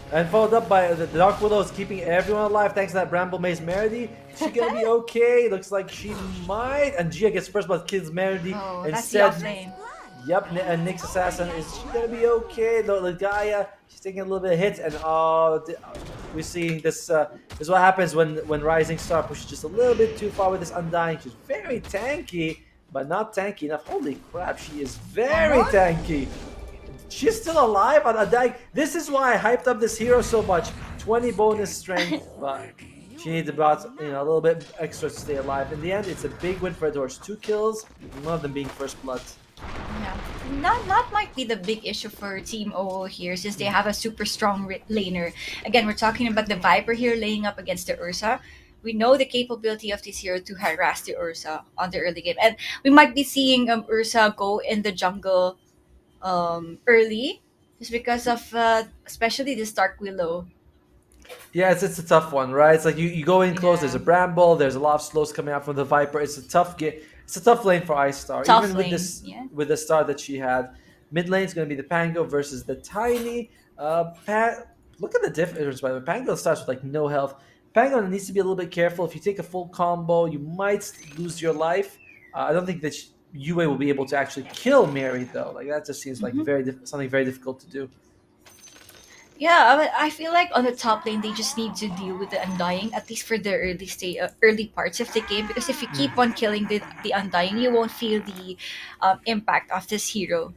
And followed up by the Dark Willow is keeping everyone alive thanks to that Bramble Maze Meredy. She gonna be okay. Looks like she might. And Gia gets first blood, kills Meredy. Oh, that's the offlane. Yep, and Nyx Assassin, is she gonna be okay? The Gaia, she's taking a little bit of hits, and we see this. This is what happens when Rising Star pushes just a little bit too far with this Undying. She's very tanky, but not tanky enough. Holy crap, she is very What? tanky. She's still alive on Undying. This is why I hyped up this hero so much. 20 bonus strength, but she needs about a little bit extra to stay alive. In the end, it's a big win for Red Hoorse. 2 kills, one of them being first blood. Yeah, not might be the big issue for Team OO here since they have a super strong laner. Again, we're talking about the Viper here laying up against the Ursa. We know the capability of this hero to harass the Ursa on the early game, and we might be seeing Ursa go in the jungle early just because of especially the Stark Willow. Yeah, it's a tough one, right? It's like you go in close. There's a Yeah. Bramble. There's a lot of slows coming out from the Viper. It's a tough get. It's a tough lane for Ice Star. Tough Even with lane, this, yeah. with the start that she had, mid lane is going to be the Pango versus the Tiny. Look at the difference. By the way, Pango starts with like no health. Pango needs to be a little bit careful. If you take a full combo, you might lose your life. I don't think that Yue will be able to actually kill Mary though. Like that just seems like something very difficult to do. Yeah, I feel like on the top lane they just need to deal with the Undying at least for the early parts of the game because if you keep on killing the Undying, you won't feel the impact of this hero.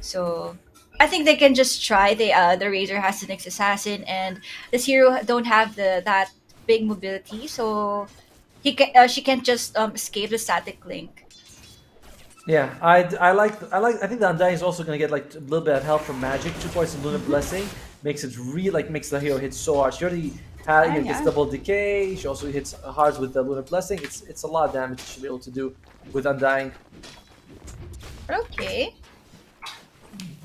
So I think they can just try. The Razor has the next assassin, and this hero don't have that big mobility, so she can just escape the static link. Yeah, I think the Undying is also gonna get like a little bit of help from magic. 2 points of Lunar Blessing makes it makes the hero hit so hard. She already gets Yeah. double decay. She also hits hard with the Lunar Blessing. It's a lot of damage she'll be able to do with Undying. Okay.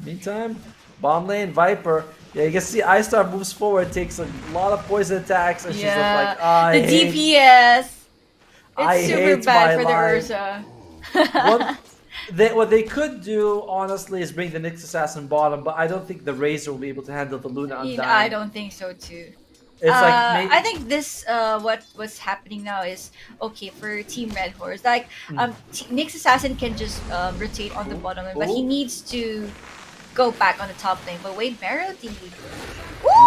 Meantime, bottom lane Viper. Yeah, you can see Ice Star moves forward, takes a lot of poison attacks, and she's just like, The DPS. I It's super hate bad my for the life. Ursa. What they could do, honestly, is bring the Nyx Assassin bottom, but I don't think the Razor will be able to handle the Luna Undying. I don't think so too. It's I think this what's happening now is okay for Team Red Horse. Like Nyx Assassin can just rotate on the bottom lane, but he Ooh. needs to go back on the top lane. But wait, Melody.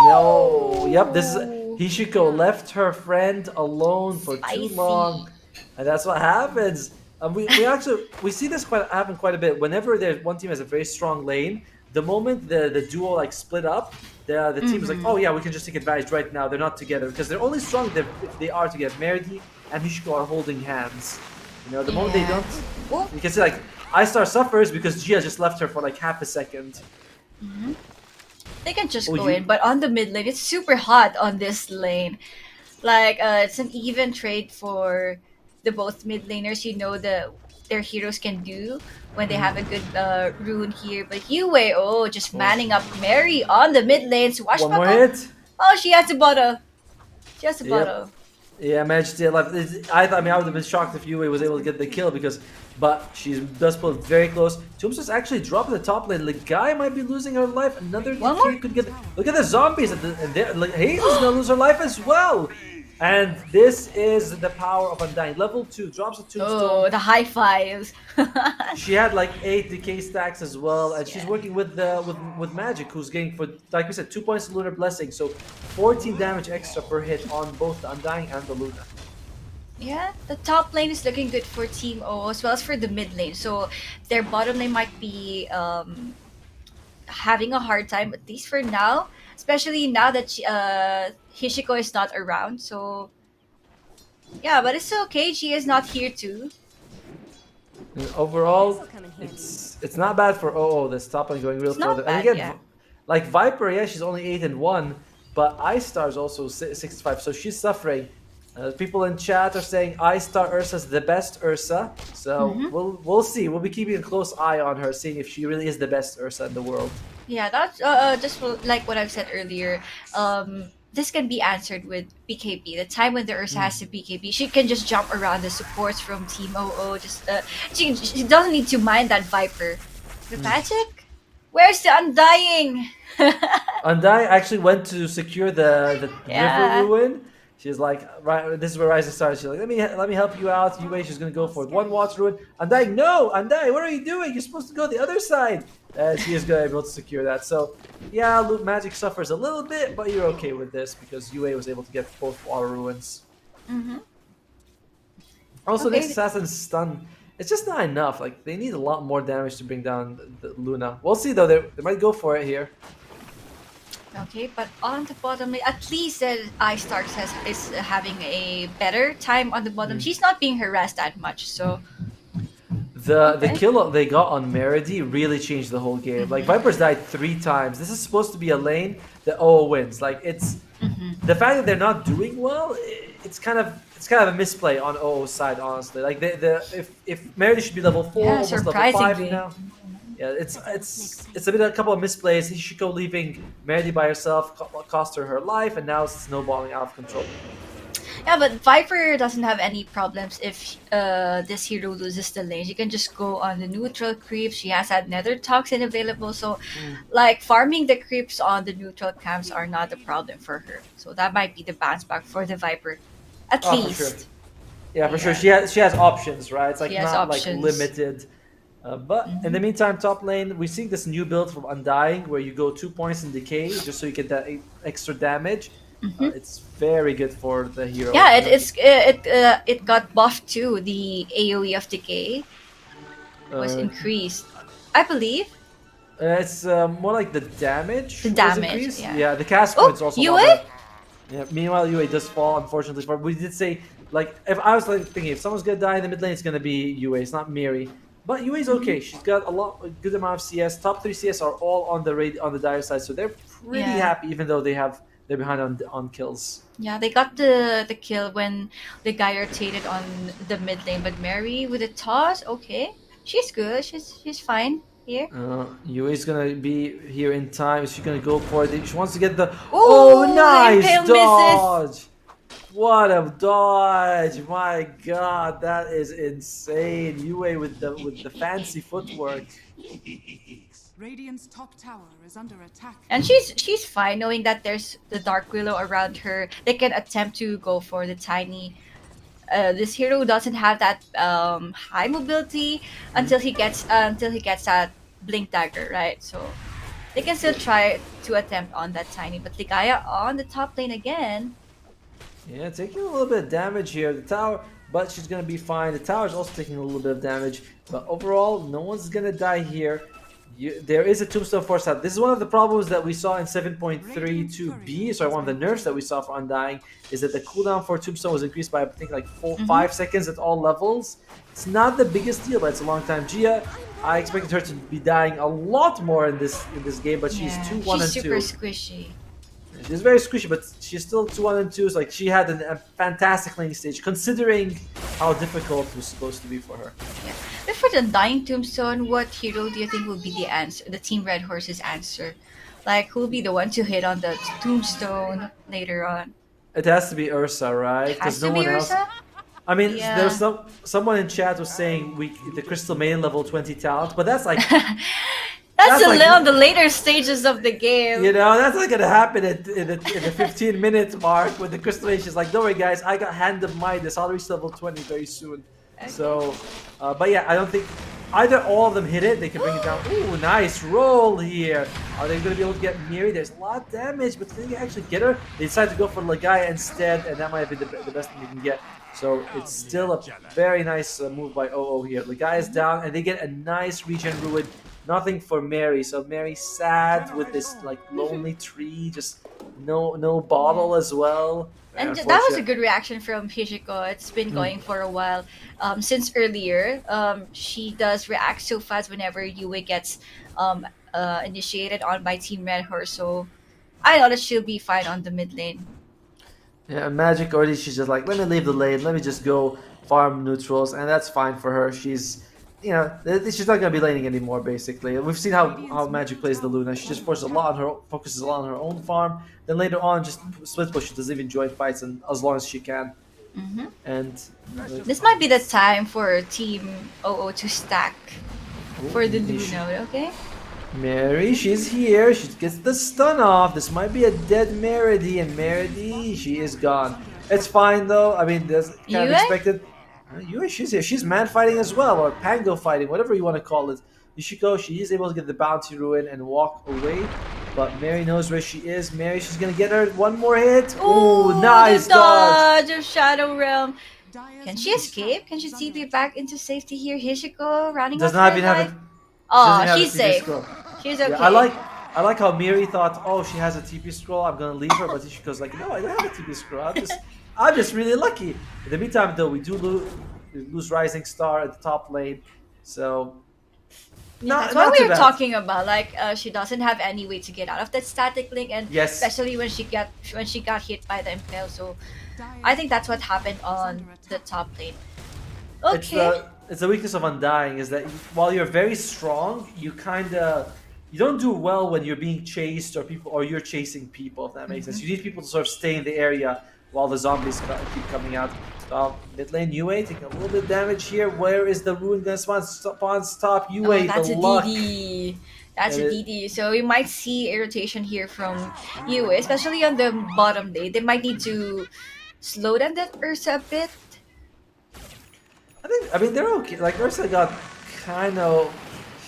No. Yep, this is Hishiko left her friend alone for too Spicy. long. And that's what happens. We see this happen quite a bit. Whenever there's one team has a very strong lane, the moment the duo like split up, the team is like, oh yeah, we can just take advantage right now. They're not together because they're only strong if they are together. Meridi and Hishiko are holding hands. The moment they don't, Oh, you can see like Star suffers because Gia just left her for like half a second. they can just Oh, go you- in, but on the mid lane, it's super hot on this lane. Like it's an even trade for the both mid laners. Their heroes can do when they have a good rune here. But Yue, just manning up Mary on the mid lane. One more Swashbuckle. hit. Oh, she has a bottle. She has a Yep. bottle. Yeah, managed to stay alive. I mean, I would have been shocked if Yue was able to get the kill but she does pull it very close. Tombstone's actually dropping the top lane. The guy might be losing her life. Another One DK more? could get. Look at the zombies, and Hazel's gonna lose her life as well. And this is the power of Undying. Level 2 drops a Tombstone. Oh, the high fives. She had like 8 decay stacks as well, and she's working with Magic, who's getting for like we said 2 points of Lunar Blessing, so 14 damage extra per hit on both the Undying and the Luna. Yeah, the top lane is looking good for Team O as well as for the mid lane. So their bottom lane might be having a hard time, at least for now. Especially now that Hishiko is not around. So yeah, but it's okay. She is not here too. And overall, it's not bad for OO. This top lane going real It's not further. And bad, again, yeah. like Viper, yeah, she's only 8-1, but Ice Star is also 65, so she's suffering. People in chat are saying Ice Star Ursa's the best Ursa, so we'll see. We'll be keeping a close eye on her, seeing if she really is the best Ursa in the world. Yeah, that's just like what I've said earlier. This can be answered with BKB. The time when the Ursa has the BKB, she can just jump around the supports from Team OO. She doesn't need to mind that Viper. The magic? Where's the Undying? Undying actually went to secure the Yeah. River Ruin. She's like, right. This is where Rising starts. She's like, let me help you out. Yue, she's gonna go for it. One Watch Ruin. Andai, no, Andai, what are you doing? You're supposed to go the other side. She is gonna be able to secure that. So yeah, Magic suffers a little bit, but you're okay with this because Yue was able to get both Water Ruins. Also, Okay. next Assassin's stun. It's just not enough. Like they need a lot more damage to bring down the Luna. We'll see though. They might go for it here. Okay, but on the bottom lane, at least Ice Starks is having a better time on the bottom. She's not being harassed that much, so The kill they got on Meredy really changed the whole game. Like Vipers died 3 times. This is supposed to be a lane that OO wins. Like it's the fact that they're not doing well. It's kind of a misplay on OO's side, honestly. Like if Meredy should be level 4, Yeah, almost level 5 surprisingly. now. Yeah, it's a couple of misplays. Hishiko leaving Meredy by herself cost her life, and now it's snowballing out of control. yeah. But Viper doesn't have any problems if this hero loses the lane. She can just go on the neutral creep. She has that Nether Toxin available, so like farming the creeps on the neutral camps are not a problem for her. So that might be the bounce back for the Viper, at Oh, least. for sure. Yeah, for sure. She has options, right? It's like She has not options. like limited. But in the meantime, top lane, we see this new build from Undying where you go 2 points in decay just so you get that extra damage. It's very good for the hero. Yeah, it got buffed too. The AOE of decay was Uh, increased, I believe. It's more like the damage. The was damage, increased. yeah. The cast Oh, points also. Yue? lot better. Yeah. Meanwhile, Yue does fall, unfortunately. But we did say, like, if I was like thinking, if someone's gonna die in the mid lane, it's gonna be Yue. It's not Miri. But Yue's okay. She's got a good amount of CS. Top 3 CS are all on the dire side, so they're pretty Yeah. happy, even though they're behind on kills. Yeah, they got the kill when the guy rotated on the mid lane, but Mary with a toss, okay, she's good. She's fine here. Yue's gonna be here in time. She's gonna go for it. She wants to get the. Ooh, Oh, nice impale dodge! What a dodge! My God, that is insane. Yue with the fancy footwork. Radiant's top tower is under attack. And she's fine knowing that there's the Dark Willow around her. They can attempt to go for the tiny. This hero doesn't have that high mobility until he gets that blink dagger, right? So they can still try to attempt on that tiny. But Ligaya on the top lane again. Yeah, taking a little bit of damage here. The tower, but she's gonna be fine. The tower's also taking a little bit of damage, but overall, no one's gonna die here. There is a Tombstone Force out. This is one of the problems that we saw in 7.32b. Sorry, one of the nerfs that we saw for Undying is that the cooldown for Tombstone was increased by I think like 5 seconds at all levels. It's not the biggest deal, but it's a long time. Gia, I expected her to be dying a lot more in this game, but she's 2-1 and 2. She's super squishy. She's very squishy, but she's still 2-1 and 2. So like she had a fantastic laning stage, considering how difficult it was supposed to be for her. Yeah. But for the Dying Tombstone, what hero do you think will be the answer? The Team Red Horse's answer? Like, who will be the one to hit on the Tombstone later on? It has to be Ursa, right? Has Because no to be one else. Ursa? I mean, Yeah. there's someone in chat was saying the Crystal Maiden level 20 talent, but that's like That's like- on the later stages of the game. that's not gonna happen in the 15-minute mark with the Crystal Maiden. She's like, don't worry guys, I got Hand of Midas. I'll reach level 20 very soon. Okay. So, but yeah, I don't think either all of them hit it. They can bring it down. Ooh, nice roll here. Are they gonna be able to get Miri? There's a lot of damage, but can they actually get her? They decided to go for Lagaya instead, and that might be the best thing you can get. So it's still a very nice move by OO here. Lagaya's down, and they get a nice regen ruin. Nothing for Mary. So Mary's sad with this like lonely tree, just no bottle as well. And that was a Unfortunate. good reaction from Hishiko. It's been going for a while. Since earlier, she does react so fast whenever Yue gets initiated on by Team Red Horse. So I know that she'll be fine on the mid lane. Yeah, Magic already. She's just like, let me leave the lane. Let me just go farm neutrals, and that's fine for her. She's she's not gonna be laning anymore. Basically, we've seen how Magic plays the Luna. She just focuses a lot on her own farm. Then later on, just split push. She doesn't even join fights, and as long as she can. And This might be the time for Team OO to stack for the Luna, okay? Mary, she's here. She gets the stun off. This might be a dead Meredy, and Meredy, she is gone. It's fine though. I mean, there's kind of Yue? expected. Yue, she's here. She's man fighting as well, or pango fighting, whatever you want to call it. Ishiko, she is able to get the bounty ruin and walk away, but Mary knows where she is. Mary, she's gonna get her one more hit. Ooh, nice the dodge. dodge of Shadow Realm. Dire's Can she middle escape? Can she tower is TP under back into safety here? Hishiko running Does off not her even have life. a. She doesn't Oh, have a she's TP safe. scroll. She's okay. Yeah, I like how Miri thought, oh, she has a TP scroll, I'm gonna leave her, but Ishiko's like, no, I don't have a TP scroll. I'm just really lucky. In the meantime, though, we lose Rising Star at the top lane, so Yeah, not that's what not we too were bad. talking about. Like, she doesn't have any way to get out of that static link, and Yes. especially when she got hit by the impale. So, Dire's I think that's what middle happened tower is on under the attack. top lane. It's Okay. the weakness of Undying is that while you're very strong, you don't do well when you're being chased or you're chasing people. If that makes sense, you need people to sort of stay in the area while the zombies keep coming out. Mid lane Yue taking a little bit of damage here. Where is the ruin gonna spawn? Stop Yue. Oh, that's The a luck. DD. That's And a it- DD. So we might see irritation here from you, especially on the bottom lane. They might need to slow down that Ursa a bit. I mean they're okay. Like Ursa got kind of.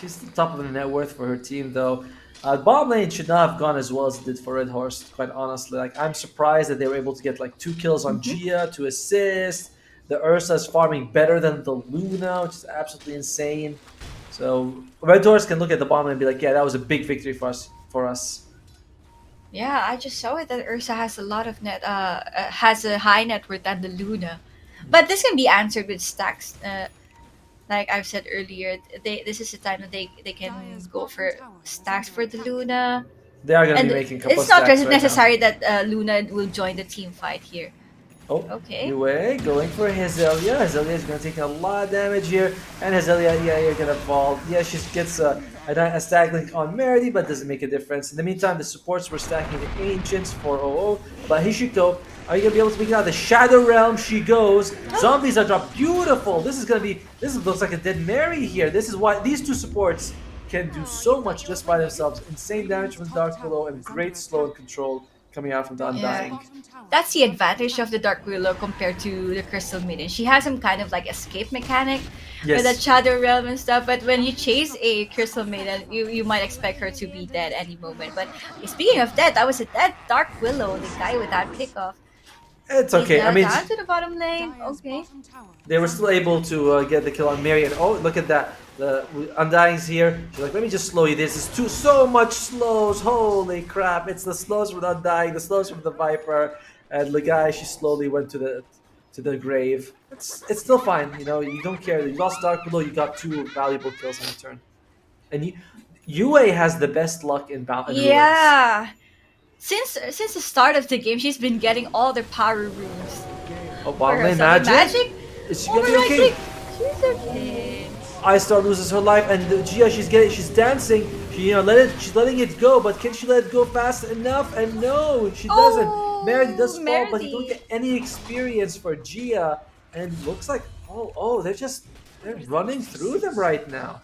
She's the top of the net worth for her team though. Bottom lane should not have gone as well as it did for Red Hoorse, quite honestly. Like I'm surprised that they were able to get like 2 kills on Gia, 2 assists. The Ursa is farming better than the Luna, which is absolutely insane. So Red Hoorse can look at the bottom lane and be like, yeah, that was a big victory for us. Yeah, I just saw it that Ursa has a lot of has a high net worth than the Luna, but this can be answered with stacks. Like I've said earlier, this is the time that they can go for stacks for the Luna, They are gonna and be making a couple it's of not stacks right now. necessary that Luna will join the team fight here. Oh, Okay. Yue going for Hazelia. Hazelia is going to take a lot of damage here. And Hazelia, yeah, you're going to fall. Yeah, she gets a stack link on Merity, but doesn't make a difference. In the meantime, the supports were stacking the Ancients for 0-0. But Hishiko, are you going to be able to make it out? The Shadow Realm, she goes. Zombies are dropped. Beautiful. This looks like a dead Mary here. This is why these two supports can do so much just by themselves. Insane damage from Dark Below and great slow and control coming out from the Undying. Bottom tower That's the advantage of the Dark Willow compared to the Crystal Maiden. She has some kind of like escape mechanic with the Yes. Shadow Realm and stuff, but when you chase a Crystal Maiden, you might expect her to be dead any moment. But speaking of dead, that was a dead Dark Willow, the guy with that pickoff. It's okay. I mean, Down to the bottom lane. Dire's Okay. bottom tower they were is still under able to get the kill on Mary. And oh, look at that. The Undying's here. She's like, let me just slow you. This is so much slows. Holy crap. It's the slows from the Undying, the slows from the Viper. And the guy, she slowly went to the grave. It's still fine. You know, you don't care. You lost Dark Below. You got 2 valuable kills on the turn. And Yue has the best luck in Ruins. Yeah. Since the start of the game, she's been getting all the power runes. Oh, For bottom lane herself. magic? Is she gonna be Override okay? kick. She's okay. iStar loses her life, and Gia, she's dancing. She's letting it go, but can she let it go fast enough? And no, she doesn't. Oh, Merity does fall, but you don't Merity. get any experience for Gia. And it looks like they're running through them right now.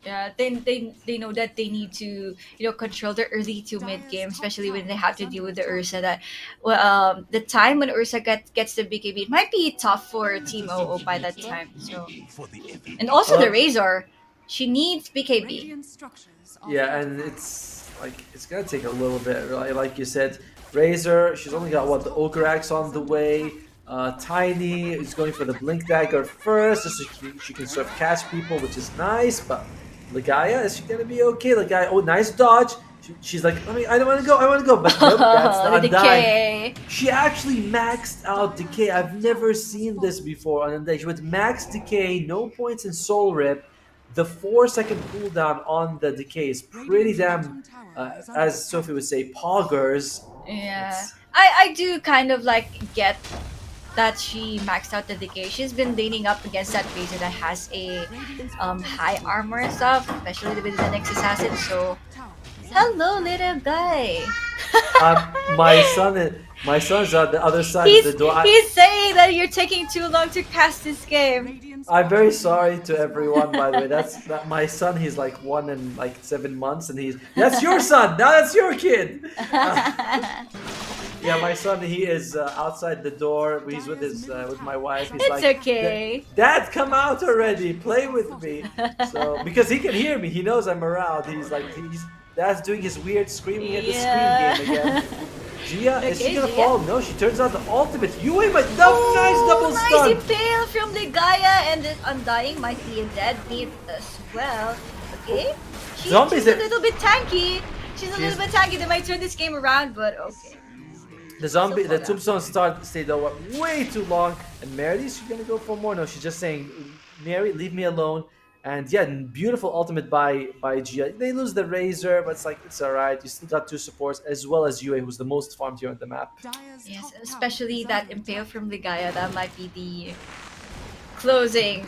Yeah, they know that they need to control the early to mid game, especially when they have to deal with the Ursa. That the time when Ursa gets the BKB, it might be tough for Team OO by that time. So and also the Razor, she needs BKB. Radiant structures are Yeah, and it's gonna take a little bit, really. Like you said, Razor, she's only got the Ogre Axe on the way. Tiny is going for the Blink Dagger first, just so she can sort of catch people, which is nice. But Legaia, is she gonna be okay? Legaia, oh, nice dodge. She's like, I don't want to go. But nope, that's the The Undying. decay. She actually maxed out Decay. I've never seen this before on Undying. She went max Decay, no points in Soul Rip. The 4-second cooldown on the Decay is pretty damn, as Sophie would say, poggers. Yeah, I do kind of get that she maxed out the decay. She's been leaning up against that Razor that has a high armor and stuff, especially with the Next Assassin. So tower is hello, little guy. My son, My son's on the other side of He's the door. he's saying that you're taking too long to cast this game. Radiant's I'm very sorry to everyone, by the way. That's that my son. He's like 7 months, and that's your son. Now that's your kid. Yeah, my son. He is outside the door. He's with my wife. He's It's like, okay. Dad, come out already. Play with me. So because he can hear me, he knows I'm around. Dad's doing his weird screaming at the screen game again. Gia, is she Okay, gonna Gia. fall? No, she turns out the ultimate. Yue, but nice double Nice stun. impale from the Gaia, and the Undying might be a dead beat as well. Okay, she's Zombies a are- little bit tanky. She's a little bit tanky. They might turn this game around, but okay. The tombstone stayed though way too long, and Mary, she's gonna go for more. No, she's just saying, Mary, leave me alone. And yeah, beautiful ultimate by Gia. They lose the Razor, but it's alright. You still got two supports as well as Yue, who's the most farmed here on the map. Dire's Yes, top tower especially is that under impale attack. from the Gaia. That might be the closing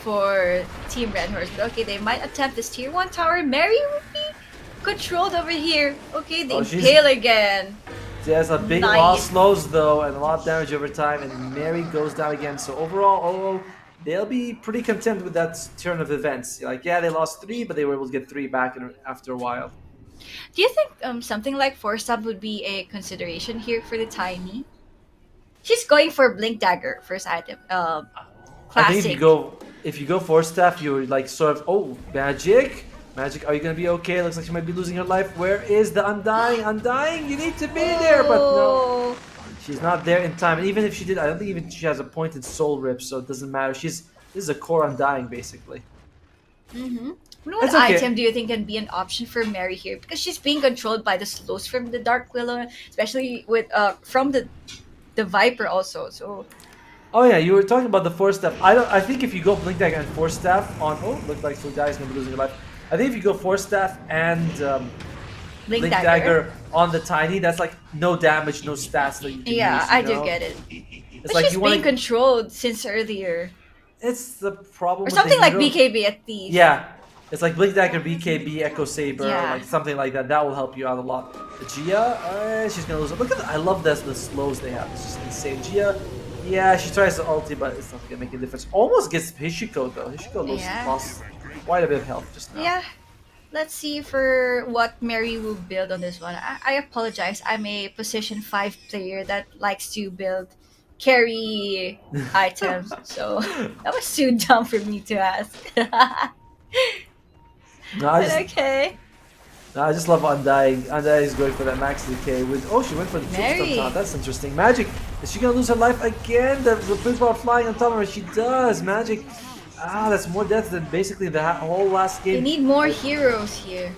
for Team Red Horse. But okay, they might attempt this tier 1 tower. Mary will be controlled over here. Okay, the Oh, she's- impale again. She has a big Nice. lot of slows though, and a lot of damage over time, and Mary goes down again. So overall, they'll be pretty content with that turn of events. Like, yeah, they lost 3, but they were able to get 3 back after a while. Do you think something like 4-stab would be a consideration here for the Tiny? She's going for Blink Dagger first item. I Classic. think if you go for staff, you're like sort of magic. Magic, are you gonna be okay? Looks like she might be losing her life. Where is the Undying? Undying, you need to be there, but no. Oh. She's not there in time. And even if she did, I don't think even she has a pointed soul rip, so it doesn't matter. This is a core Undying, basically. Mm-hmm. What It's okay. item do you think can be an option for Mary here? Because she's being controlled by the slows from the Dark Willow, especially with from the Viper also. So Oh yeah, you were talking about the 4-step. I think if you go Blink Dagger and 4-staff on... Oh, looks like Guy's gonna be losing her life. I think if you go 4-staff and Blink, Blink Dagger on the Tiny, that's like no damage, no stats that you can Yeah, use, I you do know? get it. It's But like she's you being want to... controlled since earlier, It's the problem or with something the like hero. BKB at least. Yeah, it's like Blink Dagger, BKB, Echo Saber, Yeah. like something like that. That will help you out a lot. Gia, she's gonna lose. Look at I love the slows they have. It's just insane. Gia, yeah, she tries to ulti, but it's not gonna make a difference. Almost gets Hishiko though. Hishiko Yeah. lost quite a bit of health just now. Yeah. Let's see for what Mary will build on this one. I apologize. I'm a position 5 player that likes to build carry items. So that was too dumb for me to ask. No, I But just, okay. no, I just love Undying. Undying is going for that max decay with. Oh, she went for the Mary. tombstone taunt. That's interesting. Magic, is she gonna lose her life again? The football flying on top of her. She does. Magic. That's more death than basically the whole last They game. need more heroes here.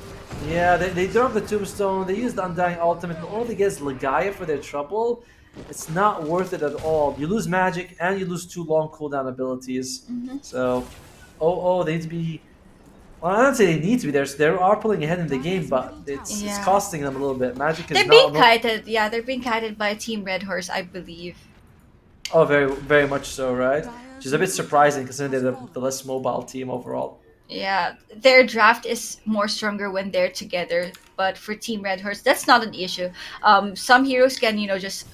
Yeah, they drop the tombstone. They use the Undying ultimate, but all they get is Legaia for their trouble. It's not worth it at all. You lose magic and you lose 2 long cooldown abilities. So, they need to be. Well, I don't say they need to be there. So they are pulling ahead in the game, but it's Yeah. costing them a little bit. Magic is They're not. being kited. Yeah, they're being kited by Team Red Horse, I believe. Oh, very, very much so, right? Which is a bit surprising considering they're the less mobile team overall. Yeah, their draft is more stronger when they're together. But for Team Red Horse, that's not an issue. Some heroes can, just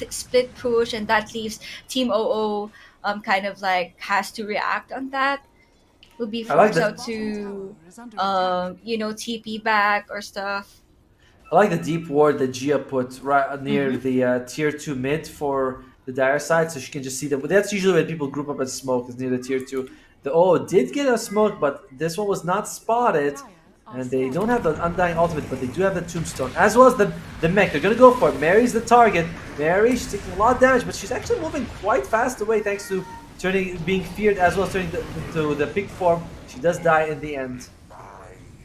split push, and that leaves Team OO kind of like has to react on that. Will be I like forced that- out to, Is under attack. TP back or stuff. I like the deep ward that Gia put right near the tier 2 mid for the dire side, so she can just see them. But that's usually when people group up and smoke, is near the tier 2. The did get a smoke, but this one was not spotted. And they don't have the Undying ultimate, but they do have the tombstone, as well as the mech. They're gonna go for it. Mary's the target. Mary, she's taking a lot of damage, but she's actually moving quite fast away thanks to being feared, as well as turning to the pig form. She does die in the end.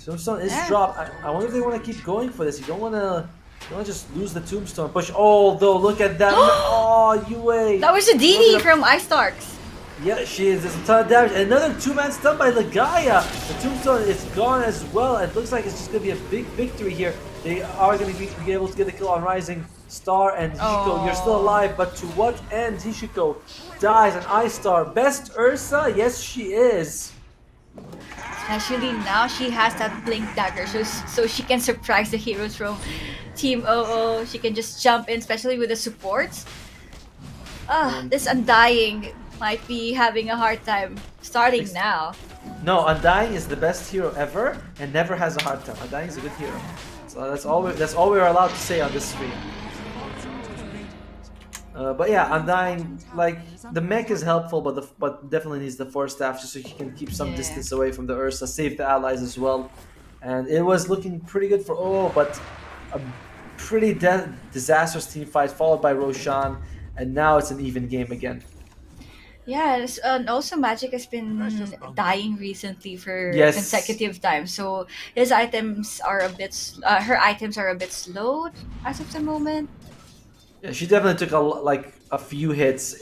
Tombstone is dropped. I wonder if they want to keep going for this. You don't want to just lose the tombstone. Push. Oh, though, look at that. Oh, Yue. That was a DD from Ice Starks. Yeah, she is. There's a ton of damage. Another 2-man stun by Legaia. The tombstone is gone as well. It looks like it's just going to be a big victory here. They are going to be able to get the kill on Rising Star and Hishiko. You're still alive, but to what end? Hishiko dies an Ice Star. Best Ursa? Yes, she is. Especially now she has that blink dagger, so she can surprise the heroes from Team OO. She can just jump in, especially with the supports. Um, This Undying might be having a hard time starting Ex- now. No, Undying is the best hero ever and never has a hard time. Undying is a good hero. So that's all we're allowed to say on this stream. But yeah, Undying, like, the mech is helpful, but definitely needs the force staff just so he can keep some Yeah. distance away from the Ursa, save the allies as well. And it was looking pretty good for OO, but a pretty disastrous team fight followed by Roshan, and now it's an even game again. Yes, and also Magic has been dying recently for Yes. consecutive times. So his items are a bit, her items are a bit slowed as of the moment. Yeah, she definitely took like a few hits.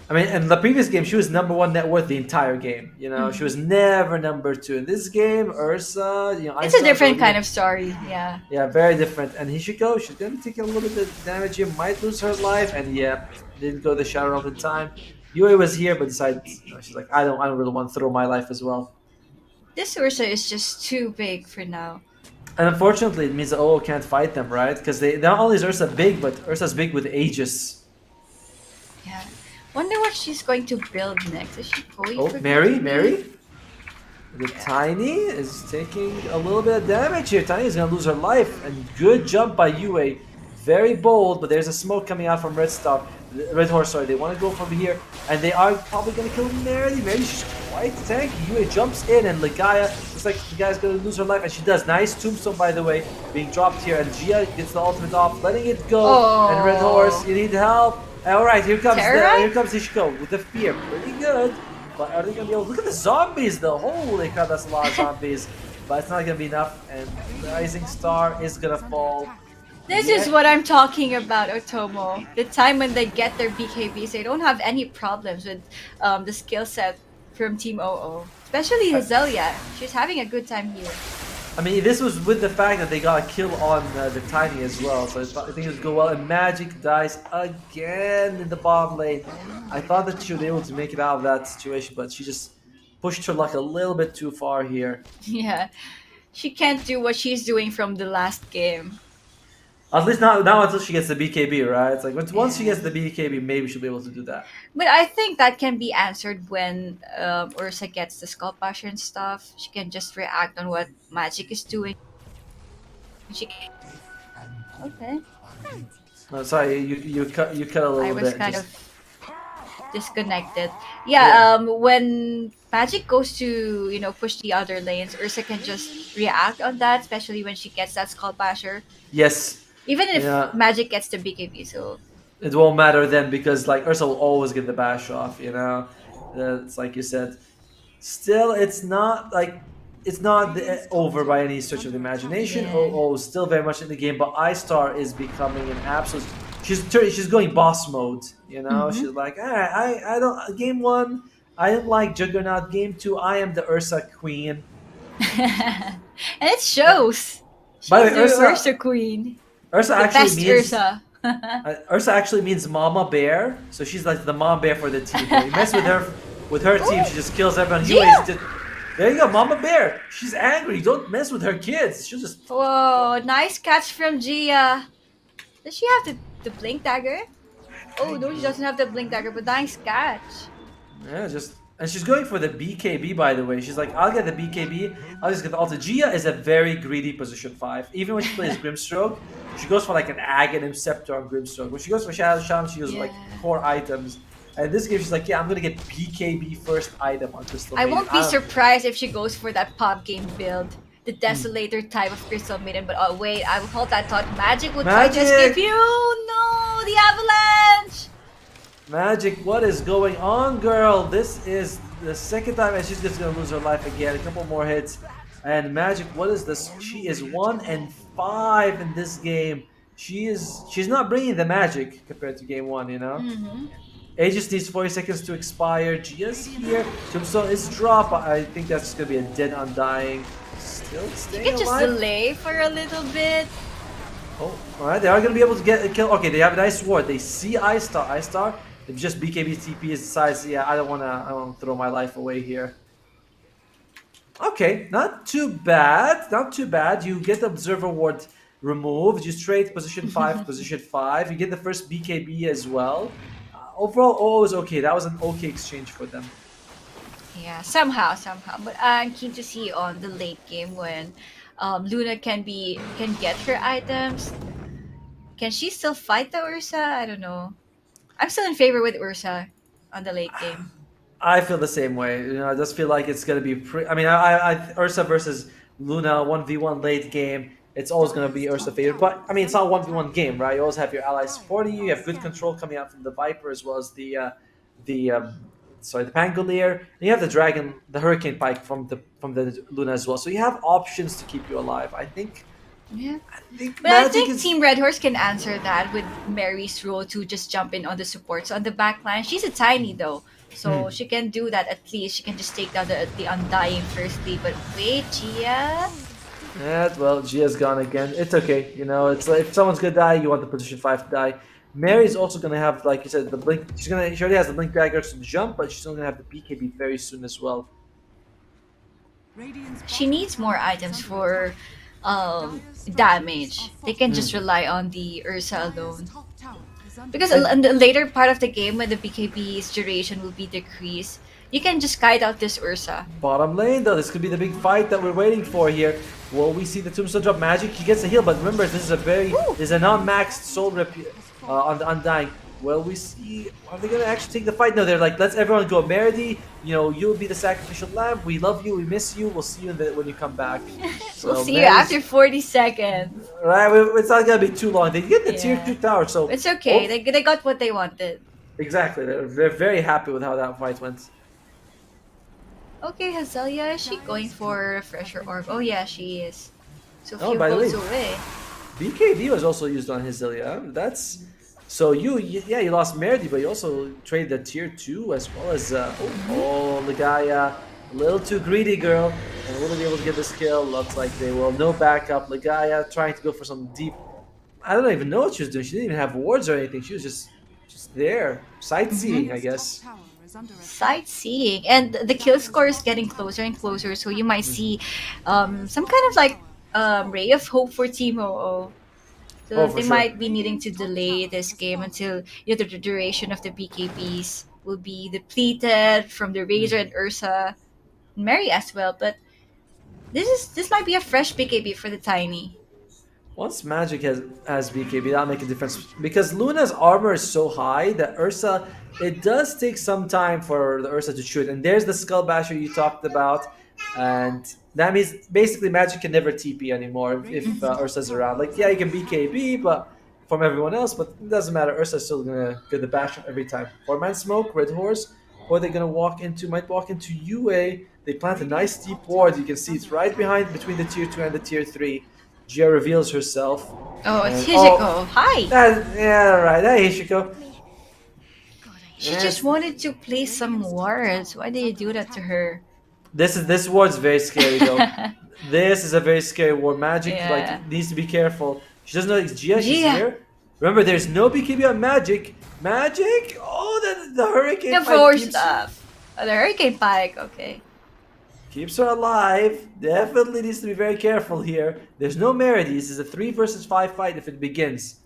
I mean, in the previous game, she was #1 net worth the entire game. You know, she was never #2. In this game, Ursa, you know, It's a Aisa, different Rodeo- kind of story. Yeah. Yeah, very different. And Hishiko, she's gonna be taking a little bit of damage here, might lose her life, and yeah, didn't go the Shadow Realm in time. Yue was here, but decided, you know, she's like, I don't really want to throw my life as well. This Ursa is just too big for now. And unfortunately, it means that OO can't fight them, right? Because they not only is Ursa big, but Ursa's big with Aegis. Yeah. Wonder what she's going to build next. Is she going Oh, for Mary? The Tiny is taking a little bit of damage here. Tiny is going to lose her life. And good jump by Yue. Very bold, but there's a smoke coming out from Red Horse, sorry. They want to go from here. And they are probably going to kill Mary. Mary's just quite tanky. Yue jumps in, and Ligaya looks like Ligaya's going to lose her life. And she does. Nice tombstone, by the way, being dropped here. And Gia gets the ultimate off, letting it go. Oh. And Red Horse, you need help. All right, here comes Hishiko with the fear. Pretty good. But are they going to be able to look at the zombies though? Holy crap, that's a lot of zombies. But it's not going to be enough, and Rising Star is going to fall. This is what I'm talking about, Otomo. The time when they get their BKBs, they don't have any problems with the skill set from Team OO. Especially Hazelia. She's having a good time here. I mean, this was with the fact that they got a kill on the Tiny as well, so I think it would go well. And Magic dies again in the bottom lane. I thought that she would be able to make it out of that situation, but she just pushed her luck a little bit too far here. Yeah. She can't do what she's doing from the last game. At least not now until she gets the BKB, right? It's like once she gets the BKB, maybe she'll be able to do that. But I think that can be answered when Ursa gets the Skull Basher and stuff. She can just react on what Magic is doing. She can... Okay. Sorry, you cut a little bit. I was kind of disconnected. Yeah, when Magic goes to, push the other lanes, Ursa can just react on that, especially when she gets that Skull Basher. Yes. Even if Yeah. Magic gets the BKB, so... It won't matter then because like Ursa will always get the bash off, you know? It's like you said. Still, it's not over by any stretch of the imagination. Yeah. OO is still very much in the game, but iStar is becoming an absolute... She's going boss mode, you know? She's like, I don't... Game 1, I didn't like Juggernaut. Game 2, I am the Ursa queen. And it shows. She's By the way, the Ursa queen. Ursa The actually best means... Ursa. Ursa actually means Mama Bear, so she's like the mom bear for the team. When you mess with her team, she just kills everyone. There you go, Mama Bear. She's angry. Don't mess with her kids. She'll just... Whoa, nice catch from Gia. Does she have the blink dagger? Oh no, she doesn't have the blink dagger, but nice catch. Yeah, just... And she's going for the BKB, by the way. She's like, I'll get the BKB. I'll just get the ulti. Gia is a very greedy position 5. Even when she plays Grimstroke, she goes for like an Aghanim Scepter on Grimstroke. When she goes for Shadow Shaman, she goes for like core items. And this game, she's like, yeah, I'm gonna get BKB first item on Crystal I Maiden. won't be surprised if she goes for that pop game build. The Desolator type of Crystal Maiden, but oh wait, I will hold that thought. Magic would try to escape you! No! The avalanche! Magic, what is going on, girl? This is the second time and she's just gonna lose her life again. A couple more hits. And Magic, what is this? She is 1-5 in this game. She's not bringing the magic compared to game 1, you know? Aegis needs 40 seconds to expire. Gia's here. Tombstone is dropped. I think that's just gonna be a dead Undying. Still staying You can just alive. delay for a little bit. Oh, alright, they are gonna be able to get a kill. Okay, they have a nice ward. They see iStar. If just BKB TP decides, yeah, I don't wanna throw my life away here. Okay, not too bad. You get the Observer Ward removed. You trade position 5, position 5. You get the first BKB as well. Overall, all was okay. That was an okay exchange for them. Yeah, somehow. But I'm keen to see on the late game when Luna can get her items. Can she still fight the Ursa? I don't know. I'm still in favor with Ursa on the late game. I feel the same way. You know, I just feel like it's gonna be. I mean, Ursa versus Luna 1v1 late game. It's always gonna be Ursa favorite, but I mean, it's not a 1v1 game, right? You always have your allies supporting you. You have good control coming out from the Viper as well as the sorry, the Pangolier. And you have the Dragon, the Hurricane Pike from the Luna as well. So you have options to keep you alive. Yeah. I think But I Magic think is. Team Red Horse can answer that with Mary's role to just jump in on the supports on the back line. She's a tiny though, so she can do that at least. She can just take down the Undying firstly. But wait, Gia? Yeah, well, Gia's gone again. It's okay. You know, it's like if someone's gonna die, you want the position 5 to die. Mary's also gonna have, like you said, the blink. She already has the blink dagger to jump, but she's still gonna have the BKB very soon as well. Radiant's She bottom needs more tower is items under for attack. Dire's damage. structures are They can just fortified. rely on the Ursa alone. Dire's top tower is under Because And in the later part of the game, when the BKB's duration will be decreased, you can just kite out this Ursa. bottom lane, though, this could be the big fight that we're waiting for here. Will we see the Tombstone drop magic? He gets a heal, but remember, this is a non-maxed soul rip on the Undying. Will we see? Are they gonna actually take the fight? No, they're like, let's everyone go. Meredy, you know, you'll be the sacrificial lamb. We love you. We miss you. We'll see you when you come back. So We'll see you Mary's- after 40 seconds. Right, it's not gonna be too long. They get the tier Yeah. 2 tower, so It's okay. Oh, They got what they wanted. exactly. They're very happy with how that fight went. Okay, Hazelia, is she going for Refresher Orb? Oh yeah, she is. So Oh, few by the goes way, away. BKB was also used on Hazelia. That's so you lost Meredy, but you also traded the tier 2 as well as Ligaya. A little too greedy, girl, and will be able to get this kill. Looks like they will. No backup. Ligaya trying to go for some deep. I don't even know what she was doing. She didn't even have wards or anything. She was just there, sightseeing, I guess. Top tower is under attack. Sightseeing, and the kill score is getting closer and closer. So you might see some kind of like ray of hope for Team OO. So Oh, for they sure. might be needing to delay this game until the duration of the BKBs will be depleted from the Razor and Ursa, Mary as well. But this might be a fresh BKB for the Tiny. Once Magic has BKB, that'll make a difference. Because Luna's armor is so high that Ursa, it does take some time for the Ursa to shoot. And there's the Skull Basher you talked about. And that means basically Magic can never TP anymore if Ursa's around. Like, yeah, you can BKB, but from everyone else, but it doesn't matter. Ursa's still gonna get the Basher every time. 4-man smoke, Red Horse, or they're gonna might walk into UA. They plant a nice deep ward. You can see it's right behind between the tier 2 and the tier 3. Gia reveals herself. Oh, it's And- Hijiko. Hi. Yeah, right. Hey, Hishiko. She Yes. just wanted to play some words. Why did you do that to her? This ward's very scary though. This is a very scary ward. Magic Yeah. like needs to be careful. She doesn't know it's Gia. She's Gia. here. Remember, there's no BKB on Magic. Magic. Oh, the Hurricane. The Pike force keeps- stuff. Oh, the Hurricane Pike. Okay. Keeps her alive. Definitely needs to be very careful here. There's no Meredy. This is a 3 versus 5 fight if it begins.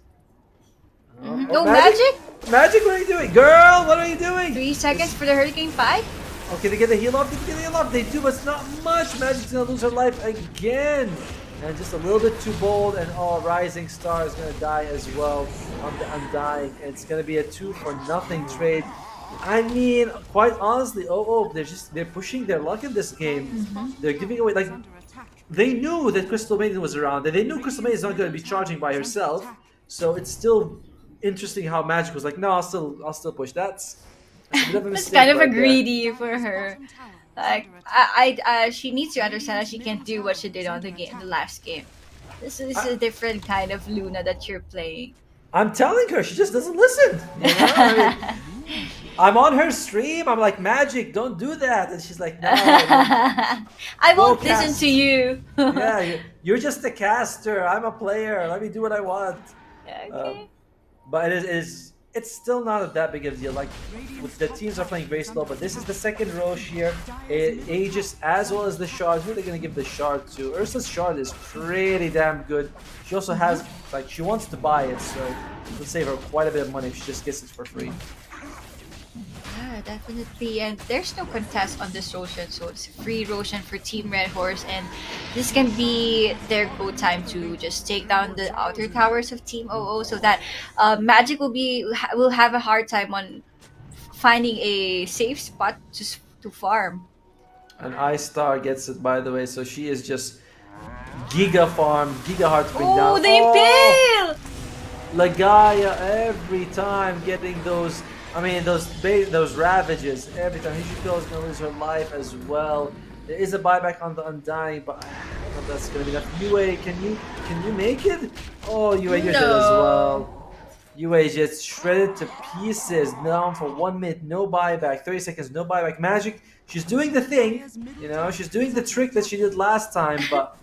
No magic? Magic, what are you doing? Girl, what are you doing? 3 seconds for the Hurricane Pike? Okay, they get the heal off. They get the heal off. They do, but it's not much. Magic's gonna lose her life again. And just a little bit too bold. And Rising Star is gonna die as well on the Undying. It's gonna be a 2-for-nothing trade. I mean, quite honestly, they're pushing their luck in this game. They're giving away like Under attack. they knew that Crystal Maiden was around, and they knew Crystal Maiden is not going to be charging by herself. So it's still interesting how Magic was like, no, I'll still push. That's a bit of a It's mistake kind of a right there. greedy for her. Bottom tower is Like, under attack. she needs to understand that she can't do what she did on the last game. This is a different kind of Luna that you're playing. I'm telling her, she just doesn't listen. You know? I mean, I'm on her stream. I'm like, Magic, don't do that, and she's like, no. I won't Go listen cast. to you. Yeah, you're just a caster. I'm a player. Let me do what I want. Okay. But it's still not that big of a deal. Like with the teams are playing very slow, but this is the second Roche here. Aegis as well as the shard. Who are they gonna give the shard to? Ursa's shard is pretty damn good. She also has like she wants to buy it, so it'll save her quite a bit of money if she just gets it for free. Yeah, definitely. And there's no contest on this Roshan, so it's free Roshan for Team Red Horse, and this can be their go time to just take down the outer towers of Team OO, so that Magic will have a hard time on finding a safe spot to farm. And iStar gets it by the way, so she is just giga farm, giga hard to bring Oh, down. the impale! Lagaya every time getting those. I mean those ravages every time. Hijiko is gonna lose her life as well. There is a buyback on the Undying, but I don't know if that's gonna be enough. Yue, can you make it? Oh, Yue, you're dead as well. Yue just shredded to pieces. Down for 1 minute, no buyback. 30 seconds, no buyback. Magic, she's doing the thing. You know, she's doing the trick that she did last time. But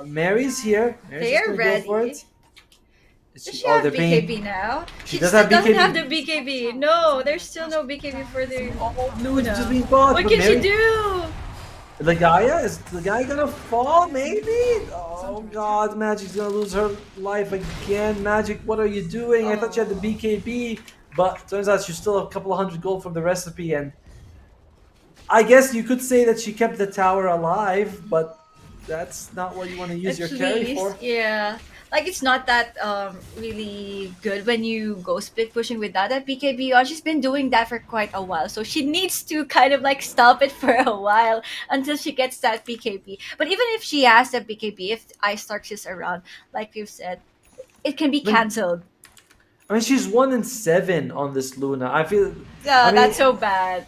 Mary's here. Mary's They just are gonna go for ready. it. Does she have BKB now? She She does still have doesn't BKB. have the BKB. No, there's still no BKB for the Luna. It's just being bought. What but can Mary- she do? Lagaya? Is Lagaya gonna fall? Maybe? Oh god, Magic's gonna lose her life again. Magic, what are you doing? I thought you had the BKB, but turns out she's still a couple of hundred gold from the recipe, and I guess you could say that she kept the tower alive, but that's not what you want to use your carry for. Yeah. Like it's not that really good when you go split pushing without that BKB on. She's been doing that for quite a while, so she needs to kind of like stop it for a while until she gets that BKB. But even if she has that BKB, if Ice Starks is around, like we've said, it can be cancelled. I mean, she's 1-7 on this Luna. I feel. Yeah, I mean, that's so bad.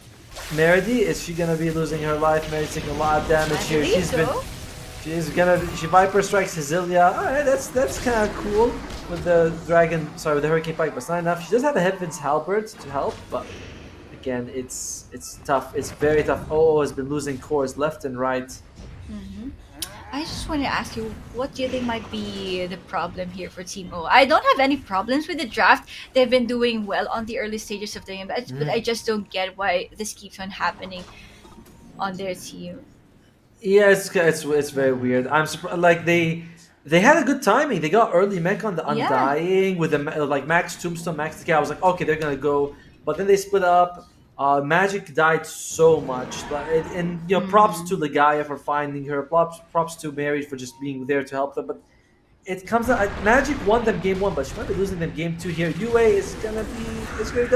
Meredy, is she gonna be losing her life? Meredy's taking a lot of damage I here. believe She's so. been. She Viper strikes Hazilia. Alright, that's kind of cool with the dragon. Sorry, with the Hurricane Pike, but it's not enough. She does have a Heaven's Halberd to help, but again, it's tough. It's very tough. Oh, has been losing cores left and right. I just want to ask you, what do you think might be the problem here for Team O? I don't have any problems with the draft. They've been doing well on the early stages of the game, but I just don't get why this keeps on happening on their team. Yeah, it's very weird. I'm surprised. Like they had a good timing. They got early mech on the Yeah. Undying with the like Max Tombstone, Max Decay. I was like, okay, they're gonna go, but then they split up. Magic died so much, and you know, props to Ligaya for finding her. Props to Mary for just being there to help them. But it comes out Magic won them game one, but she might be losing them game two here. Yue is gonna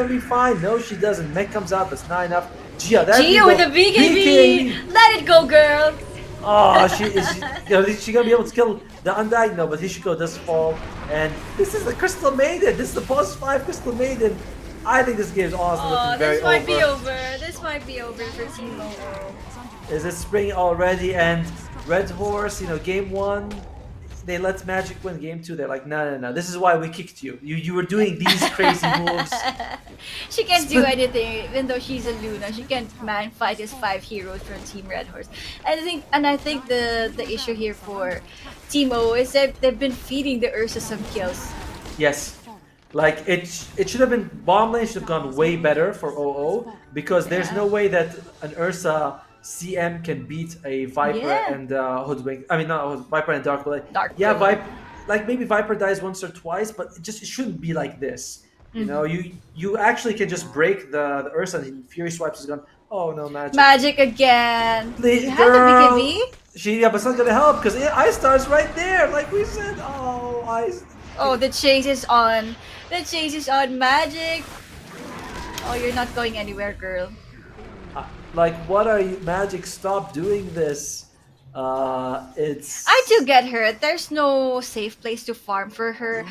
be fine. No, she doesn't. Mech comes out, that's not enough. Gia, there you Gio go. with the BKB! Let it go, girl! Oh, is she gonna be able to kill the Undying? No, but Hishiko does fall, and this is the Crystal Maiden. This is the boss 5 Crystal Maiden. I think this game is honestly looking very this might over. be over. This might be over for Team O. Is it spring already? And Red Horse, you know, game one, they let Magic win. Game two, they're like, no. This is why we kicked you. You were doing these crazy moves. She can't do anything, even though she's a Luna. She can't fight his 5 heroes from Team Red Horse. I think the issue here for Team O is that they've been feeding the Ursa some kills. Yes. Like it should have been bomb lane should have gone way better for OO because there's no way that an Ursa CM can beat a Viper and Hoodwink. I mean not Viper and Dark Blade. Viper, like maybe Viper dies once or twice, but it shouldn't be like this. You know, you actually can just break the Ursa and Fury swipes his gun. Oh no, Magic again. Please, You have the BKB? But it's not gonna help because Ice Star's right there, like we said. Oh, Ice. Oh, the chase is on. The chase is on, Magic. Oh, you're not going anywhere, girl. Like, what are you, Magic? Stop doing this. It's. I do get her. There's no safe place to farm for her.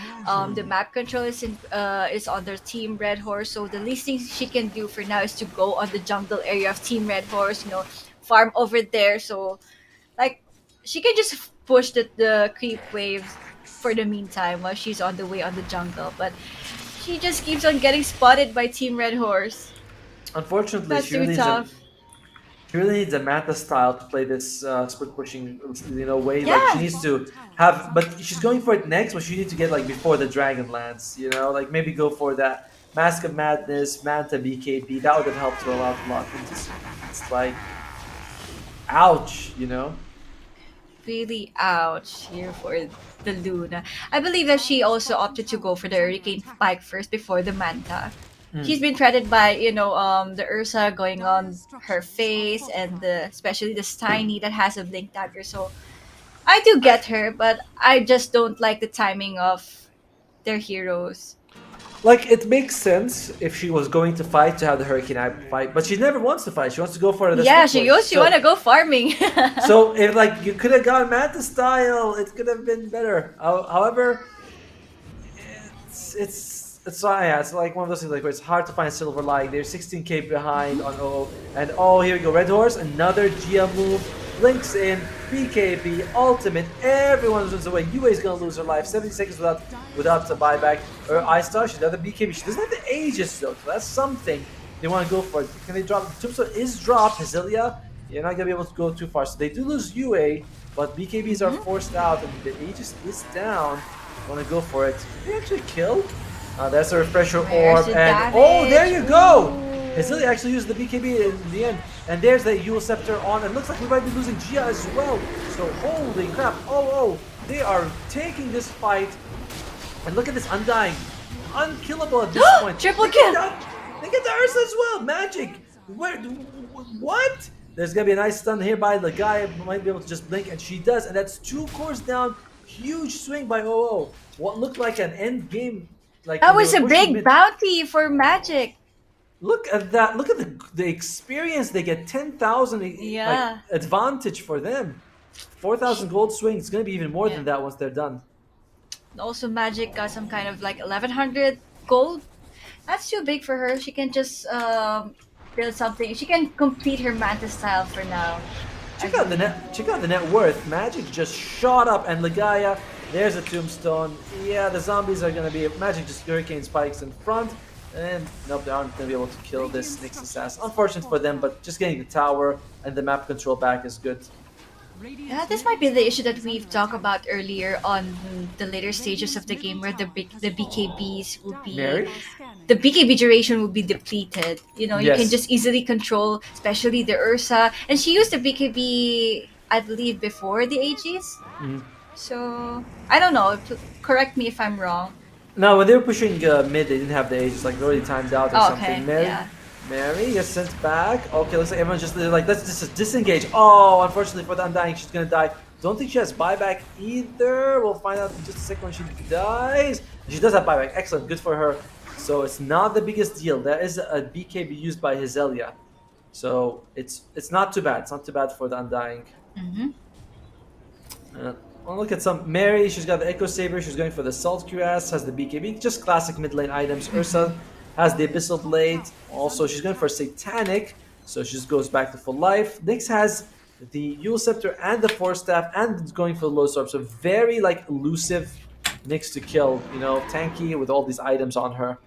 The map control is on their Team Red Horse, so the least thing she can do for now is to go on the jungle area of Team Red Horse. You know, farm over there. So, like, she can just push the creep waves for the meantime while she's on the way on the jungle. But she just keeps on getting spotted by Team Red Horse. Unfortunately, That's she really too tough. She really needs a Mata style to play this split pushing, way. Yeah. Like she needs to have, but she's going for it next. But she needs to get like before the dragon lands. You know, like maybe go for that Mask of Madness, Manta, BKB. That would have helped her out a lot. It's like, ouch, you know. Really ouch here for the Luna. I believe that she also opted to go for the Hurricane Spike first before the Manta. She's been threatened by, the Ursa going on her face and especially the Steiny that has a blink dagger. So I do get her, but I just don't like the timing of their heroes. Like, it makes sense if she was going to fight to have the Hurricane Eye fight, but she never wants to fight. She wants to go for the Yeah, split she push. goes. She wanna go farming. So if like you could have gone Manta style, it could have been better. However, yeah, it's like one of those things like where it's hard to find silver lining. They're 16k behind on OO, and here we go, Red Hoorse, another Gia move, blinks in, BKB, ultimate, everyone runs away. UA is gonna lose her life, 70 seconds without the buyback. Or Star, she's got the BKB, she doesn't have the Aegis though, so that's something they want to go for. Can they drop? Tombstone is dropped, Hesilia, you're not gonna be able to go too far. So they do lose UA, but BKBs are forced out, and the Aegis is down. Want to go for it? Did they actually kill? That's a refresher Where's orb, the and damage? there you go! Ooh. Hesilia actually used the BKB in the end, and there's the Yule Scepter on, and looks like we might be losing Gia as well. So holy crap! They are taking this fight, and look at this Undying, unkillable at this point. Triple They get kill! They get the Ursa as well. Magic. What? There's gonna be a nice stun here by the guy. Might be able to just blink, and she does, and that's 2 cores down. Huge swing by OO. What looked like an end game. Like That when was they a were pushing big mid. bounty for Magic. Look at that. Look at the experience. They get 10,000 Yeah. advantage for them. 4,000 gold swing. It's going to be even more Yeah. than that once they're done. Also, Magic got some kind of like 1100 gold. That's too big for her. She can just build something. She can complete her Manta style for now. Check out the net worth. Magic just shot up, and Ligaya, there's a tombstone. Yeah, the zombies are gonna be Magic just Hurricane Spikes in front. And nope, they aren't gonna be able to kill this Nyx assassin. Unfortunate for them, but just getting the tower and the map control back is good. Yeah, this might be the issue that we've talked about earlier on the later stages of the game, where the BKBs will be Mary? the BKB duration will be depleted. You Yes. can just easily control, especially the Ursa, and she used the BKB, I believe, before the Aegis. Mhm. So I don't know. Correct me if I'm wrong. No, when they were pushing mid, they didn't have the Aegis, like already timed out or Oh, something. okay, yeah. Mary gets sent back. Okay, looks like everyone's just like, let's just disengage. Oh, unfortunately for the Undying, she's gonna die. Don't think she has buyback either. We'll find out in just a second when she dies. She does have buyback. Excellent, good for her. So it's not the biggest deal. There is a BKB used by Hesilia. So it's not too bad. It's not too bad for the Undying. Mm-hmm. Well, look at some Mary. She's got the Echo Saber. She's going for the Salt Cuirass. Has the BKB. Just classic mid lane items. Ursa has the Abyssal Blade. Also, she's going for Satanic. So she just goes back to full life. Nyx has the Yule Scepter and the Force Staff, and it's going for the Low Sword. So very like elusive Nyx to kill. Tanky with all these items on her.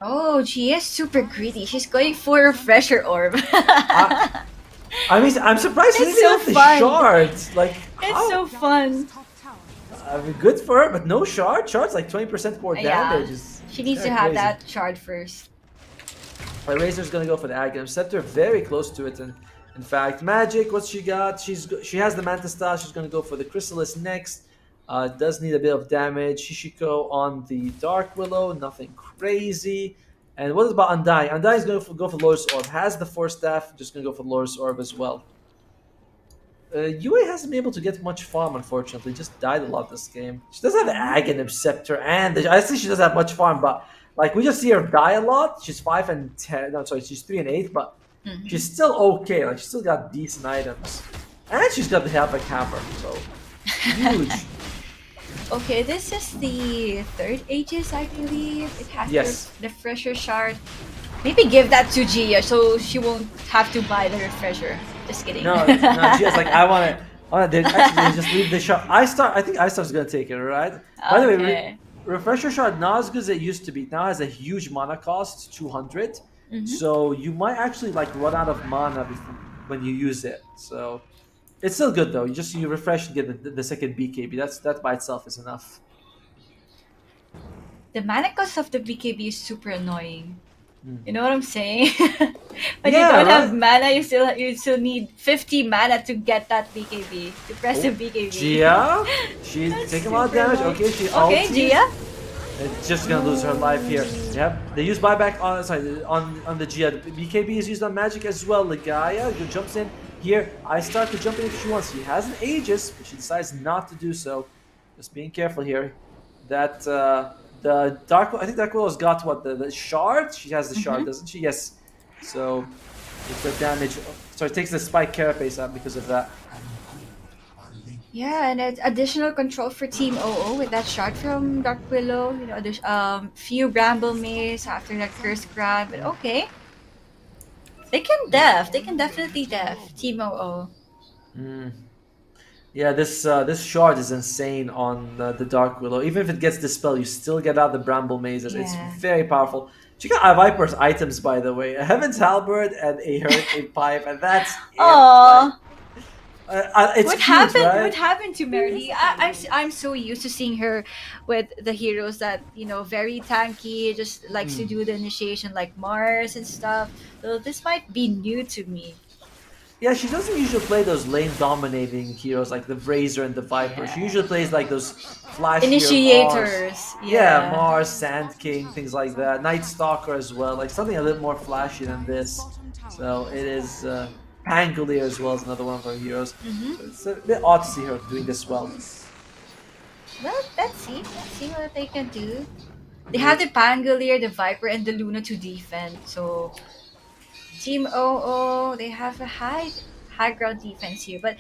Oh, she is super greedy. She's going for a Refresher Orb. I mean, I'm surprised she It's didn't so have the fun. shards. Like, It's how? so fun. I mean, good for her, but no shard. Shards like 20% more Yeah. damage. She needs to kinda have crazy. that shard first. Razor's gonna go for the Aghanim Scepter, very close to it. And in fact, Magic, what's she got? She has the Manta Style. She's gonna go for the Chrysalis next. Does need a bit of damage. Shishiko on the Dark Willow, nothing crazy. And what about Undying? Undying is gonna go for Lotus Orb. Has the Force Staff, just gonna go for Lotus Orb as well. UA hasn't been able to get much farm, unfortunately. Just died a lot this game. She does have the Aghanim Scepter, and I think she does have much farm, but like we just see her die a lot. She's 5 and 10. No, sorry, she's 3 and 8, but she's still okay. Like she's still got decent items, and she's got the Havoc Hammer, so huge. Okay, this is the third Aegis, I believe. It has Yes. the refresher shard. Maybe give that to Gia so she won't have to buy the refresher. Just kidding. No, Gia's like I want to. Actually, just leave the shot. I think iStar's gonna take it, right? By the way, Okay. Refresher Shard not as good as it used to be. It now has a huge mana cost, 200. So you might actually like run out of mana when you use it. So it's still good though. You refresh and get the second BKB. That by itself is enough. the mana cost of the BKB is super annoying. You know what I'm saying? When you Yeah, don't have right? mana, you still need 50 mana to get that BKB, to press the BKB. Gia, she's That's taking a lot of super damage. annoying. Okay, she Okay, ulties. Gia. It's just gonna lose her life here. Yep, they use buyback on on the Gia. The BKB is used on Magic as well. Ligaya jumps in here. I start to jump in if she wants. She has an Aegis, but she decides not to do so. Just being careful here. That the Dark, I think Dark Willow's got what, the shard. She has the shard, doesn't she? Yes. So it's the damage. So it takes the spike carapace out because of that. Yeah, and it's additional control for Team OO with that shot from Dark Willow. There's few Bramble Maze after that Curse Grab, but okay. They can def. They can definitely def. Team OO. Yeah, this shard is insane on the Dark Willow. Even if it gets dispelled, you still get out the Bramble Mazes. It's Yeah. very powerful. Check out Viper's items, by the way. A Heaven's Halberd and a Hurricane Pipe, and that's it. Aww. It's What cute, happened? right? What happened to Merly? I'm so used to seeing her with the heroes that very tanky, just likes to do the initiation like Mars and stuff. So this might be new to me. Yeah, she doesn't usually play those lane dominating heroes like the Razor and the Viper. She usually plays like those flashier Mars. Initiators. Yeah, Mars, Sand King, things like that. Night Stalker as well, like something a little more flashy than this. So it is Pangolier as well as another one of her heroes. So it's a bit odd to see her doing this well. Well, let's see. Let's see what they can do. They have the Pangolier, the Viper, and the Luna to defend. So Team OO, they have a high ground defense here. But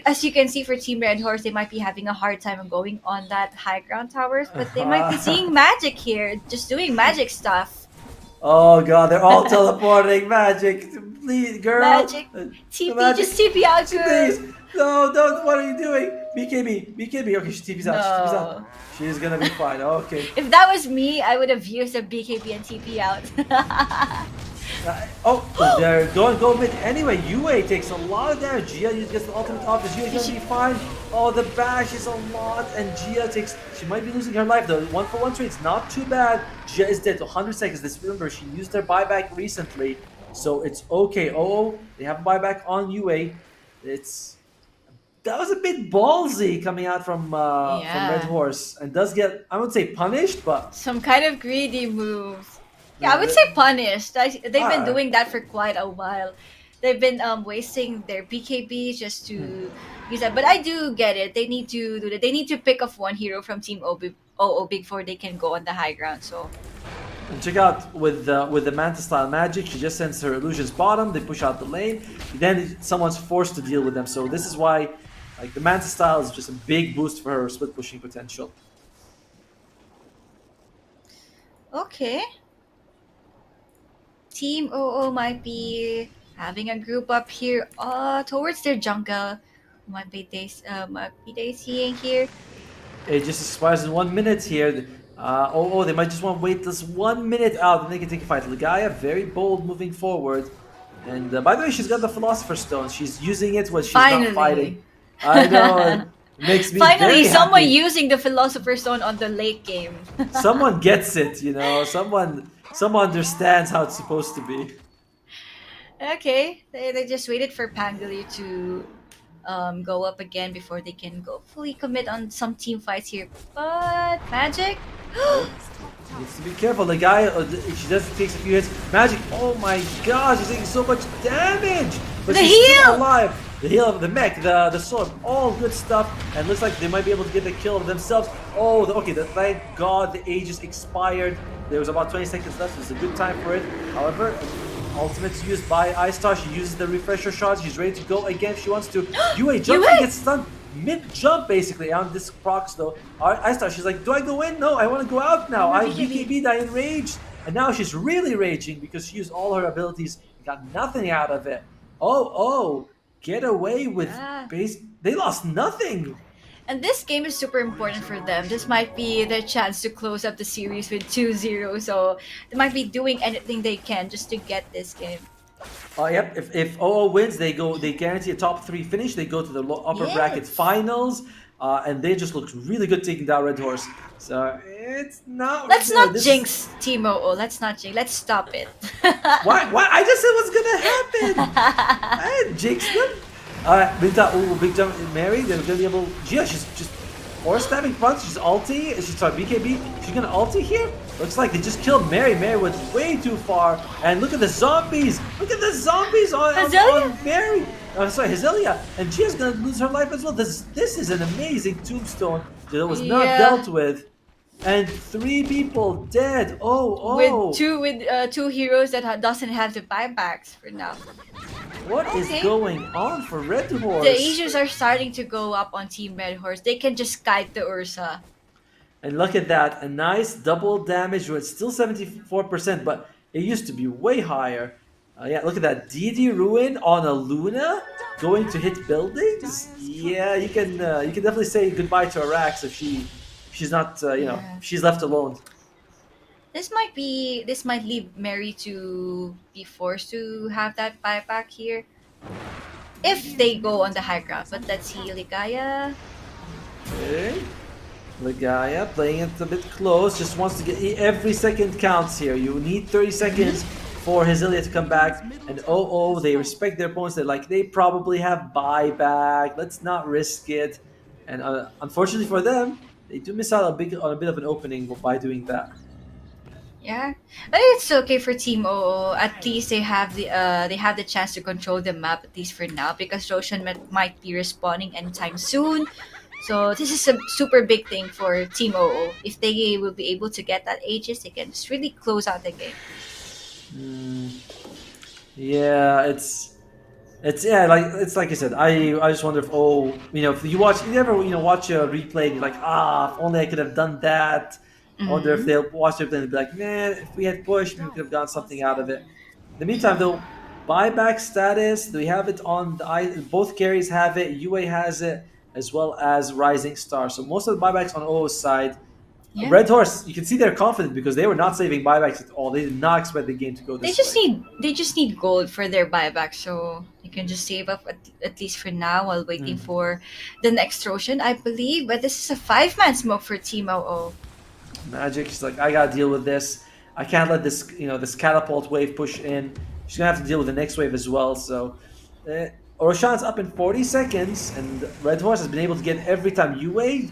as you can see for Team Red Horse, they might be having a hard time going on that high ground towers. But they might be seeing magic here, just doing magic stuff. Oh god, they're all teleporting. Magic, please, girl. Magic. TP, Magic. just TP out, girl. Please, no, don't. What are you doing? BKB. Okay, she TP's out. She TP's No. out. She's gonna be fine. Okay. If that was me, I would have used a BKB and TP out. They're go mid anyway. Yue takes a lot of damage. Gia gets the ultimate off. Is Yue gonna be fine? Oh, the bash is a lot, and Gia takes. She might be losing her life though. 1-for-1 trade's not too bad. Gia is dead to 100 seconds. This, remember, she used her buyback recently, so it's okay. Oh, they have a buyback on Yue. That was a bit ballsy coming out from Red Horse, and does get, I wouldn't say punished, but Some kind of greedy moves. Yeah, I would say punished. They've been doing that for quite a while. They've been wasting their BKB just to use that. But I do get it. They need to do that. They need to pick off one hero from Team OO before they can go on the high ground. So and check out with the Manta style magic, she just sends her illusions bottom. They push out the lane. Then someone's forced to deal with them. So this is why, like, the Manta style is just a big boost for her split pushing potential. okay. Team OO might be having a group up here towards their jungle. Might be they seeing here. It just expires in 1 minute here. They might just want to wait this 1 minute out and they can take a fight. Ligaya, very bold moving forward. And by the way, she's got the Philosopher's Stone. She's using it when she's Finally. not fighting. I know. It makes me Finally, very someone happy. using the Philosopher's Stone on the late game. Someone gets it, you know. Someone understands how it's supposed to be. Okay, they just waited for Pangolier to go up again before they can go fully commit on some team fights here. But Magic? Needs to be careful. The guy, she does takes a few hits. Magic, oh my gosh, she's taking so much damage. But The she's still heal! alive. The heal of the mech, the sword, all good stuff. And looks like they might be able to get the kill of themselves. Oh, thank God the Aegis expired. There was about 20 seconds left. It was a good time for it. However, ultimate's used by Ice Star. She uses the refresher shot. She's ready to go again if she wants to. Yue jumps and gets stunned mid-jump basically on this procs though. Ice Star, she's like, do I go in? No, I want to go out now. I BKB'd, I enraged. And now she's really raging because she used all her abilities and got nothing out of it. Oh, get away with base. They lost nothing. And this game is super important for them. This might be their chance to close up the series with 2-0. So they might be doing anything they can just to get this game. Yep. If OO wins, they guarantee a top 3 finish. They go to the upper bracket finals. and they just looked really good taking down Red Horse. So it's not. Let's not this. jinx Team OO. Let's not jinx. Let's stop it. Why? Why? I just said what's gonna happen. I didn't jinx them. Big time. Ooh, big jump. Mary, they're gonna be able. Gia, she's just force stabbing front. She's ulti. She's sorry, BKB. She's gonna ulti here. Looks like they just killed Mary. Mary went way too far. And look at the zombies. Look at the zombies on Mary. Sorry, Hazelia. And Gia's gonna lose her life as well. This is an amazing tombstone that was not dealt with. And 3 people dead. With two heroes that doesn't have the buybacks for now. What is going on for Red Horse? The Asians are starting to go up on Team Red Horse. They can just kite the Ursa. And look at that, a nice double damage. It's still 74%, but it used to be way higher. Yeah, look at that, DD Ruin on a Luna going to hit buildings. Yeah, you can definitely say goodbye to Arax if she's not she's left alone. This might lead Mary to be forced to have that buyback here. If they go on the high ground. But let's see, Ligaya. Okay. Ligaya playing it a bit close, just wants to get every second counts here. You need 30 seconds for Hazelia to come back. And they respect their opponents. They're like, they probably have buyback. Let's not risk it. And unfortunately for them, they do miss out on a bit of an opening by doing that. Yeah, but it's okay for Team OO. At least they have the chance to control the map, at least for now, because Roshan might be respawning anytime soon. So this is a super big thing for Team OO. If they will be able to get that Aegis, they can just really close out the game. Yeah, it's like I said. I just wonder if if you watch a replay and you're like, if only I could have done that. I wonder if they'll watch it and be like, man, if we had pushed, we could have gotten something out of it. In the meantime, though, buyback status, we have it on both carries have it, UA has it, as well as Rising Star. So most of the buybacks on OO's side. Yeah. Red Horse, you can see they're confident because they were not saving buybacks at all. They did not expect the game to go this way. They just need gold for their buyback, so you can just save up at least for now while waiting for the next Roshan, I believe. But this is a 5-man smoke for Team OO. Magic, she's like, I gotta deal with this. I can't let this catapult wave push in. She's gonna have to deal with the next wave as well. So, Roshan's up in 40 seconds, and Red Horse has been able to get every time. UA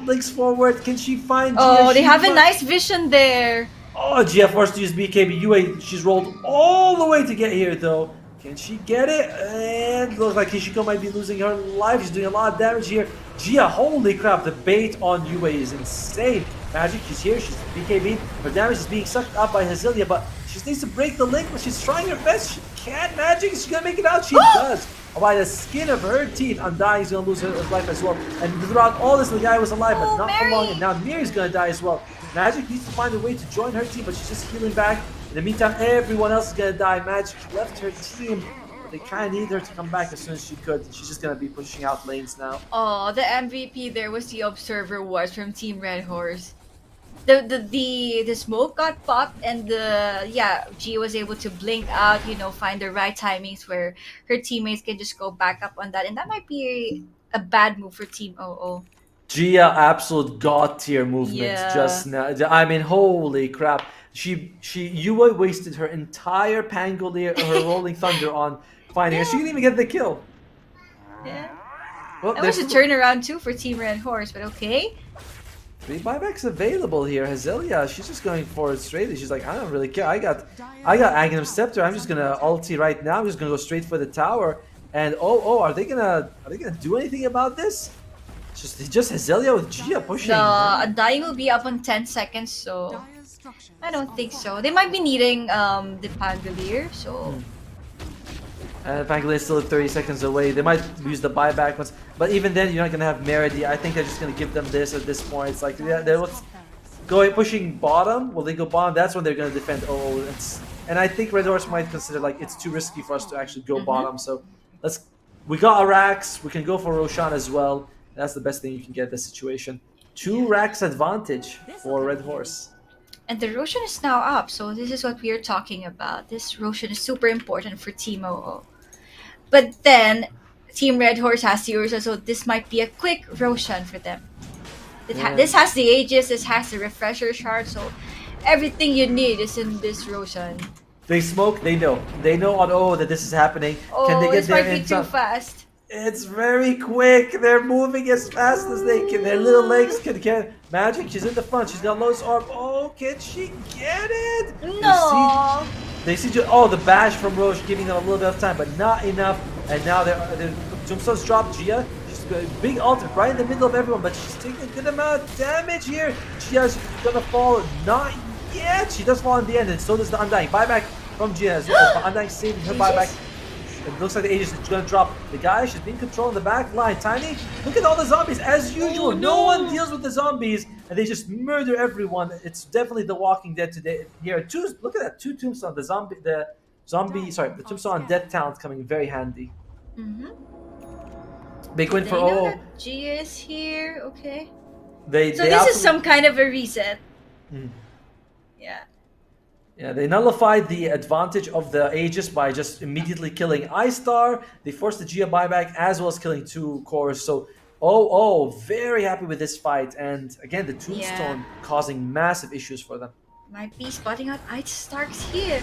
blinks forward. Can she find? Oh, they have a nice vision there. Oh, Gia forced to use BKB. UA, she's rolled all the way to get here though. Can she get it? And looks like Hishiko might be losing her life. She's doing a lot of damage here. Gia, holy crap, the bait on UA is insane. Magic, she's here, she's BKB. Her damage is being sucked up by Hazelia, but she needs to break the link, but she's trying her best. She can't. Magic, she's gonna make it out. She does. By the skin of her teeth, Undying is gonna lose her life as well. And throughout all this, the guy was alive, but not for long. And now Miri's gonna die as well. Magic needs to find a way to join her team, but she's just healing back. In the meantime, everyone else is gonna die. Magic left her team. They kind of need her to come back as soon as she could. She's just gonna be pushing out lanes now. Oh, the MVP there was the Observer Wars from Team Red Horse. The smoke got popped, and Gia was able to blink out, find the right timings where her teammates can just go back up on that, and that might be a bad move for Team OO. Gia, absolute god tier movement just now. I mean, holy crap. UA wasted her entire Pangolier, her Rolling Thunder on finding her. She didn't even get the kill. Yeah. Well, that was a turnaround too for Team Red Horse, but okay. 3 buybacks available here. Hazelia, she's just going for it straight. She's like, I don't really care. I got Aghanim Scepter. I'm just gonna ulti right now. I'm just gonna go straight for the tower. And are they gonna do anything about this? Just Hazelia with Gia pushing. The Undying will be up on 10 seconds, so I don't think so. They might be needing the Pangolier, so. Pangolier is still 30 seconds away. They might use the buyback ones, but even then, you're not gonna have Meridi. I think they're just gonna give them this at this point. It's like they're pushing bottom. Will they go bottom? That's when they're gonna defend. And I think Red Horse might consider like it's too risky for us to actually go bottom. So we got Arax. We can go for Roshan as well. That's the best thing you can get in this situation. 2 racks advantage for Red Horse. And the Roshan is now up, so this is what we are talking about. This Roshan is super important for Team OO. But then, Team Red Horse has the Ursa, so this might be a quick Roshan for them. Yeah. This has the Aegis, this has the Refresher Shard, so everything you need is in this Roshan. They smoke, they know. They know on O that this is happening. Can they Oh, get this there might be in too time? fast. It's very quick. They're moving as fast as they can. Their little legs can get Magic. She's in the front. She's got Lowe's arm. Oh, can she get it? No. Oh, the bash from Roche giving them a little bit of time, but not enough. And now they're Tombstone's dropped Gia. She's got a big ultimate right in the middle of everyone, but she's taking a good amount of damage here. Gia's gonna fall. Not yet. She does fall in the end, and so does the Undying. Buyback from Gia as well. But Undying saving her buyback. It looks like the Aegis is going to drop. The guy should be in control in the back line. Tiny, look at all the zombies as usual. No one deals with the zombies, and they just murder everyone. It's definitely The Walking Dead today. Here, look at that, 2 tombstone. The tombstone on Dead Talent coming very handy. Mm-hmm. Big win They for know O. that Gia is here. Okay. So They this is absolutely- some kind of a reset. Mm. Yeah. Yeah, they nullified the advantage of the Aegis by just immediately killing I-Star. They forced the Gia buyback as well as killing 2 cores. So, very happy with this fight. And again, the Tombstone causing massive issues for them. Might be spotting out Ice Starks here.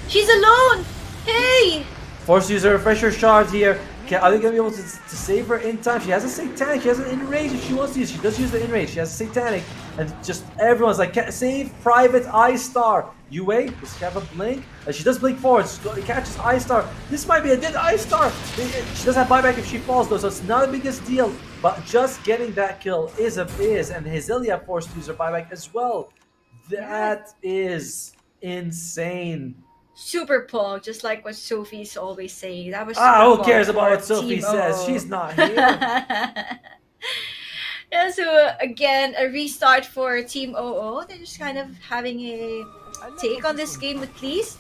She's alone! Hey! Forced to use a refresher shard here. Are they going to be able to save her in time? She has a Satanic. She has an in-range if she wants to use. She does use the in-range. She has a Satanic. And just everyone's like, save Private I-Star. UA, does she have a blink? She does blink forward. She catches I-Star. This might be a dead I-Star. She does have buyback if she falls though, so it's not the biggest deal. But just getting that kill is a biz. And Hazelia forced to use her buyback as well. That is insane. Super pull, just like what Sophie's always saying. That was super Who pull cares about for what Sophie Team says? O. She's not here. Yeah, so again, a restart for Team OO. They're just kind of having a take on this game with Please.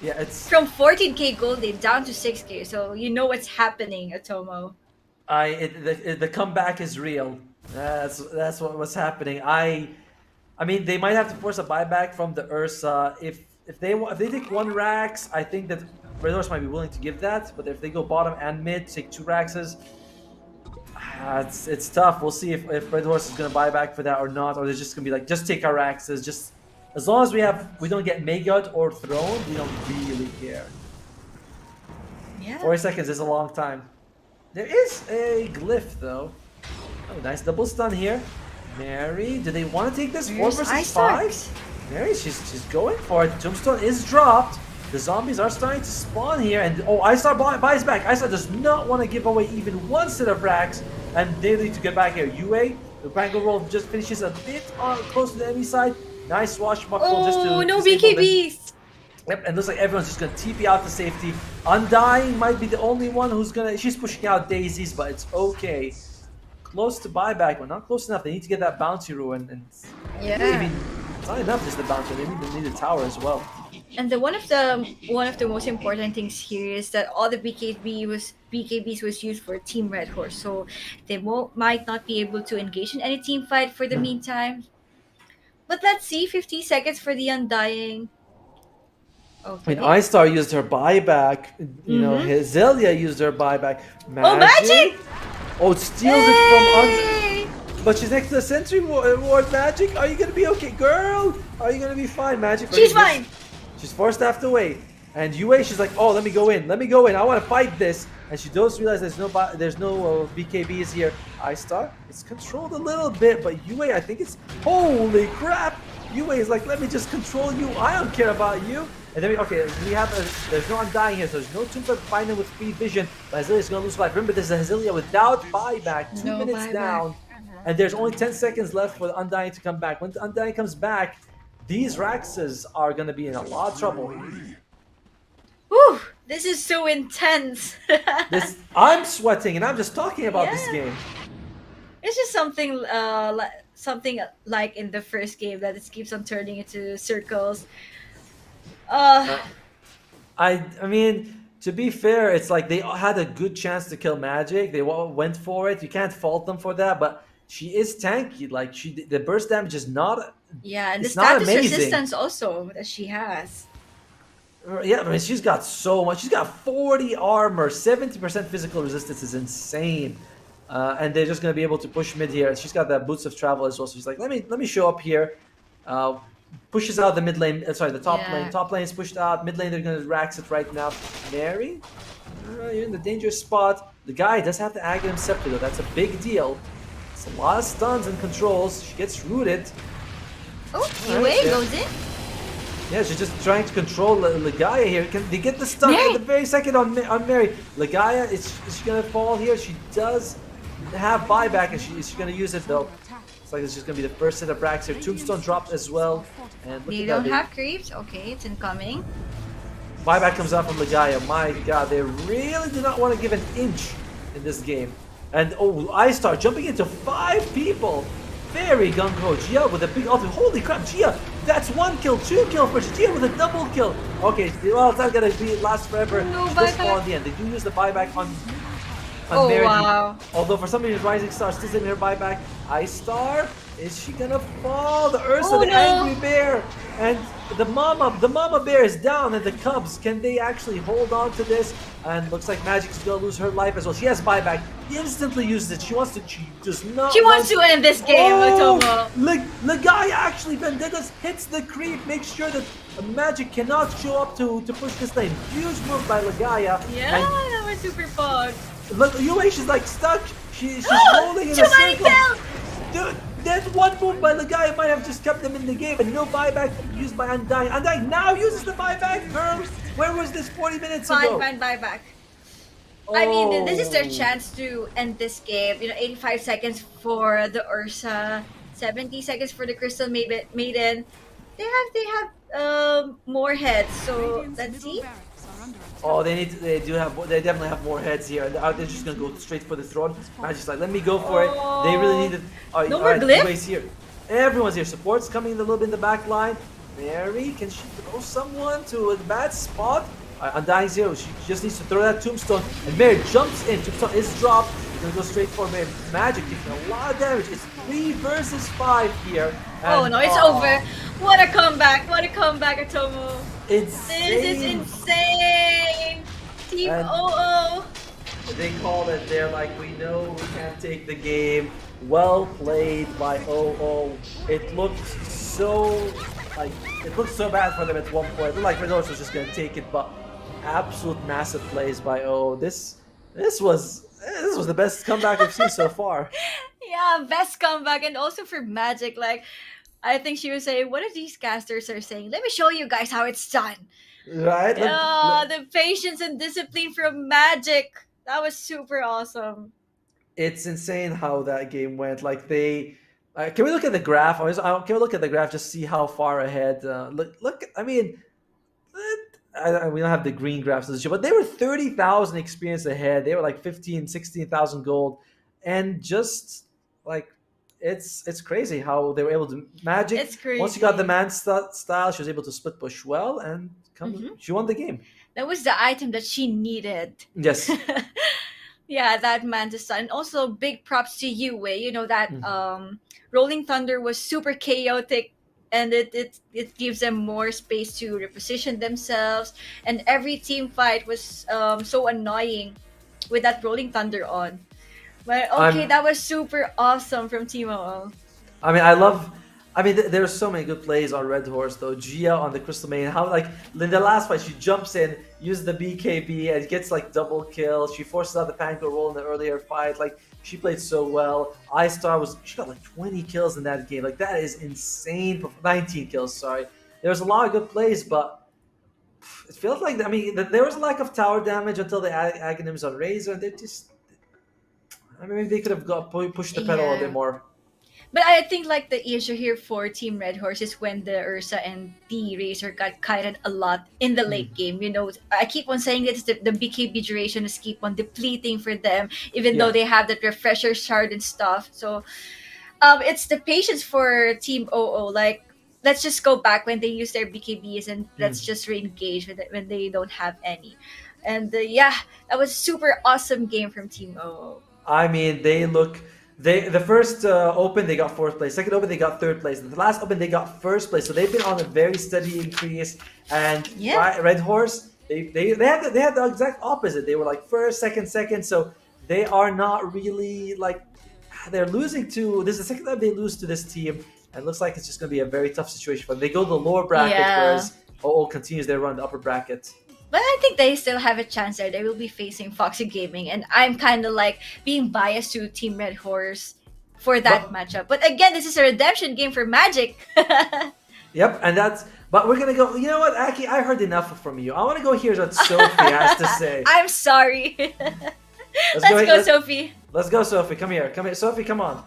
Yeah, it's From 14k gold, they're down to 6k, so you know what's happening, Otomo. the comeback is real. That's what was happening. I mean, they might have to force a buyback from the Ursa. If they take 1 Rax, I think that Red Horse might be willing to give that. But if they go bottom and mid, take 2 Raxes, it's tough. We'll see if Red Horse is gonna buy back for that or not, or they're just gonna be like, just take our Raxes. Just as long as we don't get Megad or Throne, we don't really care. Yeah. 40 seconds is a long time. There is a glyph though. Oh, nice double stun here. Mary, do they want to take this 4 Where's versus Ice 5? Starks? Mary, she's going for it. Tombstone is dropped. The zombies are starting to spawn here, and I-Star buys back. I-Star does not want to give away even 1 set of racks, and they need to get back here. UA, the Bangle roll just finishes a bit close to the enemy side. Nice swashbuckle just to no disable them. BKBs! Yep, and looks like everyone's just gonna TP out to safety. Undying might be the only one who's gonna. She's pushing out daisies, but it's okay. Close to buyback, but not close enough. They need to get that bounty ruin, and Yeah. it's not enough just the bounty. They need the tower as well. And one of the most important things here is that all the BKBs was used for Team Red Horse, so they might not be able to engage in any team fight for the meantime. But let's see, 50 seconds for the Undying. I Okay. mean, I-Star used her buyback. You know, Hazelia used her buyback. Oh, Magic! Oh, it steals it from Hey! But she's next to the Sentry Ward. Magic, are you gonna be okay, girl? Are you gonna be fine, Magic? She's fine! She's forced to have to wait. And UA, she's like, oh, let me go in. I want to fight this. And she does realize there's no BKBs here. I-Star, it's controlled a little bit, but UA, I think it's, holy crap. UA is like, let me just control you. I don't care about you. And then there's no Undying here, so there's no Tombstone to find him with free vision. But Hazelia's gonna lose life. Remember, this is a Hazelia without buyback. 2 No minutes buyback. down. And there's only 10 seconds left for the Undying to come back. When the Undying comes back, these Raxes are going to be in a lot of trouble. Whew! This is so intense. I'm sweating, and I'm just talking about this Yeah. game. It's just something like in the first game that it keeps on turning into circles. I mean, to be fair, it's like they had a good chance to kill Magic. They went for it. You can't fault them for that, but she is tanky. Like, the burst damage is not... Yeah, and the It's not status amazing. resistance also that she has. Yeah, I mean, she's got so much. She's got 40 armor, 70% physical resistance is insane. And they're just gonna be able to push mid here. She's got that boots of travel as well. So she's like, let me show up here. Uh, Pushes out the mid lane. Sorry, the top lane. Yeah. Top lane is pushed out. Mid lane, they're gonna rax it right now. Mary, you're in the dangerous spot. The guy does have the Aghanim Scepter though. That's a big deal. It's a lot of stuns and controls. She gets rooted. Oh, Alright, Yue yeah. goes in. Yeah, she's just trying to control Legaia here. Can they get the stun Mary! at the very second on Mary? Legaia, is she gonna fall here? She does have buyback, and she's gonna use it though. It's like it's just gonna be the first set of bracks here. Tombstone dropped as well, and look They at don't that. have creeps. Okay, it's incoming. Buyback comes out from Legaia. My God, they really do not want to give an inch in this game. And oh, I-Star jumping into 5 people. Very gung-ho. Gia with a big ultimate. Holy crap, Gia! That's 1 kill, 2 kill for Gia with a double kill. Okay, well, it's not gonna last forever. No She does buyback. fall in the end. They do use the buyback on Oh, Mary. wow. Although for some reason Rising Star still in her buyback. I-Star, is she gonna fall? The Ursa, Oh, the no. angry bear, and the mama bear is down, and the cubs. Can they actually hold on to this? And looks like Magic's gonna lose her life as well. She has buyback. He instantly uses it. She does not. She wants to win this game, Otomo. The guy actually Vendettas hits the creep, makes sure that Magic cannot show up to push this lane. Huge move by Legaia. Yeah, And that was super fun. look, Yue, she's like stuck. She's rolling in Too a many circle. kills! Dude, that one move by the guy might have just kept them in the game, and no buyback used by Undying. Undying now uses the buyback, girl. Where was this 40 minutes ago? Fine, buyback. I mean, this is their Oh. chance to end this game. 85 seconds for the Ursa, 70 seconds for the Crystal Maiden. They have more heads. So Radiant's let's middle see. barracks are under attack. Oh, they definitely have more heads here. They're just gonna go straight for the throne. Magic's like, let me go for it. They really need it. No more glyph? Yue's here. Everyone's here. Support's coming in a little bit in the back line. Mary, can she throw someone to a bad spot? Undying's here. She just needs to throw that tombstone. And Mary jumps in. Tombstone is dropped. She's gonna go straight for Mary. Magic taking a lot of damage. It's 3 versus 5 here. Oh And, no, it's over. What a comeback! What a comeback, Otomo. Insane. This is insane. Team And- OO. They called it. They're like, we know we can't take the game. Well played by OO. It looked so bad for them at one point. It looked like Red Hoorse was just gonna take it, but absolute massive plays by OO. This was the best comeback we've seen so far. Yeah, best comeback, and also for Magic. Like, I think she was saying, "What are these casters are saying? Let me show you guys how it's done." Right? The patience and discipline from Magic. That was super awesome. It's insane how that game went. Like they, can we look at the graph? Can we look at the graph just see how far ahead? Look. I mean, we don't have the green graphs, but they were 30,000 experience ahead. They were like 15, 16,000 gold, and just like it's crazy how they were able to Magic. It's crazy. Once you got the man style, she was able to split push well, and she won the game. That was the item that she needed. Yes. Yeah, that Mantis stun. And also big props to you, Wei. You know that Rolling Thunder was super chaotic, and it gives them more space to reposition themselves. And every team fight was so annoying with that Rolling Thunder on. But okay, that was super awesome from Team OO. There are so many good plays on Red Hoorse though. Gia on the Crystal Main, how like in the last fight she jumps in, uses the BKB and gets like double kill. She forces out the Panko roll in the earlier fight. Like she played so well. I-Star she got like 20 kills in that game. Like that is insane. 19 kills, sorry. There was a lot of good plays, but it feels like there was a lack of tower damage until the Aghanims on Razor, and they just maybe they could have pushed the pedal a bit more. But I think like the issue here for Team Red Hoorse is when the Ursa and the Razor got kited a lot in the late game. I keep on saying that the BKB duration is keep on depleting for them, even though they have that refresher shard and stuff. So it's the patience for Team OO. Like, let's just go back when they use their BKBs and let's just re-engage with it when they don't have any. And that was super awesome game from Team OO. I mean, they look The first Open they got fourth place. Second Open they got third place. The last Open they got first place. So they've been on a very steady increase. And Yeah. Red Horse they had the exact opposite. They were like first, second, second. So they are not really like they're losing to. This is the second time they lose to this team, and it looks like it's just going to be a very tough situation for them. They go to the lower bracket, Yeah. whereas OO continues their run in the upper bracket. But I think they still have a chance there. They will be facing Foxy Gaming, and I'm kind of like being biased to Team Red Horse for that matchup. But again, this is a redemption game for Magic. Yep, and that's. But we're gonna go. You know what, Aki? I heard enough from you. I want to go hear what Sophie has to say. I'm sorry. Let's ahead, go, Sophie. Let's go, Sophie. Come here. Come here, Sophie. Come on.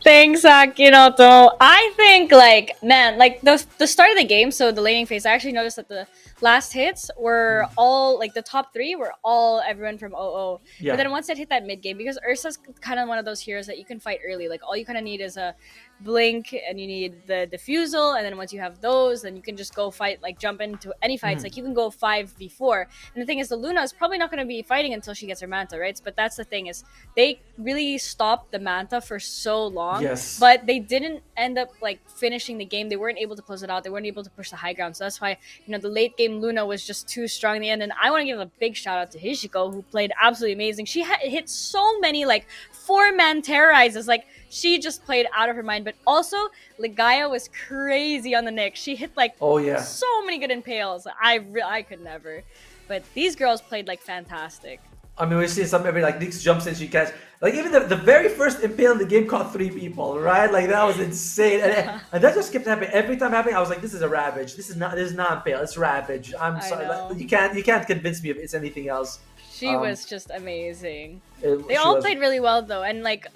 Thanks, Akinoto. I think, like, man, like the start of the game, so the laning phase, I actually noticed that the last hits were all, like, the top three were all everyone from OO. Yeah. But then once it hit that mid game, because Ursa's kind of one of those heroes that you can fight early. Like, all you kind of need is a blink and you need the diffusal, and then once you have those, then you can just go fight, like, jump into any fights. Like, you can go 5v4. And the thing is, the Luna is probably not going to be fighting until she gets her Manta, right? But that's the thing, is they really stopped the Manta for so long. Yes. But they didn't end up, like, finishing the game. They weren't able to close it out. They weren't able to push the high ground. So that's why, you know, the late game Luna was just too strong in the end. And I want to give a big shout out to Hishiko, who played absolutely amazing. She hit so many, like, 4-man terrorizes. Like, she just played out of her mind. But also, Ligaya was crazy on the Nick. She hit, like, Oh yeah. so many good impales. I could never. But these girls played, like, fantastic. I mean, we've seen some every like Nix jumps in, she catch. Like even the very first impale in the game caught 3 people, right? Like that was insane, and that just kept happening every time happening. I was like, this is a Ravage. This is not impale. It's Ravage. I'm sorry. know. Like, you can't convince me if it's anything else. She was just amazing. She They all was- played really well though, and like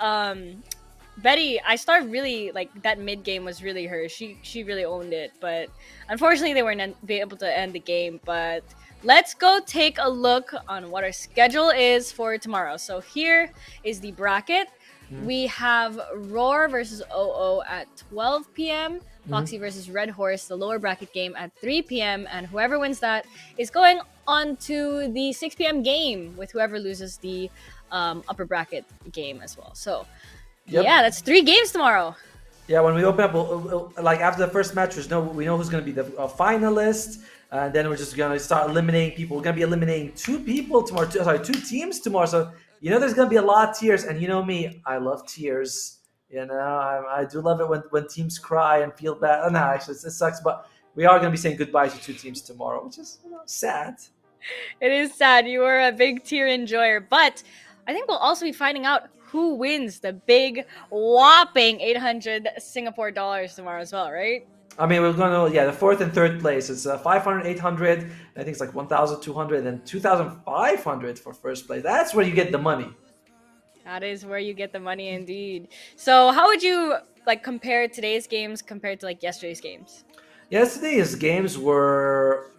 Betty, I started really like that mid game was really her. She really owned it, but unfortunately they weren't be able to end the game. But let's go take a look on what our schedule is for tomorrow. So here is the bracket. We have Roar versus OO at 12 p.m. Foxy versus Red Horse, the lower bracket game at 3 p.m. And whoever wins that is going on to the 6 p.m. game with whoever loses the upper bracket game as well. So Yep. yeah, that's 3 games tomorrow. Yeah, when we open up, like after the first match, we know who's going to be the finalist, and then we're just going to start eliminating people. We're going to be eliminating 2 people tomorrow. 2 teams tomorrow. So you know there's going to be a lot of tears, and you know me, I love tears. You know, I do love it when teams cry and feel bad. Oh, no, actually, it sucks, but we are going to be saying goodbye to 2 teams tomorrow, which is sad. It is sad. You were a big tier enjoyer, but I think we'll also be finding out who wins the big whopping 800 Singapore dollars tomorrow as well, right? I mean, we're going to, the 4th and 3rd place. It's 500, 800, I think it's like 1,200, and then 2,500 for first place. That's where you get the money. That is where you get the money indeed. So how would you like compare today's games compared to like yesterday's games? Yesterday's games were,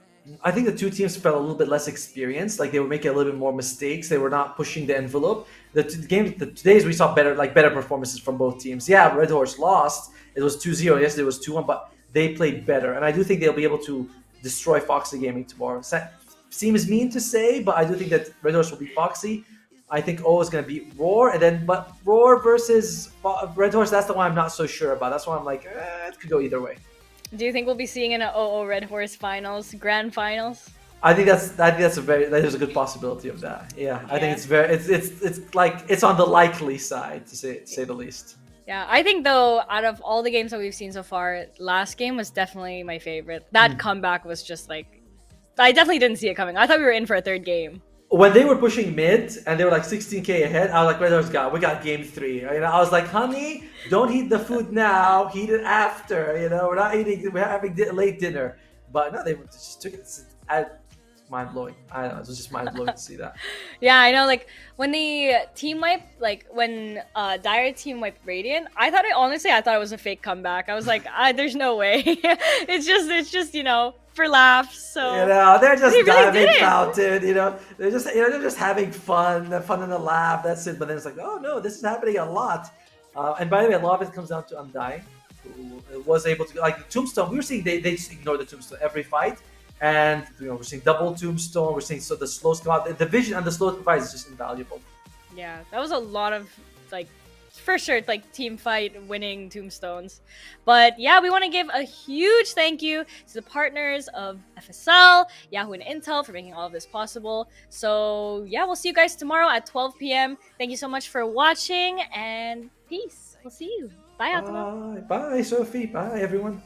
I think the 2 teams felt a little bit less experienced. Like they were making a little bit more mistakes. They were not pushing the envelope. Today's we saw better performances from both teams. Yeah, Red Horse lost. It was 2-0. Yesterday it was 2-1, but they played better. And I do think they'll be able to destroy Foxy Gaming tomorrow. Seems mean to say, but I do think that Red Horse will beat Foxy. I think O is going to beat Roar, but Roar versus Red Horse, that's the one I'm not so sure about. That's why I'm like, it could go either way. Do you think we'll be seeing an OO Red Horse finals, grand finals? I think there's a good possibility of that. Yeah, I think it's like it's on the likely side to say the least. Yeah, I think though, out of all the games that we've seen so far, last game was definitely my favorite. That comeback was just like, I definitely didn't see it coming. I thought we were in for a 3rd game. When they were pushing mid and they were like 16k ahead, I was like, Red Horse we got game 3. You know, I was like, honey, don't heat the food now, heat it after. You know, we're having late dinner. But no, they just took it. Mind blowing. I don't know, it was just mind blowing to see that. Yeah, I know. Like when the team wipe, like when Dire team wiped Radiant, I thought it was a fake comeback. I was like, there's no way. it's just for laughs. So You know, they're just They really diving did it. fountain. You know, they're just having fun in the lab. That's it. But then it's like, oh no, this is happening a lot. And by the way, a lot of it comes down to Undying, who was able to like Tombstone. We were seeing they just ignore the Tombstone every fight. And we're seeing double Tombstone. We're seeing the slows come out. The vision and the slow fight is just invaluable. Yeah, that was a lot of like for sure like team fight winning tombstones. But yeah, we want to give a huge thank you to the partners of FSL, Yahoo and Intel for making all of this possible. So yeah, we'll see you guys tomorrow at 12 p.m. Thank you so much for watching and peace. We'll see you. Bye, Otomo. Bye, Sophie. Bye, everyone.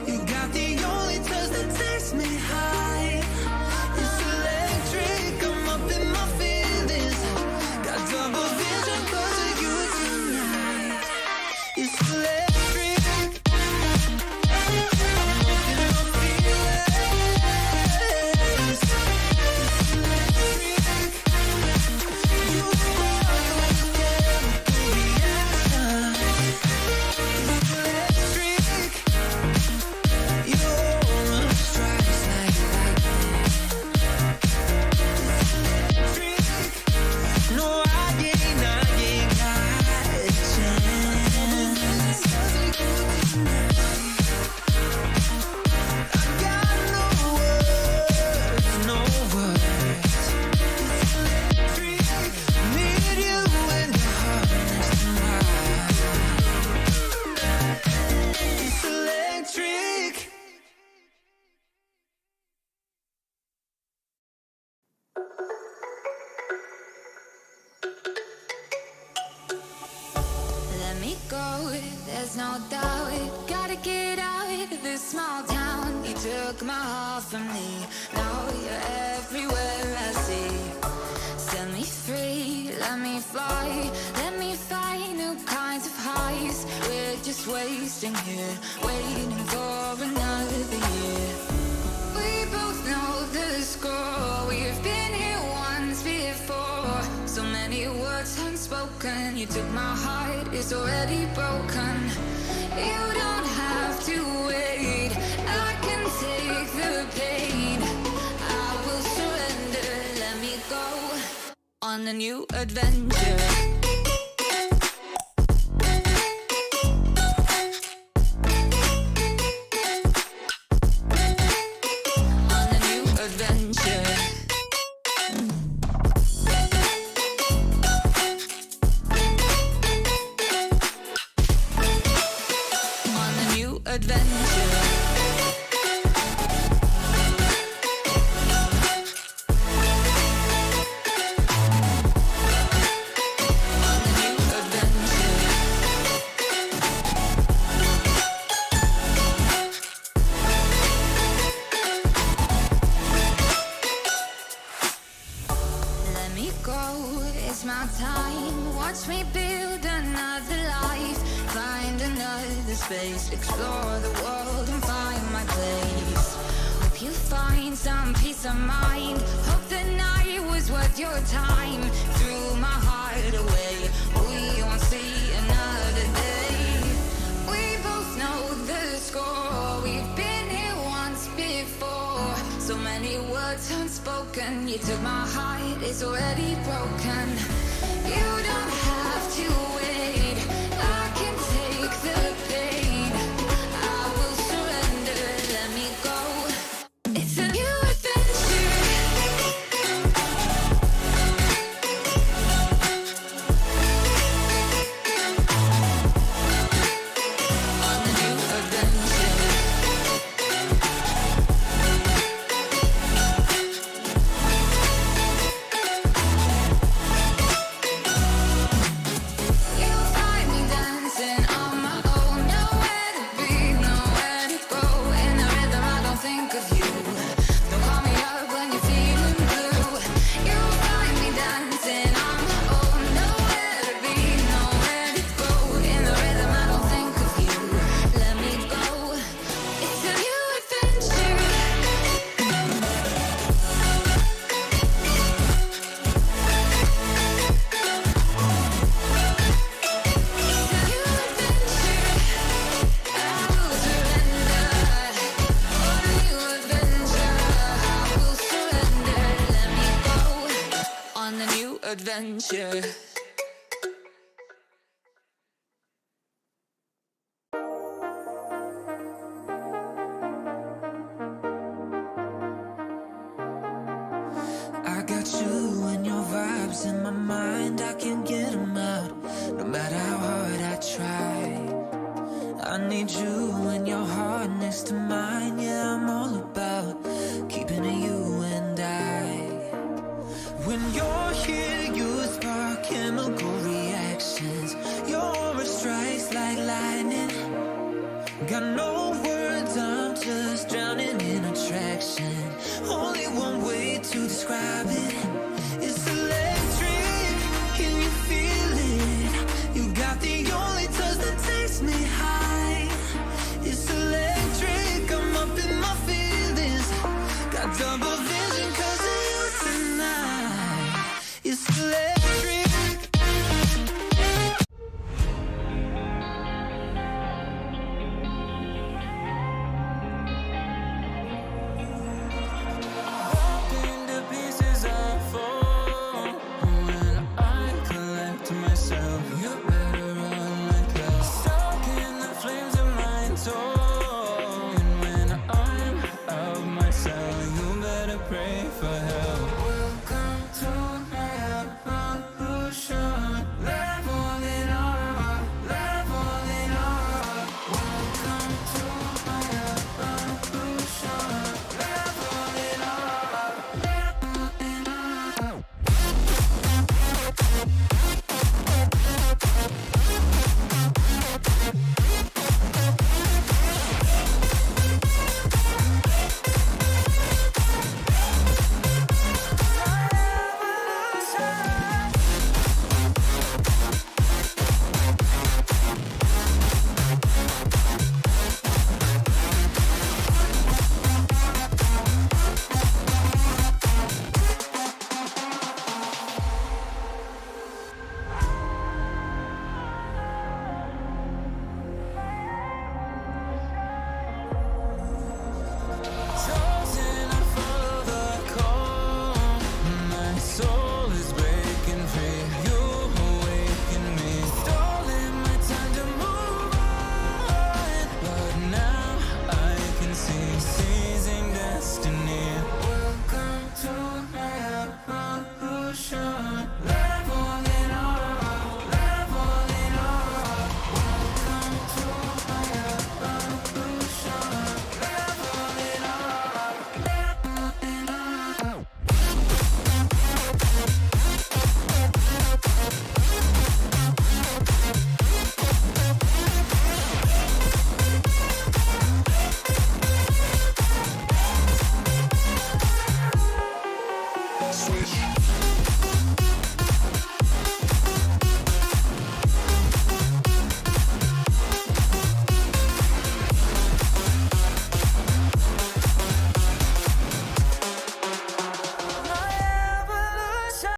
You got the only touch that takes me high. It's electric, I'm up in my feelings. Got double vision 'cause of you tonight. It's electric, I'm up in my feelings. It's electric, you spark with chemical reaction. It's electric. Your aura strikes like lightning. Electric. No, I ain't got a chance. I got no words, no words. Electric. Need you in the heart next to mine. It's electric. Let me go, there's no doubt. Gotta get out of this small town. You took my heart from me, now you're everywhere I see. Set me free, let me fly. Let me find new kinds of highs. We're just wasting here, waiting for another year. We both know the score. We've been here once before. So many words unspoken. You took my heart, it's already broken. You don't have to wait. I can take the pain. I will surrender. Let me go on a new adventure. On a new adventure. On a new adventure. On a new adventure. Let me go, it's my time. Watch me build another life. Find another space. Explore the world and find my place. Hope you find some peace of mind. Hope the night was worth your time. Threw my heart away. We won't see another day. We both know the score. We've been here once before. So many words unspoken. You took my heart, it's already broken. You don't have to wait. I can take the pain. I will surrender. Let me go. It's a new adventure. On a new adventure. adventure. I got you and your vibes in my mind, I can't get them out, no matter how hard I try. I need you and your heart next to mine, yeah, I'm all about keeping it you and I. When you're here, you spark chemical reactions, your aura strikes like lightning. Got no words, I'm just drowning in attraction. Only one way to describe it. It's electric, can you feel it? You got the only touch that takes me high. It's electric, I'm up in my feelings. Got double vision 'cause of you tonight. It's electric. Switch.